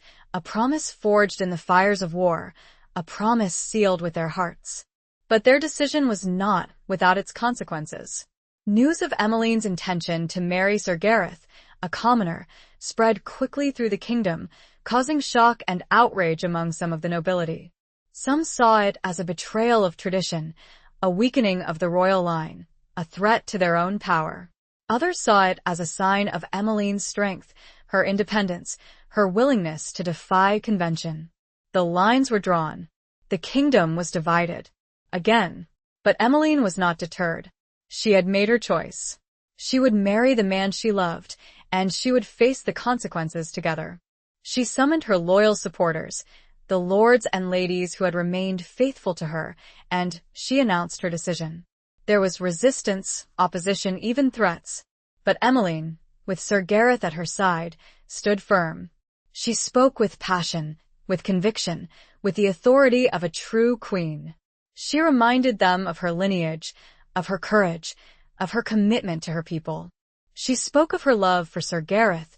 forged in the fires of war, a promise sealed with their hearts. But their decision was not without its consequences. News of Emmeline's intention to marry Sir Gareth, a commoner, spread quickly through the kingdom, causing shock and outrage among some of the nobility. Some saw it as a betrayal of tradition, a weakening of the royal line, a threat to their own power. Others saw it as a sign of Emmeline's strength, her independence, her willingness to defy convention. The lines were drawn. The kingdom was divided. Again. But Emmeline was not deterred. She had made her choice. She would marry the man she loved, and she would face the consequences together. She summoned her loyal supporters, the lords and ladies who had remained faithful to her, and she announced her decision. There was resistance, opposition, even threats. But Emmeline, with Sir Gareth at her side, stood firm. She spoke with passion, with conviction, with the authority of a true queen. She reminded them of her lineage, of her courage, of her commitment to her people. She spoke of her love for Sir Gareth,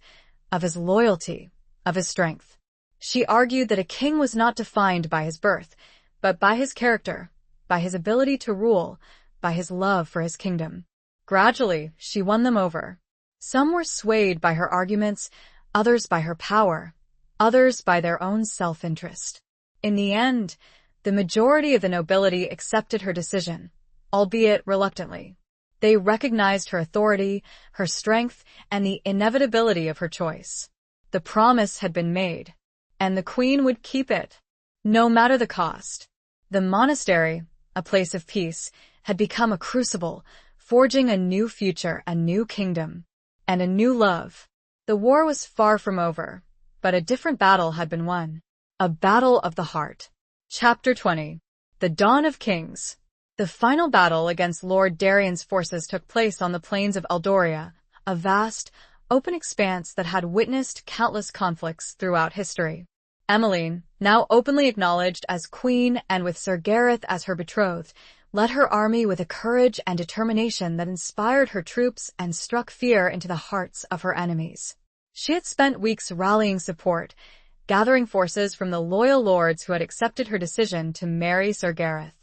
of his loyalty, of his strength. She argued that a king was not defined by his birth, but by his character, by his ability to rule, by his love for his kingdom. Gradually, she won them over. Some were swayed by her arguments, others by her power, others by their own self-interest. In the end, the majority of the nobility accepted her decision, albeit reluctantly. They recognized her authority, her strength, and the inevitability of her choice. The promise had been made, and the queen would keep it, no matter the cost. The monastery, a place of peace, had become a crucible, forging a new future, a new kingdom, and a new love. The war was far from over, but a different battle had been won. A battle of the heart. Chapter 20. The Dawn of Kings. The final battle against Lord Darien's forces took place on the plains of Eldoria, a vast, open expanse that had witnessed countless conflicts throughout history. Emmeline, now openly acknowledged as queen and with Sir Gareth as her betrothed, led her army with a courage and determination that inspired her troops and struck fear into the hearts of her enemies. She had spent weeks rallying support, gathering forces from the loyal lords who had accepted her decision to marry Sir Gareth.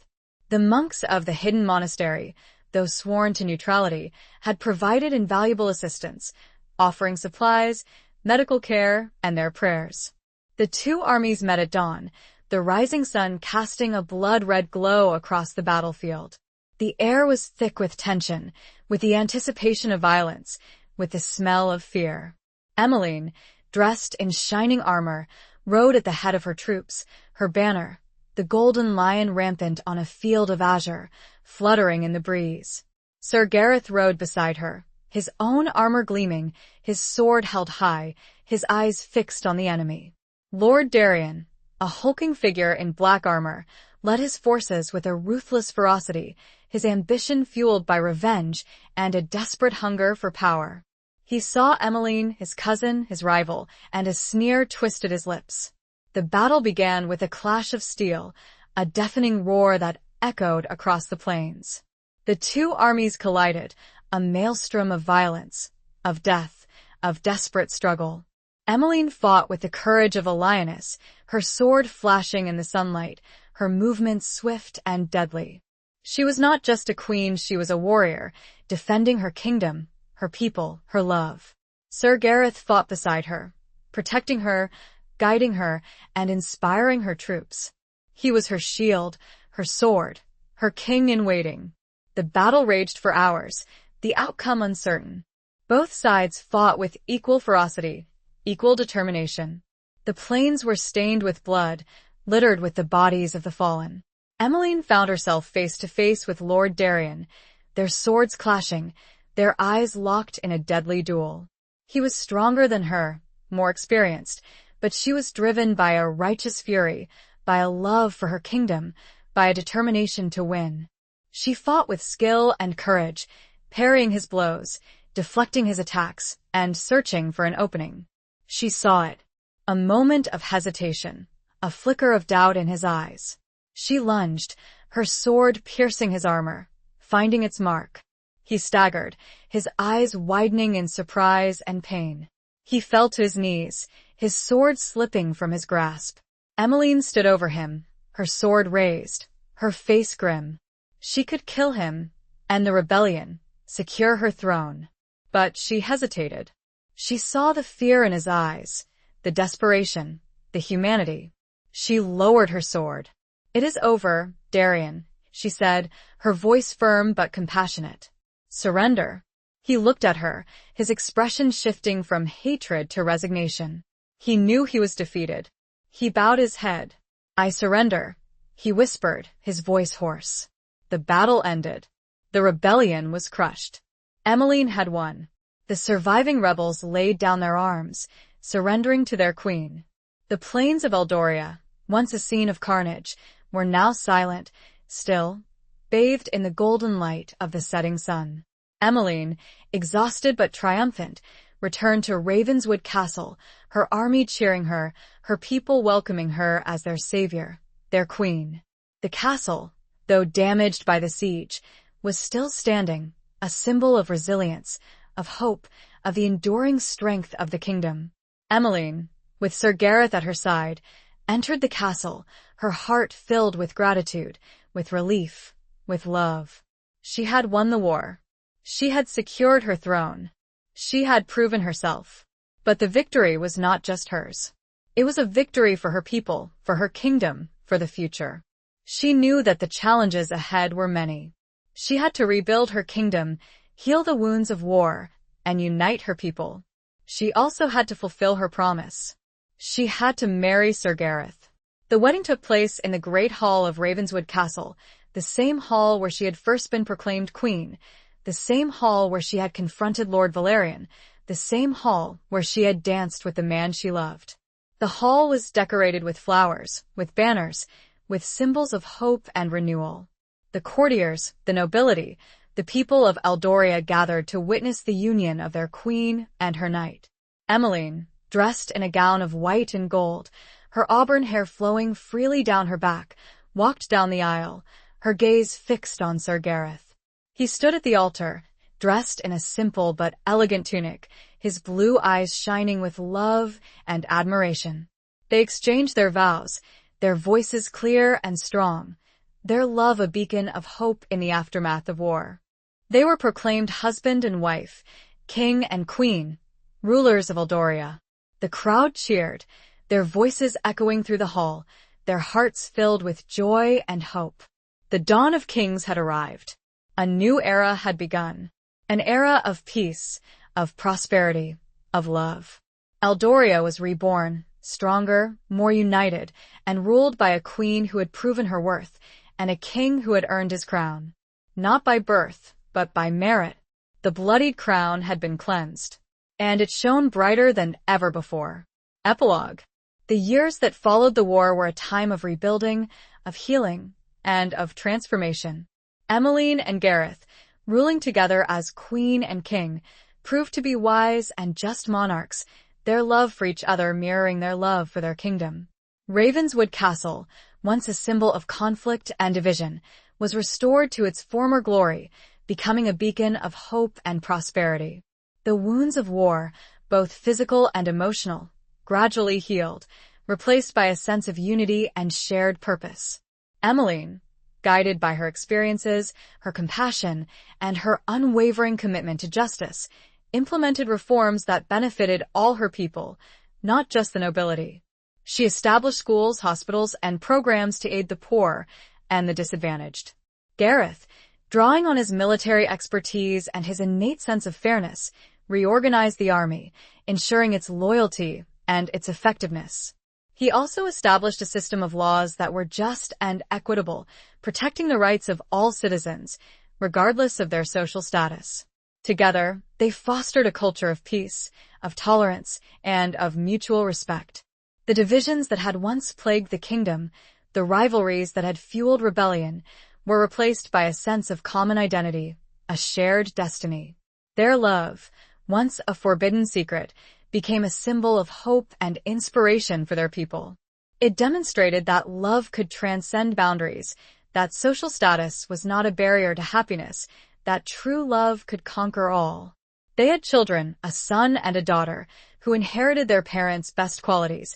The monks of the hidden monastery, though sworn to neutrality, had provided invaluable assistance, offering supplies, medical care, and their prayers. The two armies met at dawn, the rising sun casting a blood-red glow across the battlefield. The air was thick with tension, with the anticipation of violence, with the smell of fear. Emmeline, dressed in shining armor, rode at the head of her troops, her banner, the golden lion rampant on a field of azure, fluttering in the breeze. Sir Gareth rode beside her, his own armor gleaming, his sword held high, his eyes fixed on the enemy. Lord Darien, A hulking figure in black armor, led his forces with a ruthless ferocity, his ambition fueled by revenge and a desperate hunger for power. He saw Emmeline, his cousin, his rival, and a sneer twisted his lips. The battle began with a clash of steel, a deafening roar that echoed across the plains. The two armies collided, a maelstrom of violence, of death, of desperate struggle. Emmeline fought with the courage of a lioness, her sword flashing in the sunlight, her movements swift and deadly. She was not just a queen, she was a warrior, defending her kingdom, her people, her love. Sir Gareth fought beside her, protecting her, guiding her, and inspiring her troops. He was her shield, her sword, her king in waiting. The battle raged for hours, the outcome uncertain. Both sides fought with equal ferocity, equal determination. The plains were stained with blood, littered with the bodies of the fallen. Emmeline found herself face to face with Lord Darien, their swords clashing, their eyes locked in a deadly duel. He was stronger than her, more experienced, but she was driven by a righteous fury, by a love for her kingdom, by a determination to win. She fought with skill and courage, parrying his blows, deflecting his attacks, and searching for an opening. She saw it. A moment of hesitation, a flicker of doubt in his eyes. She lunged, her sword piercing his armor, finding its mark. He staggered, his eyes widening in surprise and pain. He fell to his knees, his sword slipping from his grasp. Emmeline stood over him, her sword raised, her face grim. She could kill him, and the rebellion, secure her throne. But she hesitated. She saw the fear in his eyes, the desperation, the humanity. She lowered her sword. "It is over, Darien," she said, her voice firm but compassionate. "Surrender." He looked at her, his expression shifting from hatred to resignation. He knew he was defeated. He bowed his head. "I surrender," he whispered, his voice hoarse. The battle ended. The rebellion was crushed. Emmeline had won. The surviving rebels laid down their arms, surrendering to their queen. The plains of Eldoria, once a scene of carnage, were now silent, still, bathed in the golden light of the setting sun. Emmeline, exhausted but triumphant, returned to Ravenswood Castle, her army cheering her, her people welcoming her as their savior, their queen. The castle, though damaged by the siege, was still standing, a symbol of resilience, of hope, of the enduring strength of the kingdom. Emmeline, with Sir Gareth at her side, entered the castle, her heart filled with gratitude, with relief, with love. She had won the war. She had secured her throne. She had proven herself. But the victory was not just hers. It was a victory for her people, for her kingdom, for the future. She knew that the challenges ahead were many. She had to rebuild her kingdom, heal the wounds of war, and unite her people. She also had to fulfill her promise. She had to marry Sir Gareth. The wedding took place in the great hall of Ravenswood Castle, the same hall where she had first been proclaimed queen, the same hall where she had confronted Lord Valerian, the same hall where she had danced with the man she loved. The hall was decorated with flowers, with banners, with symbols of hope and renewal. The courtiers, the nobility, the people of Eldoria gathered to witness the union of their queen and her knight. Emmeline, dressed in a gown of white and gold, her auburn hair flowing freely down her back, walked down the aisle, her gaze fixed on Sir Gareth. He stood at the altar, dressed in a simple but elegant tunic, his blue eyes shining with love and admiration. They exchanged their vows, their voices clear and strong, their love a beacon of hope in the aftermath of war. They were proclaimed husband and wife, king and queen, rulers of Eldoria. The crowd cheered, their voices echoing through the hall, their hearts filled with joy and hope. The dawn of kings had arrived. A new era had begun. An era of peace, of prosperity, of love. Eldoria was reborn, stronger, more united, and ruled by a queen who had proven her worth, and a king who had earned his crown. Not by birth, but by merit. The bloodied crown had been cleansed, and it shone brighter than ever before. Epilogue. The years that followed the war were a time of rebuilding, of healing, and of transformation. Emmeline and Gareth, ruling together as queen and king, proved to be wise and just monarchs, their love for each other mirroring their love for their kingdom. Ravenswood Castle, once a symbol of conflict and division, was restored to its former glory, becoming a beacon of hope and prosperity. The wounds of war, both physical and emotional, gradually healed, replaced by a sense of unity and shared purpose. Emmeline, guided by her experiences, her compassion, and her unwavering commitment to justice, implemented reforms that benefited all her people, not just the nobility. She established schools, hospitals, and programs to aid the poor and the disadvantaged. Gareth, drawing on his military expertise and his innate sense of fairness, reorganized the army, ensuring its loyalty and its effectiveness. He also established a system of laws that were just and equitable, protecting the rights of all citizens, regardless of their social status. Together, they fostered a culture of peace, of tolerance, and of mutual respect. The divisions that had once plagued the kingdom, the rivalries that had fueled rebellion, were replaced by a sense of common identity, a shared destiny. Their love, once a forbidden secret, became a symbol of hope and inspiration for their people. It demonstrated that love could transcend boundaries, that social status was not a barrier to happiness, that true love could conquer all. They had children, a son and a daughter, who inherited their parents' best qualities: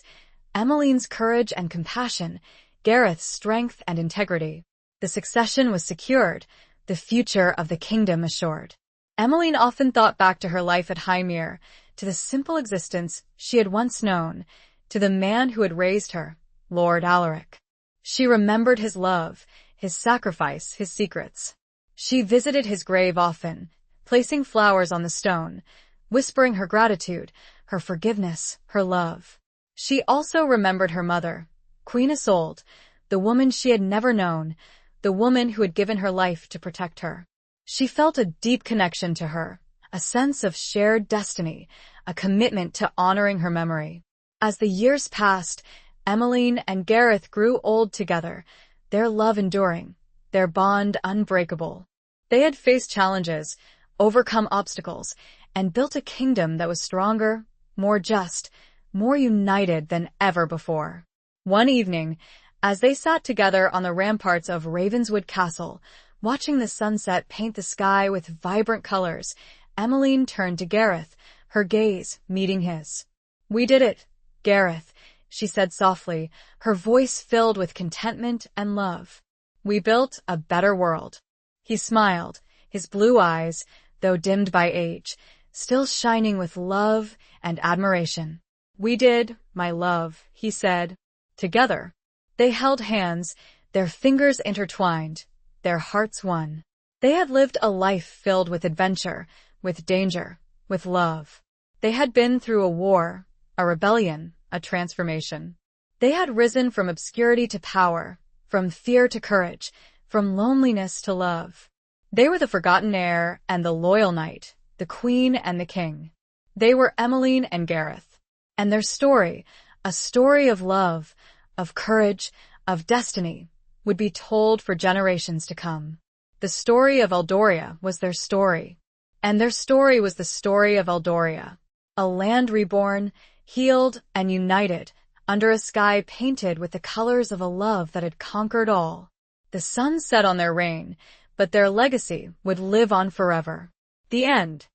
Emmeline's courage and compassion, Gareth's strength and integrity. The succession was secured, the future of the kingdom assured. Emmeline often thought back to her life at Highmere, to the simple existence she had once known, to the man who had raised her, Lord Alaric. She remembered his love, his sacrifice, his secrets. She visited his grave often, placing flowers on the stone, whispering her gratitude, her forgiveness, her love. She also remembered her mother, Queen Isolde, the woman she had never known, the woman who had given her life to protect her. She felt a deep connection to her, a sense of shared destiny, a commitment to honoring her memory. As the years passed, Emmeline and Gareth grew old together, their love enduring, their bond unbreakable. They had faced challenges, overcome obstacles, and built a kingdom that was stronger, more just, more united than ever before. One evening, as they sat together on the ramparts of Ravenswood Castle, watching the sunset paint the sky with vibrant colors, Emmeline turned to Gareth, her gaze meeting his. "We did it, Gareth," she said softly, her voice filled with contentment and love. "We built a better world." He smiled, his blue eyes, though dimmed by age, still shining with love and admiration. "We did, my love," he said. Together, they held hands, their fingers intertwined, their hearts one. They had lived a life filled with adventure, with danger, with love. They had been through a war, a rebellion, a transformation. They had risen from obscurity to power, from fear to courage, from loneliness to love. They were the forgotten heir and the loyal knight, the queen and the king. They were Emmeline and Gareth. And their story, a story of love, of courage, of destiny, would be told for generations to come. The story of Eldoria was their story. And their story was the story of Eldoria, a land reborn, healed, and united, under a sky painted with the colors of a love that had conquered all. The sun set on their reign, but their legacy would live on forever. The end.